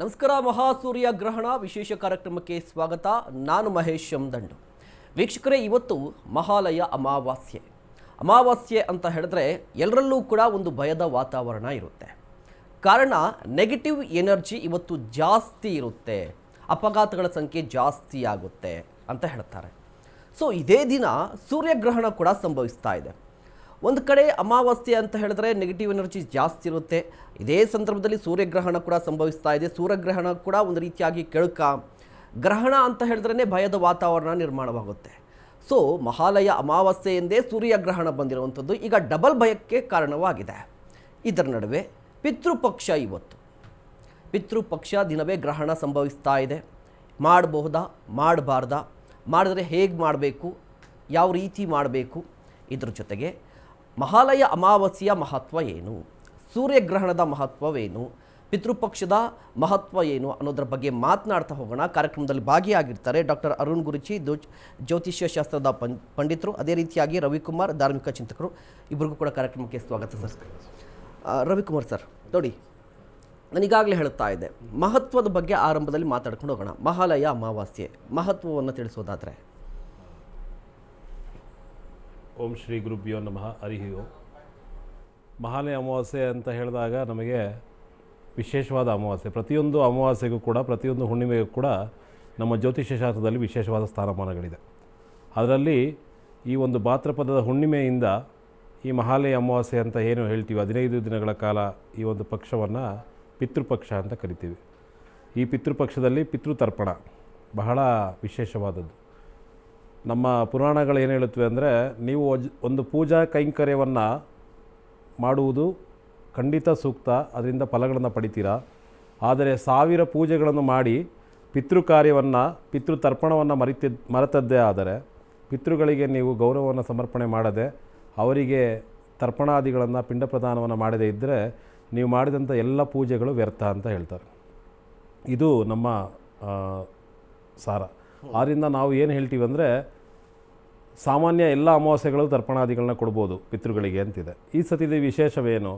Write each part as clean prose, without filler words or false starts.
ನಮಸ್ಕಾರ. ಮಹಾಸೂರ್ಯ ಗ್ರಹಣ ವಿಶೇಷ ಕಾರ್ಯಕ್ರಮಕ್ಕೆ ಸ್ವಾಗತ. ನಾನು ಮಹೇಶ್ ದಂಡು. ವೀಕ್ಷಕರೇ, ಇವತ್ತು ಮಹಾಲಯ ಅಮಾವಾಸ್ಯೆ. ಅಮಾವಾಸ್ಯೆ ಅಂತ ಹೇಳಿದ್ರೆ ಎಲ್ಲರಲ್ಲೂ ಕೂಡ ಒಂದು ಭಯದ ವಾತಾವರಣ ಇರುತ್ತೆ. ಕಾರಣ ನೆಗೆಟಿವ್ ಎನರ್ಜಿ ಇವತ್ತು ಜಾಸ್ತಿ ಇರುತ್ತೆ, ಅಪಘಾತಗಳ ಸಂಖ್ಯೆ ಜಾಸ್ತಿ ಆಗುತ್ತೆ ಅಂತ ಹೇಳ್ತಾರೆ. ಸೊ ಇದೇ ದಿನ ಸೂರ್ಯಗ್ರಹಣ ಕೂಡ ಸಂಭವಿಸ್ತಾ ಇದೆ. ಒಂದು ಕಡೆ ಅಮಾವಾಸ್ಯೆ ಅಂತ ಹೇಳಿದ್ರೆ ನೆಗೆಟಿವ್ ಎನರ್ಜಿ ಜಾಸ್ತಿ ಇರುತ್ತೆ. ಇದೇ ಸಂದರ್ಭದಲ್ಲಿ ಸೂರ್ಯಗ್ರಹಣ ಕೂಡ ಸಂಭವಿಸ್ತಾ ಇದೆ. ಸೂರ್ಯಗ್ರಹಣ ಕೂಡ ಒಂದು ರೀತಿಯಾಗಿ ಕೆಳಕ ಗ್ರಹಣ ಅಂತ ಹೇಳಿದ್ರೇ ಭಯದ ವಾತಾವರಣ ನಿರ್ಮಾಣವಾಗುತ್ತೆ. ಸೊ ಮಹಾಲಯ ಅಮಾವಾಸ್ಯೆ ಎಂದೇ ಸೂರ್ಯಗ್ರಹಣ ಬಂದಿರುವಂಥದ್ದು ಈಗ ಡಬಲ್ ಭಯಕ್ಕೆ ಕಾರಣವಾಗಿದೆ. ಇದರ ನಡುವೆ ಪಿತೃಪಕ್ಷ ಇವತ್ತು. ಪಿತೃಪಕ್ಷ ದಿನವೇ ಗ್ರಹಣ ಸಂಭವಿಸ್ತಾ ಇದೆ. ಮಾಡಬಹುದಾ, ಮಾಡಬಾರ್ದಾ, ಮಾಡಿದ್ರೆ ಹೇಗೆ ಮಾಡಬೇಕು, ಯಾವ ರೀತಿ ಮಾಡಬೇಕು, ಇದ್ರ ಜೊತೆಗೆ ಮಹಾಲಯ ಅಮಾವಾಸ್ಯೆಯ ಮಹತ್ವ ಏನು, ಸೂರ್ಯಗ್ರಹಣದ ಮಹತ್ವವೇನು, ಪಿತೃಪಕ್ಷದ ಮಹತ್ವ ಏನು ಅನ್ನೋದ್ರ ಬಗ್ಗೆ ಮಾತನಾಡ್ತಾ ಹೋಗೋಣ. ಕಾರ್ಯಕ್ರಮದಲ್ಲಿ ಭಾಗಿಯಾಗಿರ್ತಾರೆ ಡಾಕ್ಟರ್ ಅರುಣ್ ಗುರುಚಿ, ಜ್ಯೋತಿಷ್ಯ ಶಾಸ್ತ್ರದ ಪಂಡಿತರು, ಅದೇ ರೀತಿಯಾಗಿ ರವಿಕುಮಾರ್, ಧಾರ್ಮಿಕ ಚಿಂತಕರು. ಇಬ್ಬರಿಗೂ ಕೂಡ ಕಾರ್ಯಕ್ರಮಕ್ಕೆ ಸ್ವಾಗತ ಸರ್. ರವಿಕುಮಾರ್ ಸರ್, ನೋಡಿ, ನಾನೀಗಾಗಲೇ ಹೇಳ್ತಾ ಇದ್ದೆ, ಮಹತ್ವದ ಬಗ್ಗೆ ಆರಂಭದಲ್ಲಿ ಮಾತಾಡ್ಕೊಂಡು ಹೋಗೋಣ. ಮಹಾಲಯ ಅಮಾವಾಸ್ಯೆ ಮಹತ್ವವನ್ನು ತಿಳಿಸೋದಾದರೆ. ಓಂ ಶ್ರೀ ಗುರುಭ್ಯೋ ನಮಃ. ಹರಿ ಓಂ. ಮಹಾಲಯ ಅಮಾವಾಸ್ಯೆ ಅಂತ ಹೇಳಿದಾಗ ನಮಗೆ ವಿಶೇಷವಾದ ಅಮಾವಾಸ್ಯೆ. ಪ್ರತಿಯೊಂದು ಅಮಾವಾಸ್ಯೆಗೂ ಕೂಡ, ಪ್ರತಿಯೊಂದು ಹುಣ್ಣಿಮೆಗೂ ಕೂಡ ನಮ್ಮ ಜ್ಯೋತಿಷ್ಯ ಶಾಸ್ತ್ರದಲ್ಲಿ ವಿಶೇಷವಾದ ಸ್ಥಾನಮಾನಗಳಿದೆ. ಅದರಲ್ಲಿ ಈ ಒಂದು ಭಾದ್ರಪದದ ಹುಣ್ಣಿಮೆಯಿಂದ ಈ ಮಹಾಲಯ ಅಮಾವಾಸ್ಯೆ ಅಂತ ಏನು ಹೇಳ್ತೀವಿ, 15 ದಿನಗಳ ಕಾಲ ಈ ಒಂದು ಪಕ್ಷವನ್ನು ಪಿತೃಪಕ್ಷ ಅಂತ ಕರಿತೀವಿ. ಈ ಪಿತೃಪಕ್ಷದಲ್ಲಿ ಪಿತೃತರ್ಪಣ ಬಹಳ ವಿಶೇಷವಾದದ್ದು. ನಮ್ಮ ಪುರಾಣಗಳು ಏನು ಹೇಳುತ್ತವೆ ಅಂದರೆ, ನೀವು ಒಂದು ಪೂಜಾ ಕೈಂಕರ್ಯವನ್ನು ಮಾಡುವುದು ಖಂಡಿತ ಸೂಕ್ತ, ಅದರಿಂದ ಫಲಗಳನ್ನು ಪಡಿತೀರಾ. ಆದರೆ 1000 ಪೂಜೆಗಳನ್ನು ಮಾಡಿ ಪಿತೃಕಾರ್ಯವನ್ನು, ಪಿತೃತರ್ಪಣವನ್ನು ಮರೆತದ್ದೇ ಆದರೆ, ಪಿತೃಗಳಿಗೆ ನೀವು ಗೌರವವನ್ನು ಸಮರ್ಪಣೆ ಮಾಡದೆ ಅವರಿಗೆ ತರ್ಪಣಾದಿಗಳನ್ನು, ಪಿಂಡ ಪ್ರದಾನವನ್ನು ಮಾಡದೇ ಇದ್ದರೆ ನೀವು ಮಾಡಿದಂಥ ಎಲ್ಲ ಪೂಜೆಗಳು ವ್ಯರ್ಥ ಅಂತ ಹೇಳ್ತಾರೆ. ಇದು ನಮ್ಮ ಸಾರ. ಆದ್ದರಿಂದ ನಾವು ಏನು ಹೇಳ್ತೀವಿ ಅಂದರೆ, ಸಾಮಾನ್ಯ ಎಲ್ಲ ಅಮಾವಾಸ್ಯೆಗಳು ತರ್ಪಣಾದಿಗಳನ್ನ ಕೊಡ್ಬೋದು ಪಿತೃಗಳಿಗೆ ಅಂತಿದೆ. ಈ ಸತಿದ ವಿಶೇಷವೇನು,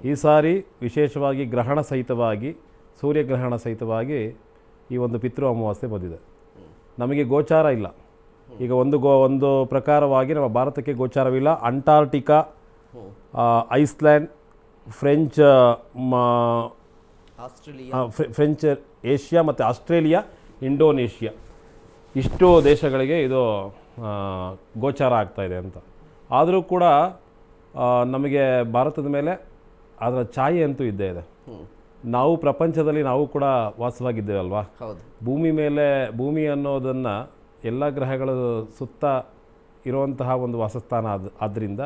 ಈ ಸಾರಿ ವಿಶೇಷವಾಗಿ ಗ್ರಹಣ ಸಹಿತವಾಗಿ, ಸೂರ್ಯಗ್ರಹಣ ಸಹಿತವಾಗಿ ಈ ಒಂದು ಪಿತೃ ಅಮಾವಾಸ್ಯೆ ಬಂದಿದೆ. ನಮಗೆ ಗೋಚಾರ ಇಲ್ಲ. ಈಗ ಒಂದು ಪ್ರಕಾರವಾಗಿ ನಮ್ಮ ಭಾರತಕ್ಕೆ ಗೋಚಾರವಿಲ್ಲ. ಅಂಟಾರ್ಟಿಕಾ, ಐಸ್ಲ್ಯಾಂಡ್, ಫ್ರೆಂಚ್ ಏಷ್ಯಾ ಮತ್ತು ಆಸ್ಟ್ರೇಲಿಯಾ, ಇಂಡೋನೇಷ್ಯಾ, ಇಷ್ಟು ದೇಶಗಳಿಗೆ ಇದು ಗೋಚಾರ ಆಗ್ತಾಯಿದೆ ಅಂತ. ಆದರೂ ಕೂಡ ನಮಗೆ ಭಾರತದ ಮೇಲೆ ಅದರ ಛಾಯೆ ಅಂತೂ ಇದ್ದೇ ಇದೆ. ನಾವು ಪ್ರಪಂಚದಲ್ಲಿ ನಾವು ಕೂಡ ವಾಸವಾಗಿದ್ದೇವಲ್ವಾ. ಭೂಮಿ ಮೇಲೆ, ಭೂಮಿ ಅನ್ನೋದನ್ನು ಎಲ್ಲ ಗ್ರಹಗಳ ಸುತ್ತ ಇರುವಂತಹ ಒಂದು ವಾಸಸ್ಥಾನ ಆದ್ದರಿಂದ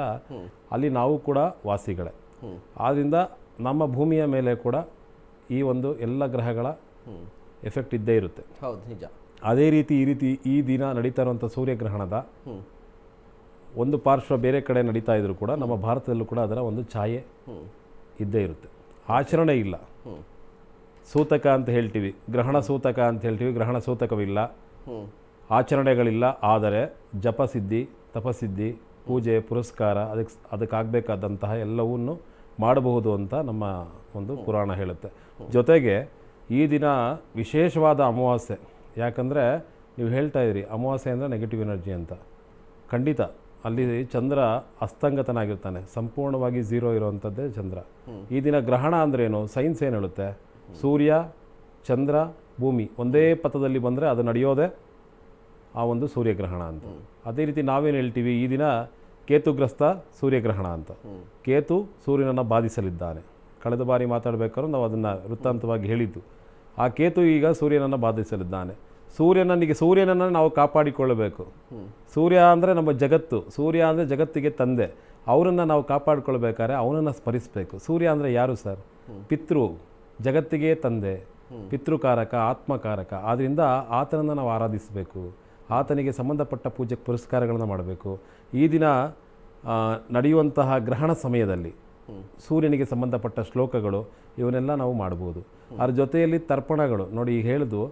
ಅಲ್ಲಿ ನಾವು ಕೂಡ ವಾಸಿಗಳೇ. ಆದ್ದರಿಂದ ನಮ್ಮ ಭೂಮಿಯ ಮೇಲೆ ಕೂಡ ಈ ಒಂದು ಎಲ್ಲ ಗ್ರಹಗಳ ಎಫೆಕ್ಟ್ ಇದ್ದೇ ಇರುತ್ತೆ. ಹೌದು, ನಿಜ. ಅದೇ ರೀತಿ ಈ ದಿನ ನಡೀತಾ ಇರುವಂಥ ಸೂರ್ಯಗ್ರಹಣದ ಒಂದು ಪಾರ್ಶ್ವ ಬೇರೆ ಕಡೆ ನಡೀತಾ ಇದ್ರೂ ಕೂಡ ನಮ್ಮ ಭಾರತದಲ್ಲೂ ಕೂಡ ಅದರ ಒಂದು ಛಾಯೆ ಇದ್ದೇ ಇರುತ್ತೆ. ಆಚರಣೆ ಇಲ್ಲ. ಸೂತಕ ಅಂತ ಹೇಳ್ತೀವಿ, ಗ್ರಹಣ ಸೂತಕ ಅಂತ ಹೇಳ್ತೀವಿ. ಗ್ರಹಣ ಸೂತಕವಿಲ್ಲ, ಆಚರಣೆಗಳಿಲ್ಲ. ಆದರೆ ಜಪಸಿದ್ಧಿ, ತಪಸಿದ್ಧಿ, ಪೂಜೆ, ಪುರಸ್ಕಾರ, ಅದಕ್ಕಾಗಬೇಕಾದಂತಹ ಎಲ್ಲವನ್ನೂ ಮಾಡಬಹುದು ಅಂತ ನಮ್ಮ ಒಂದು ಪುರಾಣ ಹೇಳುತ್ತೆ. ಜೊತೆಗೆ ಈ ದಿನ ವಿಶೇಷವಾದ ಅಮಾವಾಸ್ಯೆ. ಯಾಕಂದರೆ ನೀವು ಹೇಳ್ತಾ ಇದ್ದೀರಿ ಅಮಾವಾಸ್ಯೆ ಅಂದರೆ ನೆಗೆಟಿವ್ ಎನರ್ಜಿ ಅಂತ. ಖಂಡಿತ ಅಲ್ಲಿ ಚಂದ್ರ ಅಸ್ತಂಗತನಾಗಿರ್ತಾನೆ, ಸಂಪೂರ್ಣವಾಗಿ ಝೀರೋ ಇರುವಂಥದ್ದೇ ಚಂದ್ರ. ಈ ದಿನ ಗ್ರಹಣ ಅಂದ್ರೇನು, ಸೈನ್ಸ್ ಏನು ಹೇಳುತ್ತೆ, ಸೂರ್ಯ, ಚಂದ್ರ, ಭೂಮಿ ಒಂದೇ ಪಥದಲ್ಲಿ ಬಂದರೆ ಅದು ನಡೆಯೋದೇ ಆ ಒಂದು ಸೂರ್ಯಗ್ರಹಣ ಅಂತ. ಅದೇ ರೀತಿ ನಾವೇನು ಹೇಳ್ತೀವಿ, ಈ ದಿನ ಕೇತುಗ್ರಸ್ತ ಸೂರ್ಯಗ್ರಹಣ ಅಂತ. ಕೇತು ಸೂರ್ಯನನ್ನು ಬಾಧಿಸಲಿದ್ದಾನೆ. ಕಳೆದ ಬಾರಿ ಮಾತಾಡಬೇಕಾದ್ರೂ ನಾವು ಅದನ್ನು ವೃತ್ತಾಂತವಾಗಿ ಹೇಳಿದ್ದು. ಆ ಕೇತು ಈಗ ಸೂರ್ಯನನ್ನು ಬಾಧಿಸಲಿದ್ದಾನೆ. ಸೂರ್ಯನನ್ನು ನಾವು ಕಾಪಾಡಿಕೊಳ್ಳಬೇಕು. ಸೂರ್ಯ ಅಂದರೆ ನಮ್ಮ ಜಗತ್ತು, ಸೂರ್ಯ ಅಂದರೆ ಜಗತ್ತಿಗೆ ತಂದೆ. ಅವರನ್ನು ನಾವು ಕಾಪಾಡಿಕೊಳ್ಬೇಕಾದ್ರೆ ಅವನನ್ನು ಸ್ಮರಿಸಬೇಕು. ಸೂರ್ಯ ಅಂದರೆ ಯಾರು ಸರ್? ಪಿತೃ, ಜಗತ್ತಿಗೆ ತಂದೆ, ಪಿತೃಕಾರಕ, ಆತ್ಮಕಾರಕ. ಆದ್ದರಿಂದ ಆತನನ್ನು ನಾವು ಆರಾಧಿಸಬೇಕು. ಆತನಿಗೆ ಸಂಬಂಧಪಟ್ಟ ಪೂಜೆ ಪುರಸ್ಕಾರಗಳನ್ನು ಮಾಡಬೇಕು. ಈ ದಿನ ನಡೆಯುವಂತಹ ಗ್ರಹಣ ಸಮಯದಲ್ಲಿ ಸೂರ್ಯನಿಗೆ ಸಂಬಂಧಪಟ್ಟ ಶ್ಲೋಕಗಳು ಇವನ್ನೆಲ್ಲ ನಾವು ಮಾಡ್ಬೋದು. ಅದ್ರ ಜೊತೆಯಲ್ಲಿ ತರ್ಪಣಗಳು ನೋಡಿ, ಈಗ ಹೇಳಿದು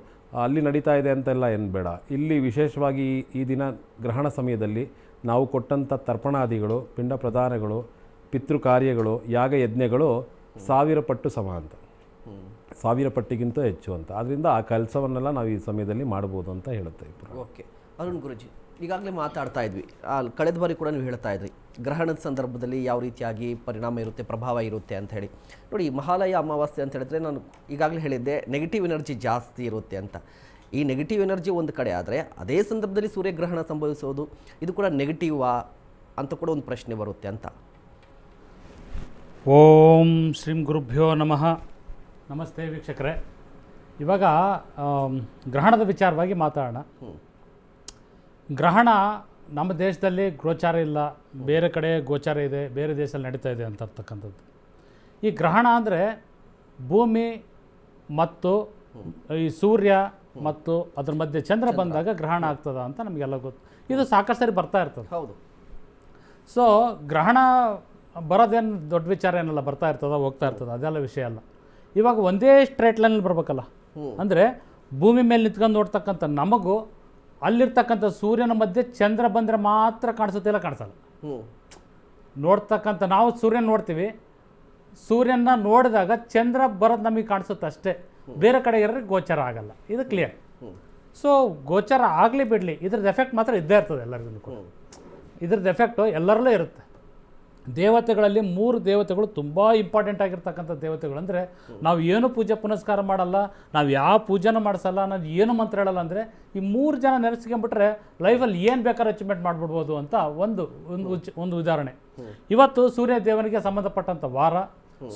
ಅಲ್ಲಿ ನಡೀತಾ ಇದೆ ಅಂತೆಲ್ಲ ಏನು ಬೇಡ. ಇಲ್ಲಿ ವಿಶೇಷವಾಗಿ ಈ ದಿನ ಗ್ರಹಣ ಸಮಯದಲ್ಲಿ ನಾವು ಕೊಟ್ಟಂಥ ತರ್ಪಣಾದಿಗಳು, ಪಿಂಡ ಪ್ರದಾನಗಳು, ಪಿತೃ ಕಾರ್ಯಗಳು, ಯಾಗ ಯಜ್ಞಗಳು 1000 ಪಟ್ಟು ಸಮ ಅಂತ. 1000 ಪಟ್ಟಿಗಿಂತ ಹೆಚ್ಚು ಅಂತ. ಆದ್ದರಿಂದ ಆ ಕೆಲಸವನ್ನೆಲ್ಲ ನಾವು ಈ ಸಮಯದಲ್ಲಿ ಮಾಡ್ಬೋದು ಅಂತ ಹೇಳುತ್ತೆ. ಓಕೆ, ಅರುಣ್ ಗುರುಜಿ, ಈಗಾಗಲೇ ಮಾತಾಡ್ತಾ ಇದ್ವಿ, ಕಳೆದ ಬಾರಿ ಕೂಡ ನೀವು ಹೇಳ್ತಾ ಇದ್ರಿ ಗ್ರಹಣದ ಸಂದರ್ಭದಲ್ಲಿ ಯಾವ ರೀತಿಯಾಗಿ ಪರಿಣಾಮ ಇರುತ್ತೆ, ಪ್ರಭಾವ ಇರುತ್ತೆ ಅಂತ ಹೇಳಿ. ನೋಡಿ, ಮಹಾಲಯ ಅಮಾವಾಸ್ಯೆ ಅಂತ ಹೇಳಿದ್ರೆ ನಾನು ಈಗಾಗಲೇ ಹೇಳಿದ್ದೆ ನೆಗೆಟಿವ್ ಎನರ್ಜಿ ಜಾಸ್ತಿ ಇರುತ್ತೆ ಅಂತ. ಈ ನೆಗೆಟಿವ್ ಎನರ್ಜಿ ಒಂದು ಕಡೆ ಆದರೆ ಅದೇ ಸಂದರ್ಭದಲ್ಲಿ ಸೂರ್ಯಗ್ರಹಣ ಸಂಭವಿಸೋದು ಇದು ಕೂಡ ನೆಗೆಟಿವಾ ಅಂತ ಕೂಡ ಒಂದು ಪ್ರಶ್ನೆ ಬರುತ್ತೆ ಅಂತ. ಓಂ ಶ್ರೀಂ ಗುರುಭ್ಯೋ ನಮಃ. ನಮಸ್ತೆ ವೀಕ್ಷಕರೇ. ಇವಾಗ ಗ್ರಹಣದ ವಿಚಾರವಾಗಿ ಮಾತಾಡೋಣ. ಗ್ರಹಣ ನಮ್ಮ ದೇಶದಲ್ಲಿ ಗೋಚಾರ ಇಲ್ಲ, ಬೇರೆ ಕಡೆ ಗೋಚಾರ ಇದೆ, ಬೇರೆ ದೇಶದಲ್ಲಿ ನಡೀತಾ ಇದೆ ಅಂತಕ್ಕಂಥದ್ದು. ಈ ಗ್ರಹಣ ಅಂದರೆ ಭೂಮಿ ಮತ್ತು ಈ ಸೂರ್ಯ ಮತ್ತು ಅದ್ರ ಮಧ್ಯೆ ಚಂದ್ರ ಬಂದಾಗ ಗ್ರಹಣ ಆಗ್ತದ ಅಂತ ನಮಗೆಲ್ಲ ಗೊತ್ತು. ಇದು ಸಾಕಷ್ಟು ಸರಿ ಬರ್ತಾ ಇರ್ತದೆ. ಹೌದು. ಸೊ ಗ್ರಹಣ ಬರೋದೇನು ದೊಡ್ಡ ವಿಚಾರ ಏನಲ್ಲ, ಬರ್ತಾ ಇರ್ತದ ಹೋಗ್ತಾ ಇರ್ತದೆ, ಅದೆಲ್ಲ ವಿಷಯ ಅಲ್ಲ. ಇವಾಗ ಒಂದೇ ಸ್ಟ್ರೇಟ್ ಲೈನಲ್ಲಿ ಬರ್ಬೇಕಲ್ಲ. ಅಂದರೆ ಭೂಮಿ ಮೇಲೆ ನಿಂತ್ಕೊಂಡು ನೋಡ್ತಕ್ಕಂಥ ನಮಗೂ ಅಲ್ಲಿರ್ತಕ್ಕಂಥ ಸೂರ್ಯನ ಮಧ್ಯೆ ಚಂದ್ರ ಬಂದರೆ ಮಾತ್ರ ಕಾಣಿಸುತ್ತಿಲ್ಲ, ಕಾಣಿಸಲ್ಲ. ನೋಡ್ತಕ್ಕಂಥ ನಾವು ಸೂರ್ಯನ ನೋಡ್ತೀವಿ, ಸೂರ್ಯನ ನೋಡಿದಾಗ ಚಂದ್ರ ಬರೋದು ನಮಗೆ ಕಾಣಿಸುತ್ತೆ ಅಷ್ಟೇ, ಬೇರೆ ಕಡೆ ಇರೋರಿಗೆ ಗೋಚರ ಆಗಲ್ಲ. ಇದು ಕ್ಲಿಯರ್. ಸೊ ಗೋಚರ ಆಗಲಿ ಬಿಡಲಿ, ಇದ್ರದ್ದು ಎಫೆಕ್ಟ್ ಮಾತ್ರ ಇದ್ದೇ ಇರ್ತದೆ ಎಲ್ಲರಿಗೂ ಕೂಡ. ಇದ್ರದ್ದು ಎಫೆಕ್ಟು ಎಲ್ಲರಲ್ಲೂ ಇರುತ್ತೆ. ದೇವತೆಗಳಲ್ಲಿ 3 ದೇವತೆಗಳು ತುಂಬ ಇಂಪಾರ್ಟೆಂಟ್ ಆಗಿರ್ತಕ್ಕಂಥ ದೇವತೆಗಳು. ಅಂದರೆ ನಾವು ಏನು ಪೂಜೆ ಪುನಸ್ಕಾರ ಮಾಡಲ್ಲ, ನಾವು ಯಾವ ಪೂಜೆನೂ ಮಾಡಿಸಲ್ಲ, ನಾವು ಏನು ಮಂತ್ರ ಹೇಳಲ್ಲ. ಅಂದರೆ ಈ 3 ಜನ ನೆನೆಸ್ಕೊಂಡ್ಬಿಟ್ರೆ ಲೈಫಲ್ಲಿ ಏನು ಬೇಕಾದ್ರೂ ಅಚೀವ್ಮೆಂಟ್ ಮಾಡಿಬಿಡ್ಬೋದು ಅಂತ ಒಂದು ಉದಾಹರಣೆ. ಇವತ್ತು ಸೂರ್ಯ ದೇವನಿಗೆ ಸಂಬಂಧಪಟ್ಟಂಥ ವಾರ,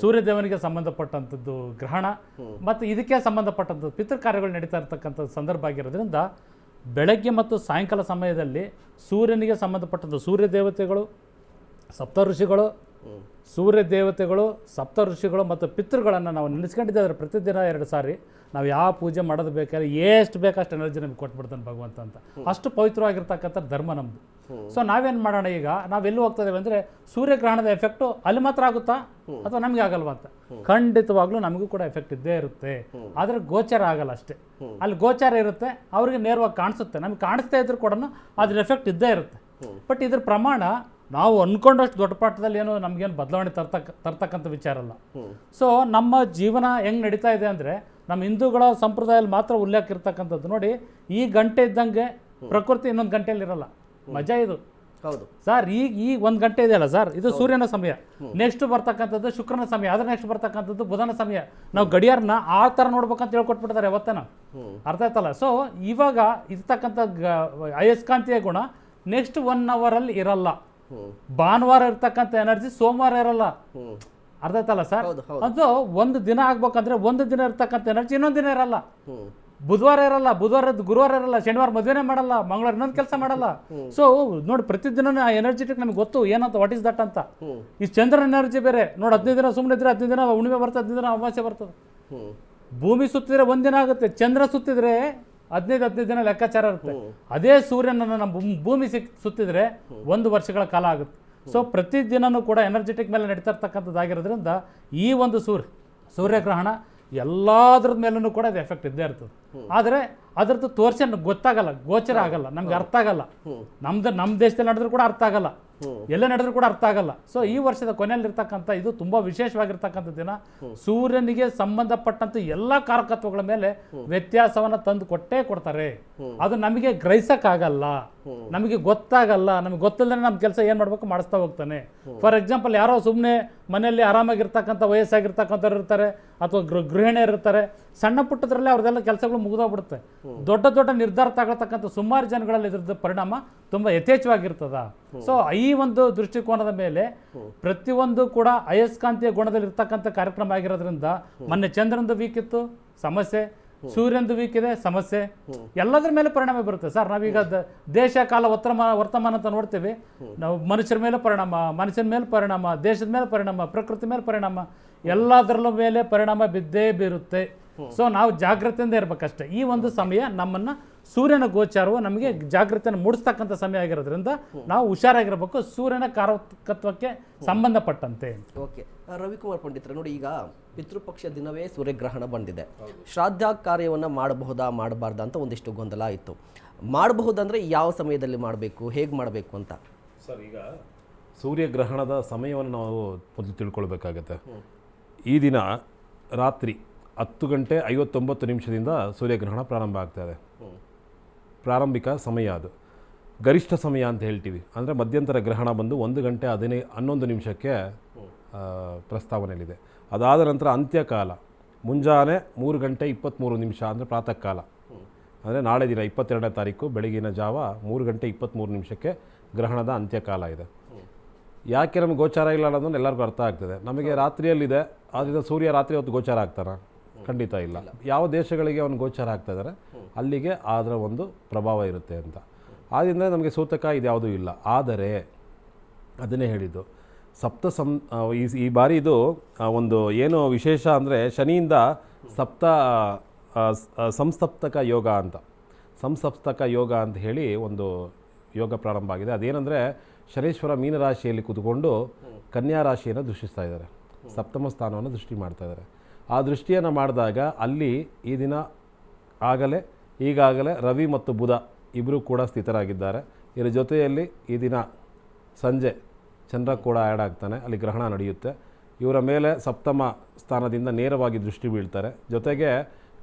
ಸೂರ್ಯ ದೇವನಿಗೆ ಸಂಬಂಧಪಟ್ಟಂಥದ್ದು ಗ್ರಹಣ ಮತ್ತು ಇದಕ್ಕೆ ಸಂಬಂಧಪಟ್ಟಂಥದ್ದು ಪಿತೃ ಕಾರ್ಯಗಳು ನಡೀತಾ ಇರ್ತಕ್ಕಂಥ ಸಂದರ್ಭ ಆಗಿರೋದ್ರಿಂದ ಬೆಳಗ್ಗೆ ಮತ್ತು ಸಾಯಂಕಾಲ ಸಮಯದಲ್ಲಿ ಸೂರ್ಯನಿಗೆ ಸಂಬಂಧಪಟ್ಟಂಥ ಸೂರ್ಯ ದೇವತೆಗಳು, ಸಪ್ತ ಋಷಿಗಳು, ಸೂರ್ಯ ದೇವತೆಗಳು, ಸಪ್ತ ಋಷಿಗಳು ಮತ್ತು ಪಿತೃಗಳನ್ನು ನಾವು ನೆನೆಸ್ಕೊಂಡಿದ್ದರೆ ಪ್ರತಿದಿನ 2 ಸಾರಿ ನಾವು ಯಾವ ಪೂಜೆ ಮಾಡೋದು ಬೇಕಾದ್ರೆ ಎಷ್ಟು ಬೇಕಷ್ಟು ಎನರ್ಜಿ ನಮಗೆ ಕೊಟ್ಬಿಡ್ತಾನೆ ಭಗವಂತ ಅಂತ. ಅಷ್ಟು ಪವಿತ್ರವಾಗಿರ್ತಕ್ಕಂಥ ಧರ್ಮ ನಮ್ಮದು. ಸೊ ನಾವೇನು ಮಾಡೋಣ, ಈಗ ನಾವೆಲ್ಲಿ ಹೋಗ್ತಾ ಇದ್ದೇವೆ ಅಂದರೆ ಸೂರ್ಯಗ್ರಹಣದ ಎಫೆಕ್ಟು ಅಲ್ಲಿ ಮಾತ್ರ ಆಗುತ್ತಾ ಅಥವಾ ನಮಗೆ ಆಗಲ್ವಾ ಅಂತ? ಖಂಡಿತವಾಗ್ಲೂ ನಮಗೂ ಕೂಡ ಎಫೆಕ್ಟ್ ಇದ್ದೇ ಇರುತ್ತೆ, ಆದರೆ ಗೋಚರ ಆಗಲ್ಲ ಅಷ್ಟೇ. ಅಲ್ಲಿ ಗೋಚಾರ ಇರುತ್ತೆ, ಅವ್ರಿಗೆ ನೇರವಾಗಿ ಕಾಣಿಸುತ್ತೆ, ನಮಗೆ ಕಾಣಿಸ್ತಾ ಇದ್ರು ಕೂಡ ಅದ್ರ ಎಫೆಕ್ಟ್ ಇದ್ದೇ ಇರುತ್ತೆ. ಬಟ್ ಇದ್ರ ಪ್ರಮಾಣ ನಾವು ಅಂದ್ಕೊಂಡಷ್ಟು ದೊಡ್ಡ ಪಾಠದಲ್ಲಿ ಏನೋ ನಮಗೇನು ಬದಲಾವಣೆ ತರ್ತಕ್ಕಂಥ ವಿಚಾರ ಅಲ್ಲ. ಸೊ ನಮ್ಮ ಜೀವನ ಹೆಂಗೆ ನಡೀತಾ ಇದೆ ಅಂದರೆ ನಮ್ಮ ಹಿಂದೂಗಳ ಸಂಪ್ರದಾಯದಲ್ಲಿ ಮಾತ್ರ ಉಲ್ಲೇಖ ಇರ್ತಕ್ಕಂಥದ್ದು. ನೋಡಿ, ಈ ಗಂಟೆ ಇದ್ದಂಗೆ ಪ್ರಕೃತಿ ಇನ್ನೊಂದು ಗಂಟೆಯಲ್ಲಿ ಇರಲ್ಲ. ಮಜಾ ಇದು. ಹೌದು ಸರ್. ಈಗ 1 ಗಂಟೆ ಇದೆಯಲ್ಲ ಸರ್, ಇದು ಸೂರ್ಯನ ಸಮಯ. ನೆಕ್ಸ್ಟ್ ಬರ್ತಕ್ಕಂಥದ್ದು ಶುಕ್ರನ ಸಮಯ, ಅದ್ರ ನೆಕ್ಸ್ಟ್ ಬರ್ತಕ್ಕಂಥದ್ದು ಬುಧನ ಸಮಯ. ನಾವು ಗಡಿಯಾರನ ಆ ಥರ ನೋಡ್ಬೇಕಂತ ಹೇಳ್ಕೊಟ್ಬಿಡ್ತಾರೆ ಯಾವತ್ತನ. ಅರ್ಥ ಆಯ್ತಲ್ಲ? ಸೊ ಇವಾಗ ಇರ್ತಕ್ಕಂಥ ಅಯಸ್ಕಾಂತೀಯ ಗುಣ ನೆಕ್ಸ್ಟ್ 1 ಅವರಲ್ಲಿ ಇರಲ್ಲ. ಭಾನುವಾರ ಇರ್ತಕ್ಕಂಥ ಎನರ್ಜಿ ಸೋಮವಾರ ಇರಲ್ಲ. ಅರ್ಥ ಆಯ್ತಲ್ಲ ಸರ್? ಅದು ಒಂದು ದಿನ ಆಗ್ಬೇಕಂದ್ರೆ ಒಂದು ದಿನ ಇರ್ತಕ್ಕಂಥ ಎನರ್ಜಿ ಇನ್ನೊಂದು ದಿನ ಇರಲ್ಲ. ಬುಧವಾರ ಇರಲ್ಲ, ಗುರುವಾರ ಇರಲ್ಲ, ಶನಿವಾರ ಮದುವೆನೇ ಮಾಡಲ್ಲ, ಮಂಗಳವಾರ ಇನ್ನೊಂದು ಕೆಲಸ ಮಾಡಲ್ಲ. ಸೊ ನೋಡಿ, ಪ್ರತಿದಿನ ಆ ಎನರ್ಜಿಟಿಕ್ ನಮ್ಗೆ ಗೊತ್ತು ಏನಂತ, ವಾಟ್ ಇಸ್ ದಟ್ ಅಂತ. ಈ ಚಂದ್ರನ ಎನರ್ಜಿ ಬೇರೆ ನೋಡಿ. 15 ದಿನ ಸುಮ್ಮನೆ ಇದ್ರೆ 15 ದಿನ ಹುಣ್ಣಿಮೆ ಬರ್ತದೆ, 15 ದಿನ ಅಮಾವಾಸ್ಯೆ ಬರ್ತದೆ. ಭೂಮಿ ಸುತ್ತಿದ್ರೆ 1 ದಿನ ಆಗುತ್ತೆ, ಚಂದ್ರ ಸುತ್ತಿದ್ರೆ 15 ದಿನ ಲೆಕ್ಕಾಚಾರ ಇರುತ್ತೆ. ಅದೇ ಸೂರ್ಯನನ್ನು ನಮ್ಮ ಭೂಮಿ ಸುತ್ತಿದ್ರೆ 1 ವರ್ಷಗಳ ಕಾಲ ಆಗುತ್ತೆ. ಸೊ ಪ್ರತಿದಿನವೂ ಕೂಡ ಎನರ್ಜೆಟಿಕ್ ಮೇಲೆ ನಡೀತಾ ಇರ್ತಕ್ಕಂಥದ್ದಾಗಿರೋದ್ರಿಂದ ಈ ಒಂದು ಸೂರ್ಯಗ್ರಹಣ ಎಲ್ಲದ್ರ ಮೇಲೂ ಕೂಡ ಅದು ಎಫೆಕ್ಟ್ ಇದ್ದೇ ಇರ್ತದೆ. ಆದರೆ ಅದರದ್ದು ತೋರ್ಸಿ ಗೊತ್ತಾಗಲ್ಲ, ಗೋಚರ ಆಗಲ್ಲ, ನಮ್ಗೆ ಅರ್ಥ ಆಗಲ್ಲ. ನಮ್ಮ ದೇಶದಲ್ಲಿ ನಡೆದ್ರೂ ಕೂಡ ಅರ್ಥ ಆಗಲ್ಲ, ಎಲ್ಲ ನಡೆದ್ರೂ ಕೂಡ ಅರ್ಥ ಆಗಲ್ಲ. ಸೊ ಈ ವರ್ಷದ ಕೊನೆಯಲ್ಲಿರ್ತಕ್ಕಂಥ ಇದು ತುಂಬ ವಿಶೇಷವಾಗಿರ್ತಕ್ಕಂಥ ದಿನ. ಸೂರ್ಯನಿಗೆ ಸಂಬಂಧಪಟ್ಟಂಥ ಎಲ್ಲ ಕಾರಕತ್ವಗಳ ಮೇಲೆ ವ್ಯತ್ಯಾಸವನ್ನು ತಂದು ಕೊಡ್ತಾರೆ. ಅದು ನಮಗೆ ಗ್ರಹಿಸಕ್ಕಾಗಲ್ಲ, ನಮಗೆ ಗೊತ್ತಾಗಲ್ಲ. ನಮಗೆ ಗೊತ್ತಿಲ್ಲದೆ ನಮ್ಮ ಕೆಲಸ ಏನು ಮಾಡಬೇಕು ಮಾಡಿಸ್ತಾ ಹೋಗ್ತಾನೆ. ಫಾರ್ ಎಕ್ಸಾಂಪಲ್, ಯಾರೋ ಸುಮ್ಮನೆ ಮನೆಯಲ್ಲಿ ಆರಾಮಾಗಿರ್ತಕ್ಕಂಥ ವಯಸ್ಸಾಗಿರ್ತಕ್ಕಂಥವ್ರು ಇರ್ತಾರೆ, ಅಥವಾ ಗೃಹಿಣಿಯರು ಇರ್ತಾರೆ. ಸಣ್ಣ ಪುಟ್ಟದ್ರಲ್ಲಿ ಅವ್ರದ್ದೆಲ್ಲ ಕೆಲಸಗಳು ಮುಗಿದೋಗ್ಬಿಡುತ್ತೆ. ದೊಡ್ಡ ದೊಡ್ಡ ನಿರ್ಧಾರ ತಗೊಳ್ತಕ್ಕಂಥ ಸುಮಾರು ಜನಗಳಲ್ಲಿ ಇದ್ರದ್ದು ಪರಿಣಾಮ ತುಂಬ ಯಥೇಚ್ಛವಾಗಿರ್ತದ. ಸೊ ಈ ಒಂದು ದೃಷ್ಟಿಕೋನದ ಮೇಲೆ ಪ್ರತಿಯೊಂದು ಕೂಡ ಅಯಸ್ಕಾಂತೀಯ ಗುಣದಲ್ಲಿ ಇರ್ತಕ್ಕಂಥ ಕಾರ್ಯಕ್ರಮ ಆಗಿರೋದ್ರಿಂದ, ಮೊನ್ನೆ ಚಂದ್ರನದು ವೀಕ್ ಇತ್ತು, ಸಮಸ್ಯೆ. ಸೂರ್ಯನದು ವೀಕ್ ಇದೆ, ಸಮಸ್ಯೆ. ಎಲ್ಲದರ ಮೇಲೆ ಪರಿಣಾಮ ಬರುತ್ತೆ ಸರ್. ನಾವೀಗ ದೇಶ ಕಾಲ ವರ್ತಮಾನ ಅಂತ ನೋಡ್ತೀವಿ. ನಾವು ಮನುಷ್ಯರ ಮೇಲೆ ಪರಿಣಾಮ, ಮನುಷ್ಯನ ಮೇಲೆ ಪರಿಣಾಮ, ದೇಶದ ಮೇಲೆ ಪರಿಣಾಮ, ಪ್ರಕೃತಿ ಮೇಲೆ ಪರಿಣಾಮ, ಎಲ್ಲದರ ಮೇಲೆ ಪರಿಣಾಮ ಬಿದ್ದೇ ಬೀರುತ್ತೆ. ಸೊ ನಾವು ಜಾಗೃತಿಯಿಂದ ಇರಬೇಕಷ್ಟೇ. ಈ ಒಂದು ಸಮಯ ನಮ್ಮನ್ನು ಸೂರ್ಯನ ಗೋಚಾರವು ನಮಗೆ ಜಾಗೃತಿಯನ್ನು ಮೂಡಿಸ್ತಕ್ಕಂಥ ಸಮಯ ಆಗಿರೋದ್ರಿಂದ ನಾವು ಹುಷಾರಾಗಿರಬೇಕು ಸೂರ್ಯನ ಕಾರಕತ್ವಕ್ಕೆ ಸಂಬಂಧಪಟ್ಟಂತೆ. ಓಕೆ, ರವಿಕುಮಾರ್ ಪಂಡಿತರೆ, ನೋಡಿ, ಈಗ ಪಿತೃಪಕ್ಷ ದಿನವೇ ಸೂರ್ಯಗ್ರಹಣ ಬಂದಿದೆ. ಶ್ರಾದ್ದ ಕಾರ್ಯವನ್ನು ಮಾಡಬಹುದಾ ಮಾಡಬಾರ್ದಾ ಅಂತ ಒಂದಿಷ್ಟು ಗೊಂದಲ ಇತ್ತು. ಮಾಡಬಹುದಂದ್ರೆ ಯಾವ ಸಮಯದಲ್ಲಿ ಮಾಡಬೇಕು, ಹೇಗೆ ಮಾಡಬೇಕು ಅಂತ? ಸರ್, ಈಗ ಸೂರ್ಯಗ್ರಹಣದ ಸಮಯವನ್ನು ನಾವು ಮೊದಲು ತಿಳ್ಕೊಳ್ಬೇಕಾಗತ್ತೆ. ಈ ದಿನ ರಾತ್ರಿ 10:59 ಸೂರ್ಯಗ್ರಹಣ ಪ್ರಾರಂಭ ಆಗ್ತಾಯಿದೆ. ಪ್ರಾರಂಭಿಕ ಸಮಯ ಅದು. ಗರಿಷ್ಠ ಸಮಯ ಅಂತ ಹೇಳ್ತೀವಿ. ಅಂದರೆ ಮಧ್ಯಂತರ ಗ್ರಹಣ ಬಂದು 1:11 ಪ್ರಸ್ತಾವನೆಯಲ್ಲಿದೆ. ಅದಾದ ನಂತರ ಅಂತ್ಯಕಾಲ ಮುಂಜಾನೆ 3:23 ಅಂದರೆ ಪ್ರಾತಃ ಕಾಲ. ಅಂದರೆ ನಾಳೆ ದಿನ 22ನೇ ತಾರೀಕು ಬೆಳಗಿನ ಜಾವ 3:23 ಗ್ರಹಣದ ಅಂತ್ಯಕಾಲ ಇದೆ. ಯಾಕೆ ನಮಗೆ ಗೋಚಾರ ಇಲ್ಲ ಅನ್ನೋದನ್ನು ಎಲ್ಲರಿಗೂ ಅರ್ಥ ಆಗ್ತದೆ. ನಮಗೆ ರಾತ್ರಿಯಲ್ಲಿದೆ, ಆದ್ದರಿಂದ ಸೂರ್ಯ ರಾತ್ರಿ ಹೊತ್ತು ಗೋಚಾರ ಆಗ್ತಾರ? ಖಂಡಿತ ಇಲ್ಲ. ಯಾವ ದೇಶಗಳಿಗೆ ಅವನು ಗೋಚಾರ ಆಗ್ತಾ ಇದ್ದಾರೆ ಅಲ್ಲಿಗೆ ಅದರ ಒಂದು ಪ್ರಭಾವ ಇರುತ್ತೆ ಅಂತ. ಆದ್ದರಿಂದ ನಮಗೆ ಸೂತಕ ಇದ್ಯಾವುದೂ ಇಲ್ಲ. ಆದರೆ ಅದನ್ನೇ ಹೇಳಿದ್ದು ಈ ಬಾರಿ ಇದು ಒಂದು ಏನು ವಿಶೇಷ ಅಂದರೆ ಶನಿಯಿಂದ ಸಂಸಪ್ತಕ ಯೋಗ ಅಂತ ಹೇಳಿ ಒಂದು ಯೋಗ ಪ್ರಾರಂಭ ಆಗಿದೆ. ಅದೇನೆಂದರೆ ಶನೇಶ್ವರ ಮೀನರಾಶಿಯಲ್ಲಿ ಕೂತ್ಕೊಂಡು ಕನ್ಯಾ ರಾಶಿಯನ್ನು ದೃಷ್ಟಿಸ್ತಾ ಇದ್ದಾರೆ, ಸಪ್ತಮ ಸ್ಥಾನವನ್ನು ದೃಷ್ಟಿ ಮಾಡ್ತಾ ಇದ್ದಾರೆ. ಆ ದೃಷ್ಟಿಯನ್ನು ಮಾಡಿದಾಗ ಅಲ್ಲಿ ಈ ದಿನ ಈಗಾಗಲೇ ರವಿ ಮತ್ತು ಬುಧ ಇಬ್ಬರೂ ಕೂಡ ಸ್ಥಿತರಾಗಿದ್ದಾರೆ. ಇದರ ಜೊತೆಯಲ್ಲಿ ಈ ದಿನ ಸಂಜೆ ಚಂದ್ರ ಕೂಡ ಆ್ಯಡ್ ಆಗ್ತಾನೆ, ಅಲ್ಲಿ ಗ್ರಹಣ ನಡೆಯುತ್ತೆ. ಇವರ ಮೇಲೆ ಸಪ್ತಮ ಸ್ಥಾನದಿಂದ ನೇರವಾಗಿ ದೃಷ್ಟಿ ಬೀಳ್ತಾರೆ. ಜೊತೆಗೆ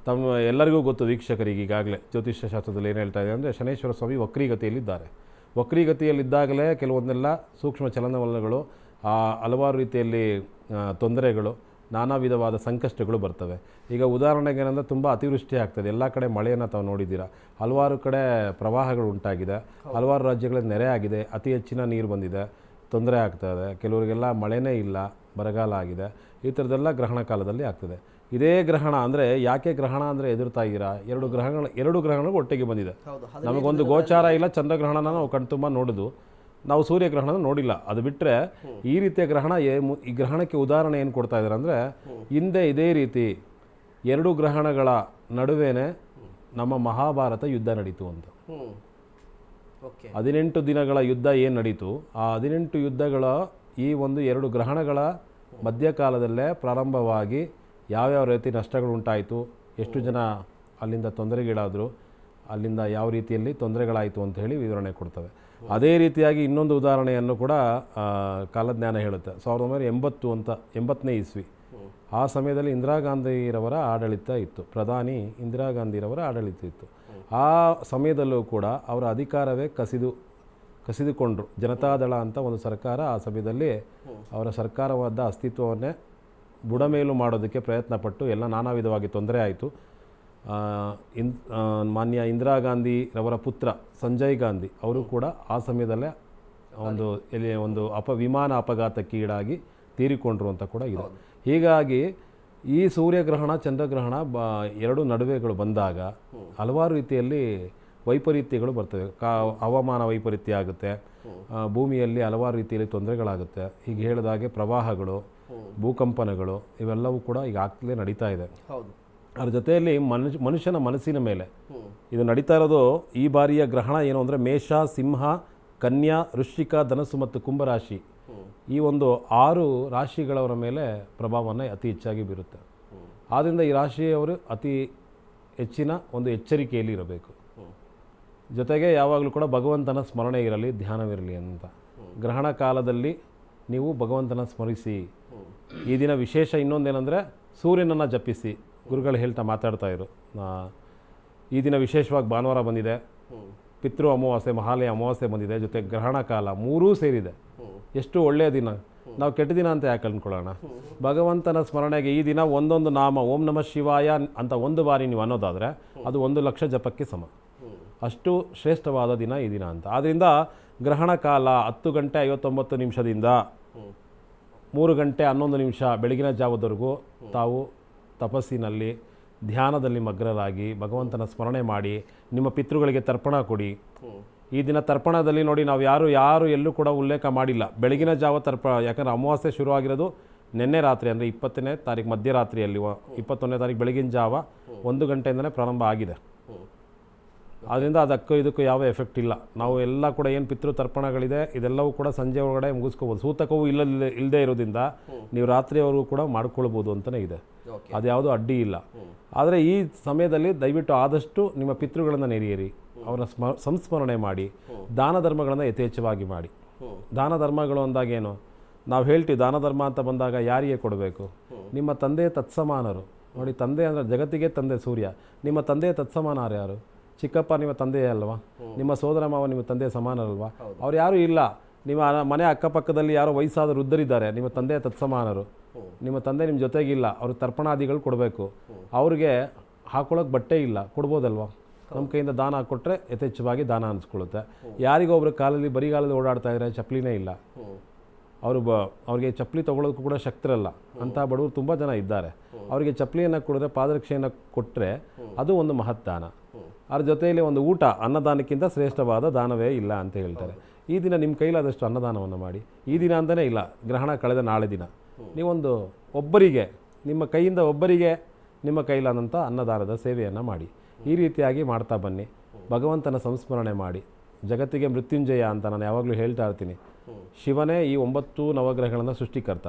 ಎಲ್ಲರಿಗೂ ಗೊತ್ತು ವೀಕ್ಷಕರಿಗೆ ಈಗಾಗಲೇ ಜ್ಯೋತಿಷ್ಯ ಶಾಸ್ತ್ರದಲ್ಲಿ ಏನು ಹೇಳ್ತಾ ಇದೆ ಅಂದರೆ ಶನೇಶ್ವರ ಸ್ವಾಮಿ ವಕ್ರೀಗತಿಯಲ್ಲಿದ್ದಾರೆ. ವಕ್ರೀಗತಿಯಲ್ಲಿದ್ದಾಗಲೇ ಕೆಲವೊಂದೆಲ್ಲ ಸೂಕ್ಷ್ಮ ಚಲನವಲನಗಳು, ಹಲವಾರು ರೀತಿಯಲ್ಲಿ ತೊಂದರೆಗಳು, ನಾನಾ ವಿಧವಾದ ಸಂಕಷ್ಟಗಳು ಬರ್ತವೆ. ಈಗ ಉದಾಹರಣೆಗೆ ಏನಂದರೆ ತುಂಬ ಅತಿವೃಷ್ಟಿ ಆಗ್ತದೆ, ಎಲ್ಲ ಕಡೆ ಮಳೆಯನ್ನು ತಾವು ನೋಡಿದ್ದೀರಾ. ಹಲವಾರು ಕಡೆ ಪ್ರವಾಹಗಳು ಉಂಟಾಗಿದೆ, ಹಲವಾರು ರಾಜ್ಯಗಳಲ್ಲಿ ನೆರೆ ಆಗಿದೆ, ಅತಿ ಹೆಚ್ಚಿನ ನೀರು ಬಂದಿದೆ, ತೊಂದರೆ ಆಗ್ತಾಯಿದೆ. ಕೆಲವರಿಗೆಲ್ಲ ಮಳೆನೇ ಇಲ್ಲ, ಬರಗಾಲ ಆಗಿದೆ. ಈ ಥರದ್ದೆಲ್ಲ ಗ್ರಹಣ ಕಾಲದಲ್ಲಿ ಆಗ್ತದೆ. ಇದೇ ಗ್ರಹಣ ಅಂದರೆ ಯಾಕೆ ಗ್ರಹಣ ಅಂದರೆ ಎದುರ್ತಾ ಇದ್ದೀರಾ? ಎರಡು ಗ್ರಹಣಗಳು ಒಟ್ಟಿಗೆ ಬಂದಿದೆ. ನಮಗೊಂದು ಗೋಚಾರ ಇಲ್ಲ, ಚಂದ್ರಗ್ರಹಣನ ನಾವು ಕಣ್ತುಂಬ ನೋಡೋದು, ನಾವು ಸೂರ್ಯಗ್ರಹಣ ನೋಡಿಲ್ಲ. ಅದು ಬಿಟ್ಟರೆ ಈ ರೀತಿಯ ಗ್ರಹಣ ಈ ಗ್ರಹಣಕ್ಕೆ ಉದಾಹರಣೆ ಏನು ಕೊಡ್ತಾ ಇದ್ದಾರೆ ಅಂದರೆ ಹಿಂದೆ ಇದೇ ರೀತಿ 2 ಗ್ರಹಣಗಳ ನಡುವೆನೇ ನಮ್ಮ ಮಹಾಭಾರತ ಯುದ್ಧ ನಡೀತು ಅಂತ. 18 ದಿನಗಳ ಯುದ್ಧ ಏನು ನಡೀತು, ಆ 18 ಯುದ್ಧಗಳ ಈ ಒಂದು 2 ಗ್ರಹಣಗಳ ಮಧ್ಯಕಾಲದಲ್ಲೇ ಪ್ರಾರಂಭವಾಗಿ ಯಾವ್ಯಾವ ರೀತಿ ನಷ್ಟಗಳು ಉಂಟಾಯಿತು, ಎಷ್ಟು ಜನ ಅಲ್ಲಿಂದ ತೊಂದರೆಗೀಡಾದರು, ಅಲ್ಲಿಂದ ಯಾವ ರೀತಿಯಲ್ಲಿ ತೊಂದರೆಗಳಾಯಿತು ಅಂತ ಹೇಳಿ ವಿವರಣೆ ಕೊಡ್ತವೆ. ಅದೇ ರೀತಿಯಾಗಿ ಇನ್ನೊಂದು ಉದಾಹರಣೆಯನ್ನು ಕೂಡ ಕಾಲಜ್ಞಾನ ಹೇಳುತ್ತೆ. 1980ನೇ ಇಸ್ವಿ ಆ ಸಮಯದಲ್ಲಿ ಇಂದಿರಾ ಗಾಂಧಿರವರ ಆಡಳಿತ ಇತ್ತು, ಪ್ರಧಾನಿ ಇಂದಿರಾ ಗಾಂಧಿರವರ ಆಡಳಿತ ಇತ್ತು. ಆ ಸಮಯದಲ್ಲೂ ಕೂಡ ಅವರ ಅಧಿಕಾರವೇ ಕಸಿದುಕೊಂಡ್ರು. ಜನತಾದಳ ಅಂತ ಒಂದು ಸರ್ಕಾರ ಆ ಸಮಯದಲ್ಲಿ ಅವರ ಸರ್ಕಾರವಾದ ಅಸ್ತಿತ್ವವನ್ನೇ ಬುಡಮೇಲು ಮಾಡೋದಕ್ಕೆ ಪ್ರಯತ್ನಪಟ್ಟು ಎಲ್ಲ ನಾನಾ ವಿಧವಾಗಿ ತೊಂದರೆ ಆಯಿತು. ಮಾನ್ಯ ಇಂದಿರಾ ಗಾಂಧಿರವರ ಪುತ್ರ ಸಂಜಯ್ ಗಾಂಧಿ ಅವರು ಕೂಡ ಆ ಸಮಯದಲ್ಲೇ ಒಂದು ವಿಮಾನ ಅಪಘಾತಕ್ಕೆ ಈಡಾಗಿ ತೀರಿಕೊಂಡ್ರು ಅಂತ ಕೂಡ ಇದೆ. ಹೀಗಾಗಿ ಈ ಸೂರ್ಯಗ್ರಹಣ ಚಂದ್ರಗ್ರಹಣ 2 ನಡುವೆಗಳು ಬಂದಾಗ ಹಲವಾರು ರೀತಿಯಲ್ಲಿ ವೈಪರೀತ್ಯಗಳು ಬರ್ತವೆ. ಹವಾಮಾನ ವೈಪರೀತ್ಯ ಆಗುತ್ತೆ, ಭೂಮಿಯಲ್ಲಿ ಹಲವಾರು ರೀತಿಯಲ್ಲಿ ತೊಂದರೆಗಳಾಗುತ್ತೆ. ಹೀಗೆ ಹೇಳಿದಾಗೆ ಪ್ರವಾಹಗಳು, ಭೂಕಂಪನಗಳು ಇವೆಲ್ಲವೂ ಕೂಡ ಈಗ ಆಗ್ಲೇ ನಡೀತಾ ಇದೆ. ಅದ್ರ ಜೊತೆಯಲ್ಲಿ ಮನುಷ್ಯನ ಮನಸ್ಸಿನ ಮೇಲೆ ಇದು ನಡೀತಾ ಇರೋದು. ಈ ಬಾರಿಯ ಗ್ರಹಣ ಏನು ಅಂದರೆ ಮೇಷ, ಸಿಂಹ, ಕನ್ಯಾ, ವೃಶ್ಚಿಕ, ಧನಸ್ಸು ಮತ್ತು ಕುಂಭರಾಶಿ ಈ ಒಂದು 6 ರಾಶಿಗಳವರ ಮೇಲೆ ಪ್ರಭಾವವನ್ನು ಅತಿ ಹೆಚ್ಚಾಗಿ ಬೀರುತ್ತೆ. ಆದ್ದರಿಂದ ಈ ರಾಶಿಯವರು ಅತಿ ಹೆಚ್ಚಿನ ಒಂದು ಎಚ್ಚರಿಕೆಯಲ್ಲಿ ಇರಬೇಕು. ಜೊತೆಗೆ ಯಾವಾಗಲೂ ಕೂಡ ಭಗವಂತನ ಸ್ಮರಣೆ ಇರಲಿ, ಧ್ಯಾನವಿರಲಿ ಅಂತ. ಗ್ರಹಣ ಕಾಲದಲ್ಲಿ ನೀವು ಭಗವಂತನ ಸ್ಮರಿಸಿ. ಈ ದಿನ ವಿಶೇಷ ಇನ್ನೊಂದೇನೆಂದರೆ ಸೂರ್ಯನನ್ನು ಜಪಿಸಿ. ಗುರುಗಳು ಮಾತಾಡ್ತಾ ಇರು. ಈ ದಿನ ವಿಶೇಷವಾಗಿ ಭಾನುವಾರ ಬಂದಿದೆ, ಪಿತೃ ಅಮಾವಾಸ್ಯೆ, ಮಹಾಲಯ ಅಮಾವಾಸ್ಯೆ ಬಂದಿದೆ, ಜೊತೆ ಗ್ರಹಣ ಕಾಲ 3 ಸೇರಿದೆ. ಎಷ್ಟು ಒಳ್ಳೆಯ ದಿನ. ನಾವು ಕೆಟ್ಟ ದಿನ ಅಂತ ಯಾಕೆ ಅಂದ್ಕೊಳ್ಳೋಣ? ಭಗವಂತನ ಸ್ಮರಣೆಗೆ ಈ ದಿನ ಒಂದೊಂದು ನಾಮ ಓಂ ನಮಃ ಶಿವಾಯ ಅಂತ 1 ಬಾರಿ ನೀವು ಅನ್ನೋದಾದರೆ ಅದು 1 ಲಕ್ಷ ಜಪಕ್ಕೆ ಸಮ. ಅಷ್ಟು ಶ್ರೇಷ್ಠವಾದ ದಿನ ಈ ದಿನ ಅಂತ. ಆದ್ದರಿಂದ ಗ್ರಹಣ ಕಾಲ 10:59 3:11 ಬೆಳಗಿನ ಜಾವದವರೆಗೂ ತಾವು ತಪಸ್ಸಿನಲ್ಲಿ, ಧ್ಯಾನದಲ್ಲಿ ಮಗ್ನರಾಗಿ ಭಗವಂತನ ಸ್ಮರಣೆ ಮಾಡಿ, ನಿಮ್ಮ ಪಿತೃಗಳಿಗೆ ತರ್ಪಣ ಕೊಡಿ. ಈ ದಿನ ತರ್ಪಣದಲ್ಲಿ ನೋಡಿ, ನಾವು ಯಾರು ಎಲ್ಲೂ ಕೂಡ ಉಲ್ಲೇಖ ಮಾಡಿಲ್ಲ ಬೆಳಗಿನ ಜಾವ ತರ್ಪಣ. ಯಾಕಂದರೆ ಅಮಾವಾಸ್ಯೆ ಶುರುವಾಗಿರೋದು ನಿನ್ನೆ ರಾತ್ರಿ, ಅಂದರೆ 20ನೇ ತಾರೀಕು ಮಧ್ಯರಾತ್ರಿಯಲ್ಲಿ, 21ನೇ ತಾರೀಕು ಬೆಳಗಿನ ಜಾವ 1 ಗಂಟೆಯಿಂದಲೇ ಪ್ರಾರಂಭ ಆಗಿದೆ. ಆದ್ದರಿಂದ ಅದಕ್ಕೂ ಇದಕ್ಕೂ ಯಾವ ಎಫೆಕ್ಟ್ ಇಲ್ಲ. ನಾವು ಎಲ್ಲ ಕೂಡ ಏನು ಪಿತೃ ತರ್ಪಣಗಳಿದೆ ಇದೆಲ್ಲವೂ ಕೂಡ ಸಂಜೆ ಒಳಗಡೆ ಮುಗಿಸ್ಕೋಬೋದು. ಸೂತಕವೂ ಇಲ್ಲದೇ ಇರೋದ್ರಿಂದ ನೀವು ರಾತ್ರಿಯವರೆಗೂ ಕೂಡ ಮಾಡ್ಕೊಳ್ಬೋದು ಅಂತಲೇ ಇದೆ. ಅದು ಯಾವುದೂ ಅಡ್ಡಿ ಇಲ್ಲ. ಆದರೆ ಈ ಸಮಯದಲ್ಲಿ ದಯವಿಟ್ಟು ಆದಷ್ಟು ನಿಮ್ಮ ಪಿತೃಗಳನ್ನು ನೆರೆಯಿರಿ, ಅವರ ಸಂಸ್ಮರಣೆ ಮಾಡಿ, ದಾನ ಧರ್ಮಗಳನ್ನು ಯಥೇಚ್ಛವಾಗಿ ಮಾಡಿ. ದಾನ ಧರ್ಮಗಳು ಅಂದಾಗೇನು ನಾವು ಹೇಳ್ತೀವಿ, ದಾನ ಧರ್ಮ ಅಂತ ಬಂದಾಗ ಯಾರಿಗೆ ಕೊಡಬೇಕು? ನಿಮ್ಮ ತಂದೆ ತತ್ಸಮಾನರು, ನೋಡಿ, ತಂದೆ ಅಂದರೆ ಜಗತ್ತಿಗೆ ತಂದೆ ಸೂರ್ಯ. ನಿಮ್ಮ ತಂದೆಯ ತತ್ಸಮಾನ ಯಾರು? ಚಿಕ್ಕಪ್ಪ ನಿಮ್ಮ ತಂದೆಯೇ ಅಲ್ವಾ? ನಿಮ್ಮ ಸೋದರ ಮಾವ ನಿಮ್ಮ ತಂದೆಯ ಸಮಾನರಲ್ವಾ? ಅವ್ರು ಯಾರೂ ಇಲ್ಲ. ನಿಮ್ಮ ಮನೆ ಅಕ್ಕಪಕ್ಕದಲ್ಲಿ ಯಾರೋ ವಯಸ್ಸಾದ ವೃದ್ಧರಿದ್ದಾರೆ, ನಿಮ್ಮ ತಂದೆಯ ತತ್ಸಮಾನರು. ನಿಮ್ಮ ತಂದೆ ನಿಮ್ಮ ಜೊತೆಗಿಲ್ಲ, ಅವ್ರಿಗೆ ತರ್ಪಣಾದಿಗಳು ಕೊಡಬೇಕು. ಅವ್ರಿಗೆ ಹಾಕೊಳ್ಳೋಕೆ ಬಟ್ಟೆ ಇಲ್ಲ, ಕೊಡ್ಬೋದಲ್ವಾ? ನಮ್ಮ ಕೈಯಿಂದ ದಾನ ಕೊಟ್ಟರೆ ಯಥೇಚ್ಛವಾಗಿ ದಾನ ಅನಿಸ್ಕೊಳ್ಳುತ್ತೆ. ಯಾರಿಗೊಬ್ರು ಕಾಲಲ್ಲಿ ಬರಿಗಾಲಲ್ಲಿ ಓಡಾಡ್ತಾ ಇದ್ದಾರೆ, ಚಪ್ಪಲಿನೇ ಇಲ್ಲ, ಅವ್ರಿಗೆ ಚಪ್ಪಲಿ ತೊಗೊಳೋದಕ್ಕೂ ಕೂಡ ಶಕ್ತರಲ್ಲ. ಅಂಥ ಬಡವರು ತುಂಬ ಜನ ಇದ್ದಾರೆ. ಅವರಿಗೆ ಚಪ್ಪಲಿಯನ್ನು ಕೊಡಿದ್ರೆ, ಪಾದರಕ್ಷೆಯನ್ನು ಕೊಟ್ಟರೆ ಅದು ಒಂದು ಮಹತ್ ದಾನ. ಅದ್ರ ಜೊತೆಯಲ್ಲಿ ಒಂದು ಊಟ ಅನ್ನದಾನಕ್ಕಿಂತ ಶ್ರೇಷ್ಠವಾದ ದಾನವೇ ಇಲ್ಲ ಅಂತ ಹೇಳ್ತಾರೆ. ಈ ದಿನ ನಿಮ್ಮ ಕೈಲಾದಷ್ಟು ಅನ್ನದಾನವನ್ನು ಮಾಡಿ. ಈ ದಿನ ಅಂತಲೇ ಇಲ್ಲ, ಗ್ರಹಣ ಕಳೆದ ನಾಳೆ ದಿನ ನೀವೊಂದು ಒಬ್ಬರಿಗೆ, ನಿಮ್ಮ ಕೈಯಿಂದ ಒಬ್ಬರಿಗೆ ನಿಮ್ಮ ಕೈಲಾದಂಥ ಅನ್ನದಾನದ ಸೇವೆಯನ್ನು ಮಾಡಿ. ಈ ರೀತಿಯಾಗಿ ಮಾಡ್ತಾ ಬನ್ನಿ. ಭಗವಂತನ ಸಂಸ್ಮರಣೆ ಮಾಡಿ. ಜಗತ್ತಿಗೆ ಮೃತ್ಯುಂಜಯ ಅಂತ ನಾನು ಯಾವಾಗಲೂ ಹೇಳ್ತಾ ಇರ್ತೀನಿ. ಶಿವನೇ ಈ 9 ನವಗ್ರಹಗಳನ್ನು ಸೃಷ್ಟಿಕರ್ತ.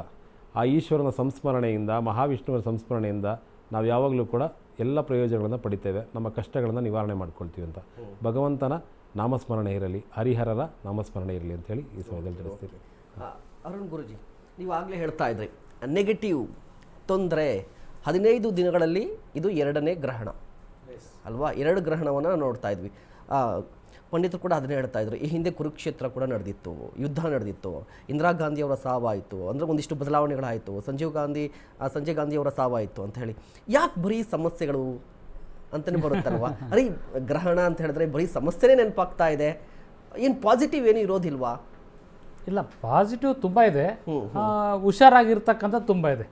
ಆ ಈಶ್ವರನ ಸಂಸ್ಮರಣೆಯಿಂದ, ಮಹಾವಿಷ್ಣುವಿನ ಸಂಸ್ಮರಣೆಯಿಂದ ನಾವು ಯಾವಾಗಲೂ ಕೂಡ ಎಲ್ಲ ಪ್ರಯೋಜನಗಳನ್ನು ಪಡಿತೇವೆ, ನಮ್ಮ ಕಷ್ಟಗಳನ್ನು ನಿವಾರಣೆ ಮಾಡ್ಕೊಳ್ತೀವಿ ಅಂತ. ಭಗವಂತನ ನಾಮಸ್ಮರಣೆ ಇರಲಿ, ಹರಿಹರರ ನಾಮಸ್ಮರಣೆ ಇರಲಿ ಅಂತೇಳಿ ಈ ಸಮಯದಲ್ಲಿ ತಿಳಿಸ್ತೀವಿ. ಅರುಣ್ ಗುರುಜಿ, ನೀವು ಆಗಲೇ ಹೇಳ್ತಾ ಇದ್ರಿ ನೆಗೆಟಿವ್ ತೊಂದರೆ 15 ದಿನಗಳಲ್ಲಿ ಇದು 2ನೇ ಗ್ರಹಣ ಅಲ್ವಾ? 2 ಗ್ರಹಣವನ್ನು ನೋಡ್ತಾ ಇದ್ವಿ. ಪಂಡಿತರು ಕೂಡ ಅದನ್ನೇ ಹೇಳ್ತಾ ಇದ್ರು. ಈ ಹಿಂದೆ ಕುರುಕ್ಷೇತ್ರ ಕೂಡ ನಡೆದಿತ್ತು, ಯುದ್ಧ ನಡೆದಿತ್ತು, ಇಂದಿರಾ ಗಾಂಧಿಯವರ ಸಾವಾಯಿತು, ಅಂದರೆ ಒಂದಿಷ್ಟು ಬದಲಾವಣೆಗಳಾಯಿತು, ಸಂಜಯ್ ಗಾಂಧಿಯವರ ಸಾವಾಯಿತು ಅಂತ ಹೇಳಿ. ಯಾಕೆ ಬರೀ ಸಮಸ್ಯೆಗಳು ಅಂತಲೇ ಬರುತ್ತಲ್ವಾ? ಅರೆ ಗ್ರಹಣ ಅಂತ ಹೇಳಿದ್ರೆ ಬರೀ ಸಮಸ್ಯೆನೇ ನೆನಪಾಗ್ತಾ ಇದೆ, ಏನು ಪಾಸಿಟಿವ್ ಏನು ಇರೋದಿಲ್ವಾ? ಇಲ್ಲ, ಪಾಸಿಟಿವ್ ತುಂಬ ಇದೆ, ಹುಷಾರಾಗಿರ್ತಕ್ಕಂಥ ತುಂಬ ಇದೆ.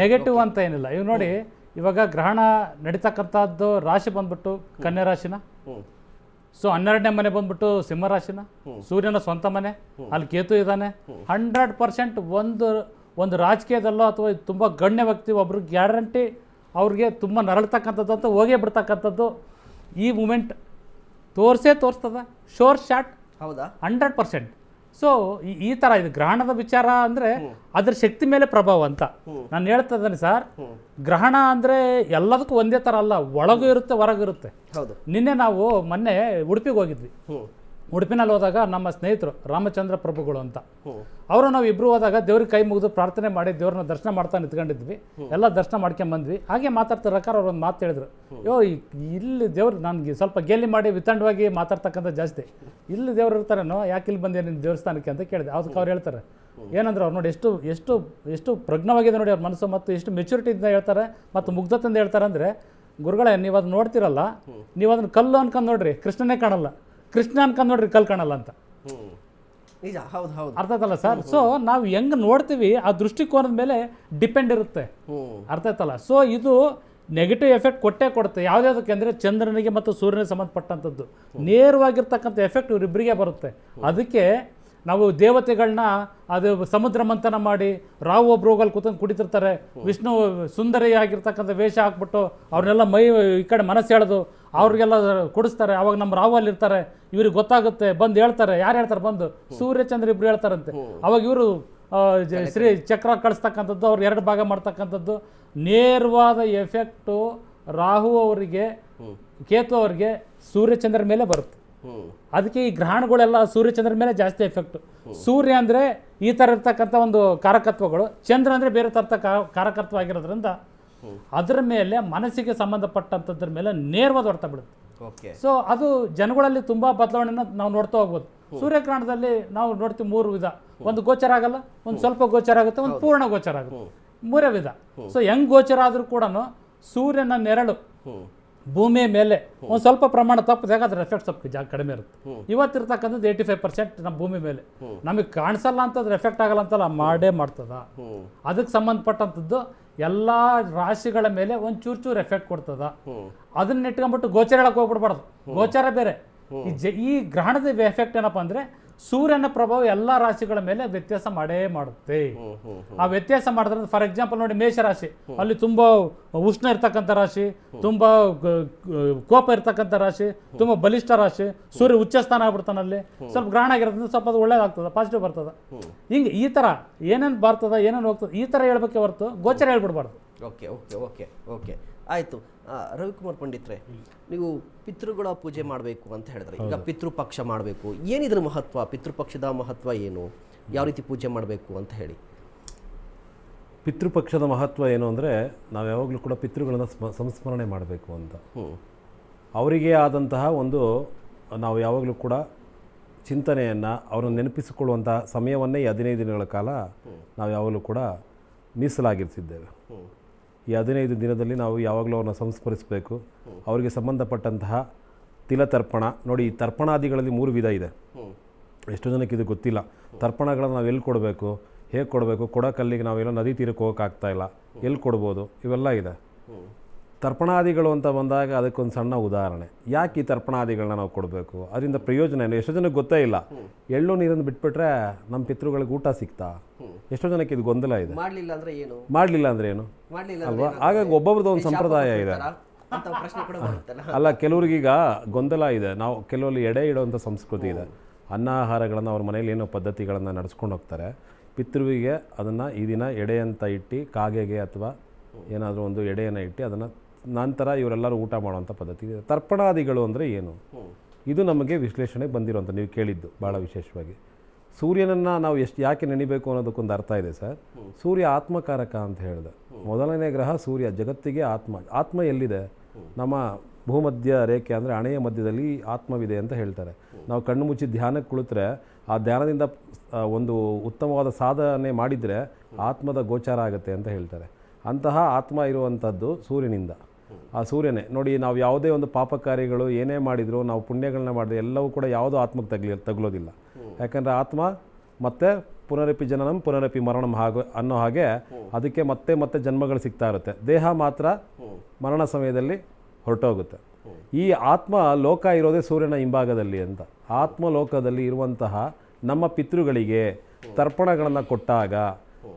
ನೆಗೆಟಿವ್ ಅಂತ ಏನಿಲ್ಲ. ಇವಾಗ ನೋಡಿ, ಇವಾಗ ಗ್ರಹಣ ನಡೀತಕ್ಕಂಥದ್ದು ರಾಶಿ ಬಂದ್ಬಿಟ್ಟು ಕನ್ಯಾ ರಾಶಿನ, ಸೊ 12ನೇ ಮನೆ ಬಂದ್ಬಿಟ್ಟು ಸಿಂಹ ರಾಶಿನ, ಸೂರ್ಯನ ಸ್ವಂತ ಮನೆ, ಅಲ್ಲಿ ಕೇತು ಇದ್ದಾನೆ. 100% ಒಂದು ರಾಜಕೀಯದಲ್ಲೋ ಅಥವಾ ತುಂಬ ಗಣ್ಯ ವ್ಯಕ್ತಿ ಒಬ್ರು ಗ್ಯಾರಂಟಿ ಅವ್ರಿಗೆ ತುಂಬ ನರಳ್ತಕ್ಕಂಥದ್ದು ಅಂತ ಹೋಗೇ ಬಿಡ್ತಕ್ಕಂಥದ್ದು ಈ ಮೂಮೆಂಟ್ ತೋರಿಸ್ತದ. ಶೋರ್ ಶಾಟ್, ಹೌದಾ? 100%. ಸೊ ಈ ಥರ ಇದು ಗ್ರಹಣದ ವಿಚಾರ ಅಂದರೆ ಅದ್ರ ಶಕ್ತಿ ಮೇಲೆ ಪ್ರಭಾವ ಅಂತ ನಾನು ಹೇಳ್ತಾ ಇದ್ದೇನೆ ಸರ್. ಗ್ರಹಣ ಅಂದರೆ ಎಲ್ಲದಕ್ಕೂ ಒಂದೇ ಥರ ಅಲ್ಲ, ಒಳಗೂ ಇರುತ್ತೆ, ಹೊರಗೂ ಇರುತ್ತೆ. ನಿನ್ನೆ ನಾವು ಮೊನ್ನೆ ಉಡುಪಿಗೆ ಹೋಗಿದ್ವಿ. ಉಡುಪಿನಲ್ಲಿ ಹೋದಾಗ ನಮ್ಮ ಸ್ನೇಹಿತರು ರಾಮಚಂದ್ರ ಪ್ರಭುಗಳು ಅಂತ, ಅವರು ನಾವು ಇಬ್ಬರು ಹೋದಾಗ ದೇವ್ರಿಗೆ ಕೈ ಮುಗಿದು ಪ್ರಾರ್ಥನೆ ಮಾಡಿ ದೇವ್ರನ್ನ ದರ್ಶನ ಮಾಡ್ತಾ ನಿಂತ್ಕೊಂಡಿದ್ವಿ. ಎಲ್ಲ ದರ್ಶನ ಮಾಡ್ಕೊಂಬಂದ್ವಿ. ಹಾಗೆ ಮಾತಾಡ್ತಿರಕಾರ ಅವ್ರು ಒಂದು ಮಾತು ಹೇಳಿದ್ರು, ಇಲ್ಲಿ ದೇವ್ರು ನನಗೆ ಸ್ವಲ್ಪ ಗೇಲಿ ಮಾಡಿ ವಿತಂಡವಾಗಿ ಮಾತಾಡ್ತಕ್ಕಂಥ ಜಾಸ್ತಿ, ಇಲ್ಲಿ ದೇವ್ರು ಇರ್ತಾರೇನೋ, ಯಾಕೆ ಇಲ್ಲಿ ಬಂದೆ ನಿನ್ನ ದೇವಸ್ಥಾನಕ್ಕೆ ಅಂತ ಕೇಳಿದೆ. ಅದಕ್ಕೆ ಅವ್ರು ಹೇಳ್ತಾರೆ ಏನಂದ್ರೆ, ಅವ್ರು ನೋಡಿ ಎಷ್ಟು ಎಷ್ಟು ಎಷ್ಟು ಪ್ರಜ್ಞವಾಗಿದೆ ನೋಡಿ ಅವ್ರ ಮನಸ್ಸು, ಮತ್ತು ಎಷ್ಟು ಮೆಚುರಿಟಿಯಿಂದ ಹೇಳ್ತಾರೆ ಮತ್ತು ಮುಗ್ಧತೆಯಿಂದ ಹೇಳ್ತಾರೆ. ಅಂದರೆ ಗುರುಗಳೇ, ನೀವು ಅದು ನೋಡ್ತಿರಲ್ಲ, ನೀವು ಅದನ್ನು ಕಲ್ಲು ಅನ್ಕೊಂಡು ನೋಡ್ರಿ, ಕೃಷ್ಣನೇ ಕಾಣಲ್ಲ, ಕೃಷ್ಣ ಅನ್ಕೊಂಡು ನೋಡ್ರಿ ಕಲ್ ಕಾಣಲ್ಲ ಅಂತ. ನಿಜ, ಹೌದು ಹೌದು, ಅರ್ಥ ಆಯ್ತಲ್ಲ ಸರ್? ಸೊ ನಾವು ಹೆಂಗೆ ನೋಡ್ತೀವಿ ಆ ದೃಷ್ಟಿಕೋನದ ಮೇಲೆ ಡಿಪೆಂಡ್ ಇರುತ್ತೆ, ಅರ್ಥ ಆಯ್ತಲ್ಲ? ಸೊ ಇದು ನೆಗೆಟಿವ್ ಎಫೆಕ್ಟ್ ಕೊಟ್ಟೇ ಕೊಡುತ್ತೆ. ಯಾವುದ್ಯಾವುದಕ್ಕೆ ಅಂದರೆ ಚಂದ್ರನಿಗೆ ಮತ್ತು ಸೂರ್ಯನಿಗೆ ಸಂಬಂಧಪಟ್ಟಂಥದ್ದು ನೇರವಾಗಿರ್ತಕ್ಕಂಥ ಎಫೆಕ್ಟ್ ಇವರಿಬ್ಬರಿಗೆ ಬರುತ್ತೆ. ಅದಕ್ಕೆ ನಾವು ದೇವತೆಗಳನ್ನ ಅದು ಸಮುದ್ರ ಮಂಥನ ಮಾಡಿ ರಾವು ಒಬ್ರು ಹೋಗಲ್ಲಿ ಕೂತ್ಕೊಂಡು ಕುಡಿತಿರ್ತಾರೆ, ವಿಷ್ಣು ಸುಂದರಿಯಾಗಿರ್ತಕ್ಕಂಥ ವೇಷ ಹಾಕ್ಬಿಟ್ಟು ಅವ್ರನ್ನೆಲ್ಲ ಈ ಕಡೆ ಮನಸ್ಸು ಹೇಳೋದು, ಅವ್ರಿಗೆಲ್ಲ ಕುಡಿಸ್ತಾರೆ. ಅವಾಗ ನಮ್ಮ ರಾವು ಅಲ್ಲಿ ಇರ್ತಾರೆ, ಇವ್ರಿಗೆ ಗೊತ್ತಾಗುತ್ತೆ, ಬಂದು ಹೇಳ್ತಾರೆ. ಯಾರು ಹೇಳ್ತಾರೆ? ಬಂದು ಸೂರ್ಯಚಂದ್ರ ಇಬ್ರು ಹೇಳ್ತಾರಂತೆ. ಅವಾಗ ಇವರು ಶ್ರೀ ಚಕ್ರ ಕಳಿಸ್ತಕ್ಕಂಥದ್ದು, ಅವ್ರು 2 ಭಾಗ ಮಾಡ್ತಕ್ಕಂಥದ್ದು. ನೇರವಾದ ಎಫೆಕ್ಟು ರಾಹು ಅವರಿಗೆ, ಕೇತು ಅವರಿಗೆ ಸೂರ್ಯಚಂದ್ರ ಮೇಲೆ ಬರುತ್ತೆ. ಅದಕ್ಕೆ ಈ ಗ್ರಹಣಗಳೆಲ್ಲ ಸೂರ್ಯಚಂದ್ರ ಮೇಲೆ ಜಾಸ್ತಿ ಎಫೆಕ್ಟ್. ಸೂರ್ಯ ಅಂದರೆ ಈ ಥರ ಇರ್ತಕ್ಕಂಥ ಒಂದು ಕಾರಕತ್ವಗಳು, ಚಂದ್ರ ಅಂದರೆ ಬೇರೆ ಥರದ ಕಾರಕತ್ವ ಆಗಿರೋದ್ರಿಂದ ಅದರ ಮೇಲೆ ಮನಸ್ಸಿಗೆ ಸಂಬಂಧಪಟ್ಟಂಥದ್ರ ಮೇಲೆ ನೇರವಾದ ಹೊಡ್ತಾ ಬಿಡುತ್ತೆ. ಸೊ ಅದು ಜನಗಳಲ್ಲಿ ತುಂಬ ಬದಲಾವಣೆನ ನಾವು ನೋಡ್ತಾ ಹೋಗ್ಬೋದು. ಸೂರ್ಯಗ್ರಹಣದಲ್ಲಿ ನಾವು ನೋಡ್ತೀವಿ 3 ವಿಧ. ಒಂದು ಗೋಚರ ಆಗಲ್ಲ, ಒಂದು ಸ್ವಲ್ಪ ಗೋಚರ ಆಗುತ್ತೆ, ಒಂದು ಪೂರ್ಣ ಗೋಚರ ಆಗುತ್ತೆ, 3 ವಿಧ. ಸೊ ಹೆಂಗ್ ಗೋಚರ ಆದರೂ ಕೂಡ ಸೂರ್ಯನ ನೆರಳು ಭೂಮಿಯ ಮೇಲೆ ಒಂದು ಸ್ವಲ್ಪ ಪ್ರಮಾಣ ತಪ್ಪದಾಗ ಅದ್ರ ಎಫೆಕ್ಟ್ ಸ್ವಲ್ಪ ಕಡಿಮೆ ಇರುತ್ತೆ. ಇವತ್ತಿರ್ತಕ್ಕಂಥದ್ದು 85% ನಮ್ಮ ಭೂಮಿ ಮೇಲೆ. ನಮಗೆ ಕಾಣಿಸಲ್ಲ ಅಂತ ಅದ್ರ ಎಫೆಕ್ಟ್ ಆಗಲ್ಲ ಅಂತಲ್ಲ, ಮಾಡೇ ಮಾಡ್ತದ. ಅದಕ್ಕೆ ಸಂಬಂಧಪಟ್ಟಂಥದ್ದು ಎಲ್ಲ ರಾಶಿಗಳ ಮೇಲೆ ಒಂದು ಚೂರು ಎಫೆಕ್ಟ್ ಕೊಡ್ತದ. ಅದನ್ನ ಇಟ್ಕೊಂಡ್ಬಿಟ್ಟು ಗೋಚರ ಹೇಳಕ್ ಹೋಗ್ಬಿಡ್ಬಾರ್ದು. ಗೋಚರ ಬೇರೆ. ಈ ಗ್ರಹಣದ ಎಫೆಕ್ಟ್ ಏನಪ್ಪ ಅಂದರೆ ಸೂರ್ಯನ ಪ್ರಭಾವ ಎಲ್ಲ ರಾಶಿಗಳ ಮೇಲೆ ವ್ಯತ್ಯಾಸ ಮಾಡೇ ಮಾಡುತ್ತೆ. ಆ ವ್ಯತ್ಯಾಸ ಮಾಡಿದ್ರೆ ಫಾರ್ ಎಕ್ಸಾಂಪಲ್ ನೋಡಿ, ಮೇಷರಾಶಿ ಅಲ್ಲಿ ತುಂಬ ಉಷ್ಣ ಇರ್ತಕ್ಕಂಥ ರಾಶಿ, ತುಂಬ ಕೋಪ ಇರ್ತಕ್ಕಂಥ ರಾಶಿ, ತುಂಬ ಬಲಿಷ್ಠ ರಾಶಿ, ಸೂರ್ಯ ಉಚ್ಚ ಸ್ಥಾನ ಆಗ್ಬಿಡ್ತಾನಲ್ಲಿ. ಸ್ವಲ್ಪ ಗ್ರಹಣ ಆಗಿರೋದ್ರಿಂದ ಸ್ವಲ್ಪ ಅದು ಒಳ್ಳೇದಾಗ್ತದೆ, ಪಾಸಿಟಿವ್ ಬರ್ತದೆ. ಹಿಂಗೆ ಈ ಥರ ಏನೇನು ಬರ್ತದ, ಏನೇನು ಹೋಗ್ತದೆ, ಈ ಥರ ಹೇಳ್ಬೇಕೆ ಹೊರತು ಗೋಚರ ಹೇಳ್ಬಿಡ್ಬಾರ್ದು. ಓಕೆ ಓಕೆ ಓಕೆ ಓಕೆ ಆಯಿತು. ರವಿಕುಮಾರ್ ಪಂಡಿತ್ರೆ, ನೀವು ಪಿತೃಗಳ ಪೂಜೆ ಮಾಡಬೇಕು ಅಂತ ಹೇಳಿದ್ರೆ, ಈಗ ಪಿತೃಪಕ್ಷ ಮಾಡಬೇಕು, ಏನಿದ್ರ ಮಹತ್ವ? ಪಿತೃಪಕ್ಷದ ಮಹತ್ವ ಏನು? ಯಾವ ರೀತಿ ಪೂಜೆ ಮಾಡಬೇಕು ಅಂತ ಹೇಳಿ. ಪಿತೃಪಕ್ಷದ ಮಹತ್ವ ಏನು ಅಂದರೆ ನಾವು ಯಾವಾಗಲೂ ಕೂಡ ಪಿತೃಗಳನ್ನು ಸಂಸ್ಮರಣೆ ಮಾಡಬೇಕು ಅಂತ. ಅವರಿಗೆ ಆದಂತಹ ಒಂದು ನಾವು ಯಾವಾಗಲೂ ಕೂಡ ಚಿಂತನೆಯನ್ನು ಅವರನ್ನು ನೆನಪಿಸಿಕೊಳ್ಳುವಂಥ ಸಮಯವನ್ನೇ ಈ 15 ದಿನಗಳ ಕಾಲ ನಾವು ಯಾವಾಗಲೂ ಕೂಡ ಮೀಸಲಾಗಿರ್ತಿದ್ದೇವೆ. ಈ 15 ದಿನದಲ್ಲಿ ನಾವು ಯಾವಾಗಲೂ ಅವ್ರನ್ನ ಸಂಸ್ಮರಿಸಬೇಕು. ಅವರಿಗೆ ಸಂಬಂಧಪಟ್ಟಂತಹ ತಿಲತರ್ಪಣ ನೋಡಿ, ಈ ತರ್ಪಣಾದಿಗಳಲ್ಲಿ 3 ವಿಧ ಇದೆ. ಎಷ್ಟೋ ಜನಕ್ಕೆ ಇದು ಗೊತ್ತಿಲ್ಲ. ತರ್ಪಣಗಳನ್ನು ನಾವು ಎಲ್ಲಿ ಕೊಡಬೇಕು, ಹೇಗೆ ಕೊಡಬೇಕು, ಕೊಡೋಕಲ್ಲಿಗೆ ನಾವೆಲ್ಲ ನದಿ ತೀರಕ್ಕೆ ಹೋಗೋಕ್ಕಾಗ್ತಾಯಿಲ್ಲ, ಎಲ್ಲಿ ಕೊಡ್ಬೋದು, ಇವೆಲ್ಲ ಇದೆ. ತರ್ಪಣಾದಿಗಳು ಅಂತ ಬಂದಾಗ ಅದಕ್ಕೊಂದು ಸಣ್ಣ ಉದಾಹರಣೆ. ಯಾಕೆ ಈ ತರ್ಪಣಾದಿಗಳನ್ನ ನಾವು ಕೊಡಬೇಕು, ಅದರಿಂದ ಪ್ರಯೋಜನ ಏನು? ಎಷ್ಟೋ ಜನಕ್ಕೆ ಗೊತ್ತೇ ಇಲ್ಲ. ಎಳ್ಳು ನೀರನ್ನು ಬಿಟ್ಬಿಟ್ರೆ ನಮ್ಮ ಪಿತೃಗಳಿಗೆ ಊಟ ಸಿಗ್ತಾ? ಎಷ್ಟೋ ಜನಕ್ಕೆ ಇದು ಗೊಂದಲ ಇದೆ. ಮಾಡಲಿಲ್ಲ ಅಂದರೆ ಏನು ಅಲ್ವಾ? ಹಾಗಾಗಿ ಒಬ್ಬೊಬ್ರದ್ದು ಒಂದು ಸಂಪ್ರದಾಯ ಇದೆ ಅಲ್ಲ. ಕೆಲವ್ರಿಗೀಗ ಗೊಂದಲ ಇದೆ. ನಾವು ಕೆಲವಲ್ಲಿ ಎಡೆ ಇಡುವಂಥ ಸಂಸ್ಕೃತಿ ಇದೆ. ಅನ್ನ ಆಹಾರಗಳನ್ನು ಅವ್ರ ಮನೇಲಿ ಏನೋ ಪದ್ಧತಿಗಳನ್ನು ನಡೆಸ್ಕೊಂಡು ಹೋಗ್ತಾರೆ. ಪಿತೃವಿಗೆ ಅದನ್ನು ಈ ದಿನ ಎಡೆ ಅಂತ ಇಟ್ಟು ಕಾಗೆಗೆ ಅಥವಾ ಏನಾದರೂ ಒಂದು ಎಡೆಯನ್ನು ಇಟ್ಟು ಅದನ್ನು ನಂತರ ಇವರೆಲ್ಲರೂ ಊಟ ಮಾಡುವಂಥ ಪದ್ಧತಿ ಇದೆ. ತರ್ಪಣಾದಿಗಳು ಅಂದರೆ ಏನು? ಇದು ನಮಗೆ ವಿಶ್ಲೇಷಣೆಗೆ ಬಂದಿರುವಂಥ, ನೀವು ಕೇಳಿದ್ದು ಭಾಳ ವಿಶೇಷವಾಗಿ. ಸೂರ್ಯನನ್ನು ನಾವು ಯಾಕೆ ನೆನಿಬೇಕು ಅನ್ನೋದಕ್ಕೊಂದು ಅರ್ಥ ಇದೆ ಸರ್. ಸೂರ್ಯ ಆತ್ಮಕಾರಕ ಅಂತ ಹೇಳಿದೆ. ಮೊದಲನೇ ಗ್ರಹ ಸೂರ್ಯ, ಜಗತ್ತಿಗೆ ಆತ್ಮ ಎಲ್ಲಿದೆ? ನಮ್ಮ ಭೂಮಧ್ಯ ರೇಖೆ ಅಂದರೆ ಹಣೆಯ ಮಧ್ಯದಲ್ಲಿ ಆತ್ಮವಿದೆ ಅಂತ ಹೇಳ್ತಾರೆ. ನಾವು ಕಣ್ಣು ಮುಚ್ಚಿ ಧ್ಯಾನಕ್ಕೆ ಕುಳಿತರೆ ಆ ಧ್ಯಾನದಿಂದ ಒಂದು ಉತ್ತಮವಾದ ಸಾಧನೆ ಮಾಡಿದರೆ ಆತ್ಮದ ಗೋಚಾರ ಆಗುತ್ತೆ ಅಂತ ಹೇಳ್ತಾರೆ. ಅಂತಹ ಆತ್ಮ ಇರುವಂಥದ್ದು ಸೂರ್ಯನಿಂದ. ಆ ಸೂರ್ಯನೇ ನೋಡಿ, ನಾವು ಯಾವುದೇ ಒಂದು ಪಾಪ ಕಾರ್ಯಗಳು ಏನೇ ಮಾಡಿದರೂ, ನಾವು ಪುಣ್ಯಗಳನ್ನ ಮಾಡಿದ್ರೆ ಎಲ್ಲವೂ ಕೂಡ ಯಾವುದೋ ಆತ್ಮಕ್ಕೆ ತಗಲೋದಿಲ್ಲ. ಯಾಕಂದರೆ ಆತ್ಮ ಮತ್ತೆ ಪುನರಪಿ ಜನನಂ ಪುನರಪಿ ಮರಣಂ ಅನ್ನೋ ಹಾಗೆ ಅದಕ್ಕೆ ಮತ್ತೆ ಜನ್ಮಗಳು ಸಿಗ್ತಾ ಇರುತ್ತೆ. ದೇಹ ಮಾತ್ರ ಮರಣ ಸಮಯದಲ್ಲಿ ಹೊರಟೋಗುತ್ತೆ. ಈ ಆತ್ಮ ಲೋಕ ಇರೋದೇ ಸೂರ್ಯನ ಹಿಂಭಾಗದಲ್ಲಿ ಅಂತ. ಆತ್ಮ ಲೋಕದಲ್ಲಿ ಇರುವಂತಹ ನಮ್ಮ ಪಿತೃಗಳಿಗೆ ತರ್ಪಣಗಳನ್ನು ಕೊಟ್ಟಾಗ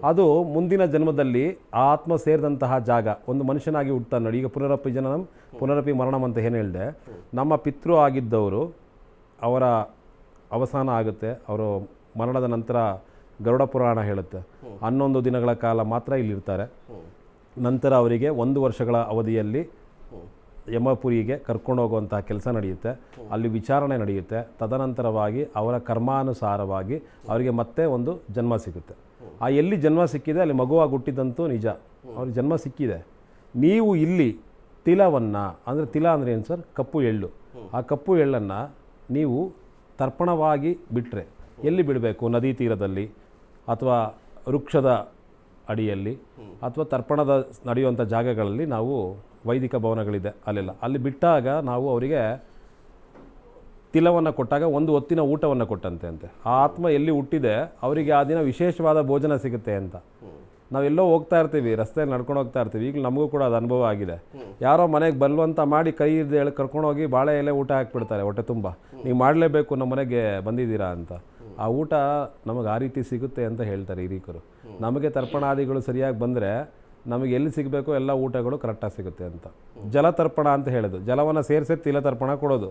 ಅದು ಮುಂದಿನ ಜನ್ಮದಲ್ಲಿ ಆ ಆತ್ಮ ಸೇರಿದಂತಹ ಜಾಗ ಒಂದು ಮನುಷ್ಯನಾಗಿ ಹುಟ್ಟುತ್ತಾನೆ ನೋಡಿ. ಈಗ ಪುನರಪಿ ಜನನಂ ಪುನರಪಿ ಮರಣಂ ಅಂತ ಏನು ಹೇಳಿದೆ, ನಮ್ಮ ಪಿತೃ ಆಗಿದ್ದವರು ಅವರ ಅವಸಾನ ಆಗುತ್ತೆ. ಅವರು ಮರಣದ ನಂತರ ಗರುಡ ಪುರಾಣ ಹೇಳುತ್ತೆ 11 ದಿನಗಳ ಕಾಲ ಮಾತ್ರ ಇಲ್ಲಿರ್ತಾರೆ. ನಂತರ ಅವರಿಗೆ 1 ವರ್ಷಗಳ ಅವಧಿಯಲ್ಲಿ ಯಮಪುರಿಗೆ ಕರ್ಕೊಂಡು ಹೋಗುವಂತಹ ಕೆಲಸ ನಡೆಯುತ್ತೆ. ಅಲ್ಲಿ ವಿಚಾರಣೆ ನಡೆಯುತ್ತೆ. ತದನಂತರವಾಗಿ ಅವರ ಕರ್ಮಾನುಸಾರವಾಗಿ ಅವರಿಗೆ ಮತ್ತೆ ಒಂದು ಜನ್ಮ ಸಿಗುತ್ತೆ. ಆ ಎಲ್ಲಿ ಜನ್ಮ ಸಿಕ್ಕಿದೆ ಅಲ್ಲಿ ಮಗುವಾಗಿ ಹುಟ್ಟಿದಂತೂ ನಿಜ, ಅವ್ರಿಗೆ ಜನ್ಮ ಸಿಕ್ಕಿದೆ. ನೀವು ಇಲ್ಲಿ ತಿಲವನ್ನು ಅಂದರೆ ತಿಲ ಅಂದರೆ ಏನು ಸರ್? ಕಪ್ಪು ಎಳ್ಳು. ಆ ಕಪ್ಪು ಎಳ್ಳನ್ನು ನೀವು ತರ್ಪಣವಾಗಿ ಬಿಟ್ಟರೆ ಎಲ್ಲಿ ಬಿಡಬೇಕು? ನದಿ ತೀರದಲ್ಲಿ ಅಥವಾ ವೃಕ್ಷದ ಅಡಿಯಲ್ಲಿ ಅಥವಾ ತರ್ಪಣದ ನಡೆಯುವಂಥ ಜಾಗಗಳಲ್ಲಿ ನಾವು ವೈದಿಕ ಭವನಗಳಿದೆ ಅಲ್ಲೆಲ್ಲ, ಅಲ್ಲಿ ಬಿಟ್ಟಾಗ ನಾವು ಅವರಿಗೆ ತಿಲವನ್ನು ಕೊಟ್ಟಾಗ ಒಂದು ಹೊತ್ತಿನ ಊಟವನ್ನು ಕೊಟ್ಟಂತೆ ಅಂತೆ. ಆ ಆತ್ಮ ಎಲ್ಲಿ ಹುಟ್ಟಿದೆ ಅವರಿಗೆ ಆ ದಿನ ವಿಶೇಷವಾದ ಭೋಜನ ಸಿಗುತ್ತೆ ಅಂತ. ನಾವೆಲ್ಲೋ ಹೋಗ್ತಾ ಇರ್ತೀವಿ, ರಸ್ತೆಯಲ್ಲಿ ನಡ್ಕೊಂಡು ಹೋಗ್ತಾ ಇರ್ತೀವಿ. ಈಗ ನಮಗೂ ಕೂಡ ಅದು ಅನುಭವ ಆಗಿದೆ. ಯಾರೋ ಮನೆಗೆ ಬಲ್ವಂತ ಮಾಡಿ ಕೈ ಹಿಡಿದು ಹೇಳಿ ಕರ್ಕೊಂಡೋಗಿ ಬಾಳೆ ಎಲೆ ಊಟ ಹಾಕ್ಬಿಡ್ತಾರೆ ಹೊಟ್ಟೆ ತುಂಬ. ನೀವು ಮಾಡಲೇಬೇಕು, ನಮ್ಮ ಮನೆಗೆ ಬಂದಿದ್ದೀರಾ ಅಂತ. ಆ ಊಟ ನಮಗೆ ಆ ರೀತಿ ಸಿಗುತ್ತೆ ಅಂತ ಹೇಳ್ತಾರೆ ಹಿರೀಕರು. ನಮಗೆ ತರ್ಪಣಾದಿಗಳು ಸರಿಯಾಗಿ ಬಂದರೆ ನಮಗೆ ಎಲ್ಲಿ ಸಿಗಬೇಕೋ ಎಲ್ಲ ಊಟಗಳು ಕರೆಕ್ಟಾಗಿ ಸಿಗುತ್ತೆ ಅಂತ. ಜಲತರ್ಪಣ ಅಂತ ಹೇಳೋದು, ಜಲವನ್ನು ಸೇರಿಸಿ ತಿಲತರ್ಪಣ ಕೊಡೋದು.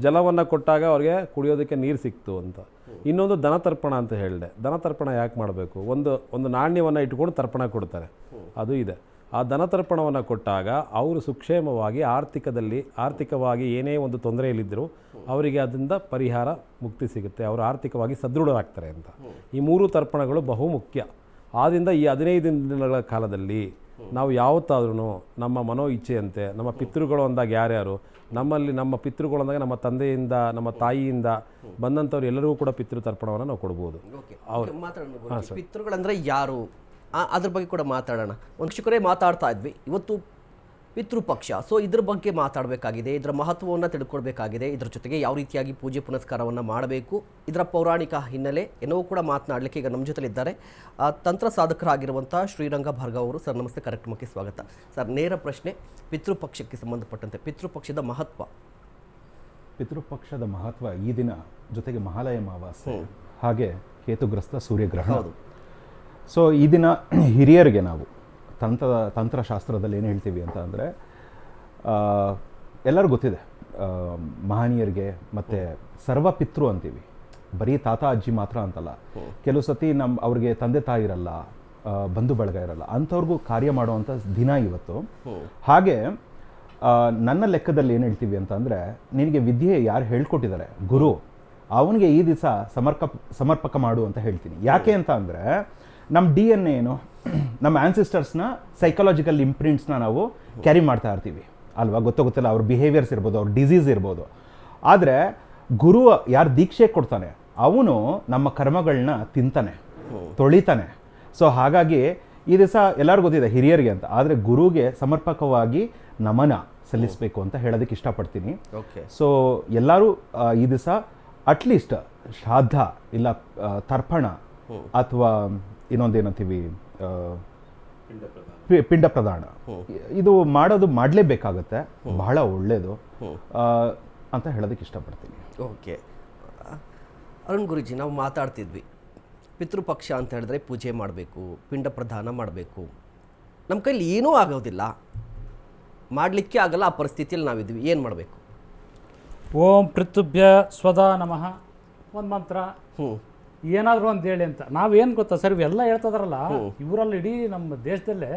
ಜಲವನ್ನು ಕೊಟ್ಟಾಗ ಅವ್ರಿಗೆ ಕುಡಿಯೋದಕ್ಕೆ ನೀರು ಸಿಕ್ತು ಅಂತ. ಇನ್ನೊಂದು ದನತರ್ಪಣ ಅಂತ ಹೇಳಿದೆ. ದನತರ್ಪಣ ಯಾಕೆ ಮಾಡಬೇಕು? ಒಂದು ನಾಣ್ಯವನ್ನು ಇಟ್ಕೊಂಡು ತರ್ಪಣ ಕೊಡ್ತಾರೆ, ಅದು ಇದೆ. ಆ ದನತರ್ಪಣವನ್ನು ಕೊಟ್ಟಾಗ ಅವರು ಸುಕ್ಷೇಮವಾಗಿ ಆರ್ಥಿಕವಾಗಿ ಏನೇ ಒಂದು ತೊಂದರೆಯಲ್ಲಿದ್ದರೂ ಅವರಿಗೆ ಅದರಿಂದ ಪರಿಹಾರ ಮುಕ್ತಿ ಸಿಗುತ್ತೆ, ಅವರು ಆರ್ಥಿಕವಾಗಿ ಸದೃಢರಾಗ್ತಾರೆ ಅಂತ. ಈ 3 ತರ್ಪಣಗಳು ಬಹು ಮುಖ್ಯ. ಆದ್ದರಿಂದ ಈ 15 ದಿನಗಳ ಕಾಲದಲ್ಲಿ ನಾವು ಯಾವತ್ತಾದ್ರೂ ನಮ್ಮ ಮನೋ ಇಚ್ಛೆಯಂತೆ ನಮ್ಮ ಪಿತೃಗಳು ಅಂದಾಗ ಯಾರ್ಯಾರು ನಮ್ಮಲ್ಲಿ ನಮ್ಮ ಪಿತೃಗಳು ಅಂದಾಗ ನಮ್ಮ ತಂದೆಯಿಂದ ನಮ್ಮ ತಾಯಿಯಿಂದ ಬಂದಂಥವ್ರು ಎಲ್ಲರಿಗೂ ಕೂಡ ಪಿತೃ ತರ್ಪಣವನ್ನು ನಾವು ಕೊಡ್ಬೋದು. ಪಿತೃಗಳಂದ್ರೆ ಯಾರು ಅದ್ರ ಬಗ್ಗೆ ಕೂಡ ಮಾತಾಡೋಣ. ವೀಕ್ಷಕರೇ, ಮಾತಾಡ್ತಾ ಇದ್ವಿ ಇವತ್ತು ಪಿತೃಪಕ್ಷ. ಸೊ ಇದ್ರ ಬಗ್ಗೆ ಮಾತಾಡಬೇಕಾಗಿದೆ, ಇದರ ಮಹತ್ವವನ್ನು ತಿಳ್ಕೊಳ್ಬೇಕಾಗಿದೆ. ಇದರ ಜೊತೆಗೆ ಯಾವ ರೀತಿಯಾಗಿ ಪೂಜೆ ಪುನಸ್ಕಾರವನ್ನು ಮಾಡಬೇಕು, ಇದರ ಪೌರಾಣಿಕ ಹಿನ್ನೆಲೆ ಏನೋ ಕೂಡ ಮಾತನಾಡಲಿಕ್ಕೆ ಈಗ ನಮ್ಮ ಜೊತೆಲಿದ್ದಾರೆ ತಂತ್ರ ಸಾಧಕರಾಗಿರುವಂಥ ಶ್ರೀರಂಗ ಭಾರ್ಗವ್ ಅವರು. ಸರ್ ನಮಸ್ತೆ, ಕಾರ್ಯಕ್ರಮಕ್ಕೆ ಸ್ವಾಗತ. ಸರ್, ನೇರ ಪ್ರಶ್ನೆ, ಪಿತೃಪಕ್ಷಕ್ಕೆ ಸಂಬಂಧಪಟ್ಟಂತೆ ಪಿತೃಪಕ್ಷದ ಮಹತ್ವ. ಪಿತೃಪಕ್ಷದ ಮಹತ್ವ ಈ ದಿನ, ಜೊತೆಗೆ ಮಹಾಲಯ ಅಮಾವಾಸ್ಯೆ, ಹಾಗೆ ಕೇತುಗ್ರಸ್ತ ಸೂರ್ಯಗ್ರಹಣ. ಸೊ ಈ ದಿನ ಹಿರಿಯರಿಗೆ ನಾವು ತಂತ್ರಶಾಸ್ತ್ರದಲ್ಲಿ ಏನು ಹೇಳ್ತೀವಿ ಅಂತ ಅಂದರೆ, ಎಲ್ಲರಿಗೂ ಗೊತ್ತಿದೆ, ಮಹನೀಯರಿಗೆ ಮತ್ತು ಸರ್ವಪಿತೃ ಅಂತೀವಿ. ಬರೀ ತಾತ ಅಜ್ಜಿ ಮಾತ್ರ ಅಂತಲ್ಲ, ಕೆಲವು ಸತಿ ಅವ್ರಿಗೆ ತಂದೆ ತಾಯಿ ಇರಲ್ಲ, ಬಂಧು ಬಳಗ ಇರಲ್ಲ, ಅಂಥವ್ರಿಗೂ ಕಾರ್ಯ ಮಾಡುವಂಥ ದಿನ ಇವತ್ತು. ಹಾಗೆ ನನ್ನ ಲೆಕ್ಕದಲ್ಲಿ ಏನು ಹೇಳ್ತೀವಿ ಅಂತ ಅಂದರೆ, ನಿನಗೆ ವಿದ್ಯೆ ಯಾರು ಹೇಳ್ಕೊಟ್ಟಿದ್ದಾರೆ, ಗುರು, ಅವನಿಗೆ ಈ ದಿವಸ ಸಮರ್ಪಕ ಮಾಡು ಅಂತ ಹೇಳ್ತೀನಿ. ಯಾಕೆ ಅಂತ ಅಂದರೆ, ನಮ್ಮ DNA ಏನು, ನಮ್ಮ ಆನ್ಸಿಸ್ಟರ್ಸ್ನ ಸೈಕಾಲಜಿಕಲ್ ಇಂಪ್ರಿಂಟ್ಸ್ನ ನಾವು ಕ್ಯಾರಿ ಮಾಡ್ತಾ ಇರ್ತೀವಿ ಅಲ್ವಾ, ಗೊತ್ತಿಲ್ಲ ಅವ್ರ ಬಿಹೇವಿಯರ್ಸ್ ಇರ್ಬೋದು, ಅವ್ರ ಡಿಸೀಸ್ ಇರ್ಬೋದು. ಆದರೆ ಗುರು ಯಾರು ದೀಕ್ಷೆ ಕೊಡ್ತಾನೆ ಅವನು ನಮ್ಮ ಕರ್ಮಗಳನ್ನ ತಿಂತಾನೆ, ತೊಳಿತಾನೆ. ಸೊ ಹಾಗಾಗಿ ಈ ದಿವಸ ಎಲ್ಲರಿಗೂ ಗೊತ್ತಿದೆ ಹಿರಿಯರಿಗೆ ಅಂತ, ಆದರೆ ಗುರುಗೆ ಸಮರ್ಪಕವಾಗಿ ನಮನ ಸಲ್ಲಿಸಬೇಕು ಅಂತ ಹೇಳೋದಕ್ಕೆ ಇಷ್ಟಪಡ್ತೀನಿ. ಸೊ ಎಲ್ಲರೂ ಈ ದಿವಸ ಅಟ್ಲೀಸ್ಟ್ ಶ್ರಾದ್ದ ಇಲ್ಲ ತರ್ಪಣ ಅಥವಾ ಇನ್ನೊಂದೇನಂತೀವಿ ಪಿಂಡ ಪ್ರದಾನ, ಇದು ಮಾಡಲೇಬೇಕಾಗತ್ತೆ, ಬಹಳ ಒಳ್ಳೆಯದು ಅಂತ ಹೇಳೋದಕ್ಕೆ ಇಷ್ಟಪಡ್ತೀನಿ. ಓಕೆ ಅರುಣ್ ಗುರುಜಿ, ನಾವು ಮಾತಾಡ್ತಿದ್ವಿ ಪಿತೃಪಕ್ಷ ಅಂತ ಹೇಳಿದ್ರೆ ಪೂಜೆ ಮಾಡಬೇಕು, ಪಿಂಡ ಪ್ರದಾನ ಮಾಡಬೇಕು. ನಮ್ಮ ಕೈಲಿ ಏನೂ ಆಗೋದಿಲ್ಲ, ಮಾಡಲಿಕ್ಕೆ ಆಗಲ್ಲ, ಆ ಪರಿಸ್ಥಿತಿಯಲ್ಲಿ ನಾವಿದ್ವಿ, ಏನು ಮಾಡಬೇಕು? ಓಂ ಪೃಥುಭ್ಯ ಸ್ವದಾ ನಮಃ ಒಂದು ಮಂತ್ರ, ಏನಾದರೂ ಒಂದು ಹೇಳಿ ಅಂತ. ನಾವೇನು ಗೊತ್ತಾ ಸರ್, ಇವೆಲ್ಲ ಹೇಳ್ತದಾರಲ್ಲ ಇವರಲ್ಲಿ ಇಡೀ ನಮ್ಮ ದೇಶದಲ್ಲೇ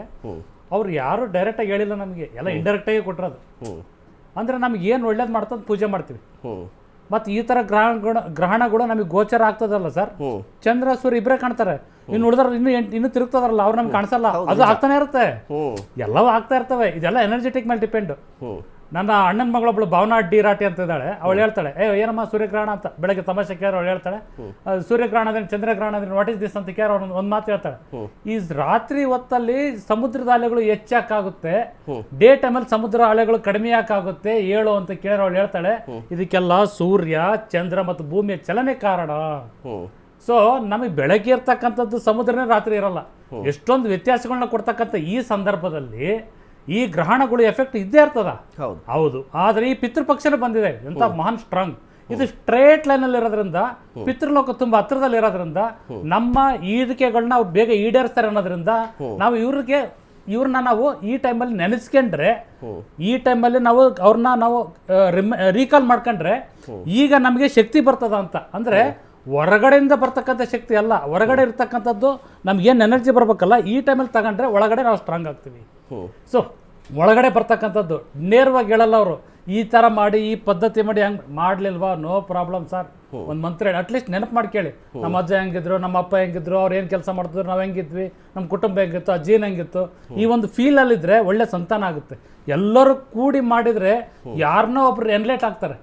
ಅವ್ರು ಯಾರು ಡೈರೆಕ್ಟಾಗಿ ಹೇಳಿಲ್ಲ ನಮಗೆ, ಎಲ್ಲ ಇಂಡೈರೆಕ್ಟಾಗಿ ಕೊಟ್ಟಿರೋದು. ಅಂದರೆ ನಮ್ಗೆ ಏನು ಒಳ್ಳೇದು ಮಾಡ್ತಂದು ಪೂಜೆ ಮಾಡ್ತೀವಿ. ಮತ್ತು ಈ ಥರ ಗ್ರಹಣಗಳು ನಮಗೆ ಗೋಚರ ಆಗ್ತದಲ್ಲ ಸರ್, ಚಂದ್ರ ಸೂರ್ಯ ಇಬ್ಬರೇ ಕಾಣ್ತಾರೆ, ಇನ್ನು ಉಳಿದ್ರೆ ಇನ್ನು ತಿರುಗ್ತದಾರಲ್ಲ ಅವ್ರು ನಮ್ಗೆ ಕಾಣಿಸಲ್ಲ, ಅದು ಆಗ್ತಾನೆ ಇರುತ್ತೆ, ಎಲ್ಲವೂ ಆಗ್ತಾ ಇರ್ತವೆ. ಇದೆಲ್ಲ ಎನರ್ಜೆಟಿಕ್ ಮೇಲೆ ಡಿಪೆಂಡ್. ನನ್ನ ಅಣ್ಣನ ಮಗಳೊಬ್ಳು ಭಾವನಾ ಡಿ ರಾಟಿ ಅಂತ ಇದ್ದಾಳೆ, ಅವಳು ಹೇಳ್ತಾಳೆ ಏನಮ್ಮ ಸೂರ್ಯಗ್ರಹಣ ಅಂತ ಬೆಳಗ್ಗೆ ತಮಾಷೆ ಕೇರ್ ಅವಳು ಹೇಳ್ತಾಳೆ, ಸೂರ್ಯಗ್ರಹಣ ಅಂದ್ರೆ ಚಂದ್ರಗ್ರಹಣ ಅಂದ್ರೆ ವಾಟ್ ಇಸ್ ದಿಸ್ ಅಂತ ಕೇರ್ ಅವ್ರು ಒಂದು ಮಾತು ಹೇಳ್ತಾಳೆ. ಈ ರಾತ್ರಿ ಹೊತ್ತಲ್ಲಿ ಸಮುದ್ರದ ಅಲೆಗಳು ಹೆಚ್ಚಾಗುತ್ತೆ, ಡೇ ಟೈಮಲ್ಲಿ ಸಮುದ್ರ ಅಲೆಗಳು ಕಡಿಮೆ ಯಾಕಾಗುತ್ತೆ ಹೇಳು ಅಂತ ಕೇಳಿ ಅವಳು ಹೇಳ್ತಾಳೆ, ಇದಕ್ಕೆಲ್ಲ ಸೂರ್ಯ ಚಂದ್ರ ಮತ್ತು ಭೂಮಿಯ ಚಲನೆ ಕಾರಣ. ಸೊ ನಮಗೆ ಬೆಳಗ್ಗೆ ಇರ್ತಕ್ಕಂಥದ್ದು ಸಮುದ್ರನೇ ರಾತ್ರಿ ಇರಲ್ಲ, ಎಷ್ಟೊಂದು ವ್ಯತ್ಯಾಸಗಳನ್ನ ಕೊಡ್ತಕ್ಕಂಥ ಈ ಸಂದರ್ಭದಲ್ಲಿ ಈ ಗ್ರಹಣಗಳು ಎಫೆಕ್ಟ್ ಇದ್ದೇ ಇರ್ತದ. ಹೌದು, ಆದರೆ ಈ ಪಿತೃಪಕ್ಷನೇ ಬಂದಿದೆ, ಎಂತ ಮಹಾನ್ ಸ್ಟ್ರಾಂಗ್. ಇದು ಸ್ಟ್ರೇಟ್ ಲೈನ್ ಅಲ್ಲಿ ಇರೋದ್ರಿಂದ, ಪಿತೃಲೋಕ ತುಂಬಾ ಹತ್ರದಲ್ಲಿ ಇರೋದ್ರಿಂದ ನಮ್ಮ ಈಡಿಕೆಗಳನ್ನ ಅವ್ರು ಬೇಗ ಈಡೇರಿಸ್ತಾರೆ ಅನ್ನೋದ್ರಿಂದ ನಾವು ಇವ್ರನ್ನ ನಾವು ಈ ಟೈಮಲ್ಲಿ ನೆನೆಸ್ಕೊಂಡ್ರೆ, ಈ ಟೈಮಲ್ಲಿ ನಾವು ಅವ್ರನ್ನ ನಾವು ರೀಕಾಲ್ ಮಾಡ್ಕೊಂಡ್ರೆ ಈಗ ನಮಗೆ ಶಕ್ತಿ ಬರ್ತದ ಅಂತ. ಅಂದ್ರೆ ಹೊರಗಡೆಯಿಂದ ಬರ್ತಕ್ಕಂಥ ಶಕ್ತಿ ಅಲ್ಲ, ಹೊರಗಡೆ ಇರ್ತಕ್ಕಂಥದ್ದು ನಮ್ಗೇನು ಎನರ್ಜಿ ಬರ್ಬೇಕಲ್ಲ, ಈ ಟೈಮಲ್ಲಿ ತಗೊಂಡ್ರೆ ಒಳಗಡೆ ನಾವು ಸ್ಟ್ರಾಂಗ್ ಆಗ್ತೀವಿ. ಸೊ ಒಳಗಡೆ ಬರ್ತಕ್ಕಂಥದ್ದು ನೇರವಾಗಿ ಹೇಳಲ್ಲ ಅವರು, ಈ ಥರ ಮಾಡಿ ಈ ಪದ್ಧತಿ ಮಾಡಿ ಹೆಂಗೆ ಮಾಡಲಿಲ್ವಾ, ನೋ ಪ್ರಾಬ್ಲಮ್ ಸರ್, ಒಂದು ಮಂತ್ರ ಹೇಳಿ ಅಟ್ಲೀಸ್ಟ್ ನೆನಪು ಮಾಡಿ ಕೇಳಿ, ನಮ್ಮ ಅಜ್ಜ ಹೆಂಗಿದ್ರು, ನಮ್ಮ ಅಪ್ಪ ಹೆಂಗಿದ್ರು, ಅವ್ರು ಏನು ಕೆಲಸ ಮಾಡ್ತಿದ್ರು, ನಾವು ಹೆಂಗಿದ್ವಿ, ನಮ್ಮ ಕುಟುಂಬ ಹೆಂಗಿತ್ತು, ಆ ಜೀನ್ ಹೆಂಗಿತ್ತು, ಈ ಒಂದು ಫೀಲಲ್ಲಿದ್ದರೆ ಒಳ್ಳೆ ಸಂತಾನ ಆಗುತ್ತೆ. ಎಲ್ಲರೂ ಕೂಡಿ ಮಾಡಿದರೆ ಯಾರನ್ನೋ ಒಬ್ರು ಎನ್ಲೇಟ್ ಆಗ್ತಾರೆ.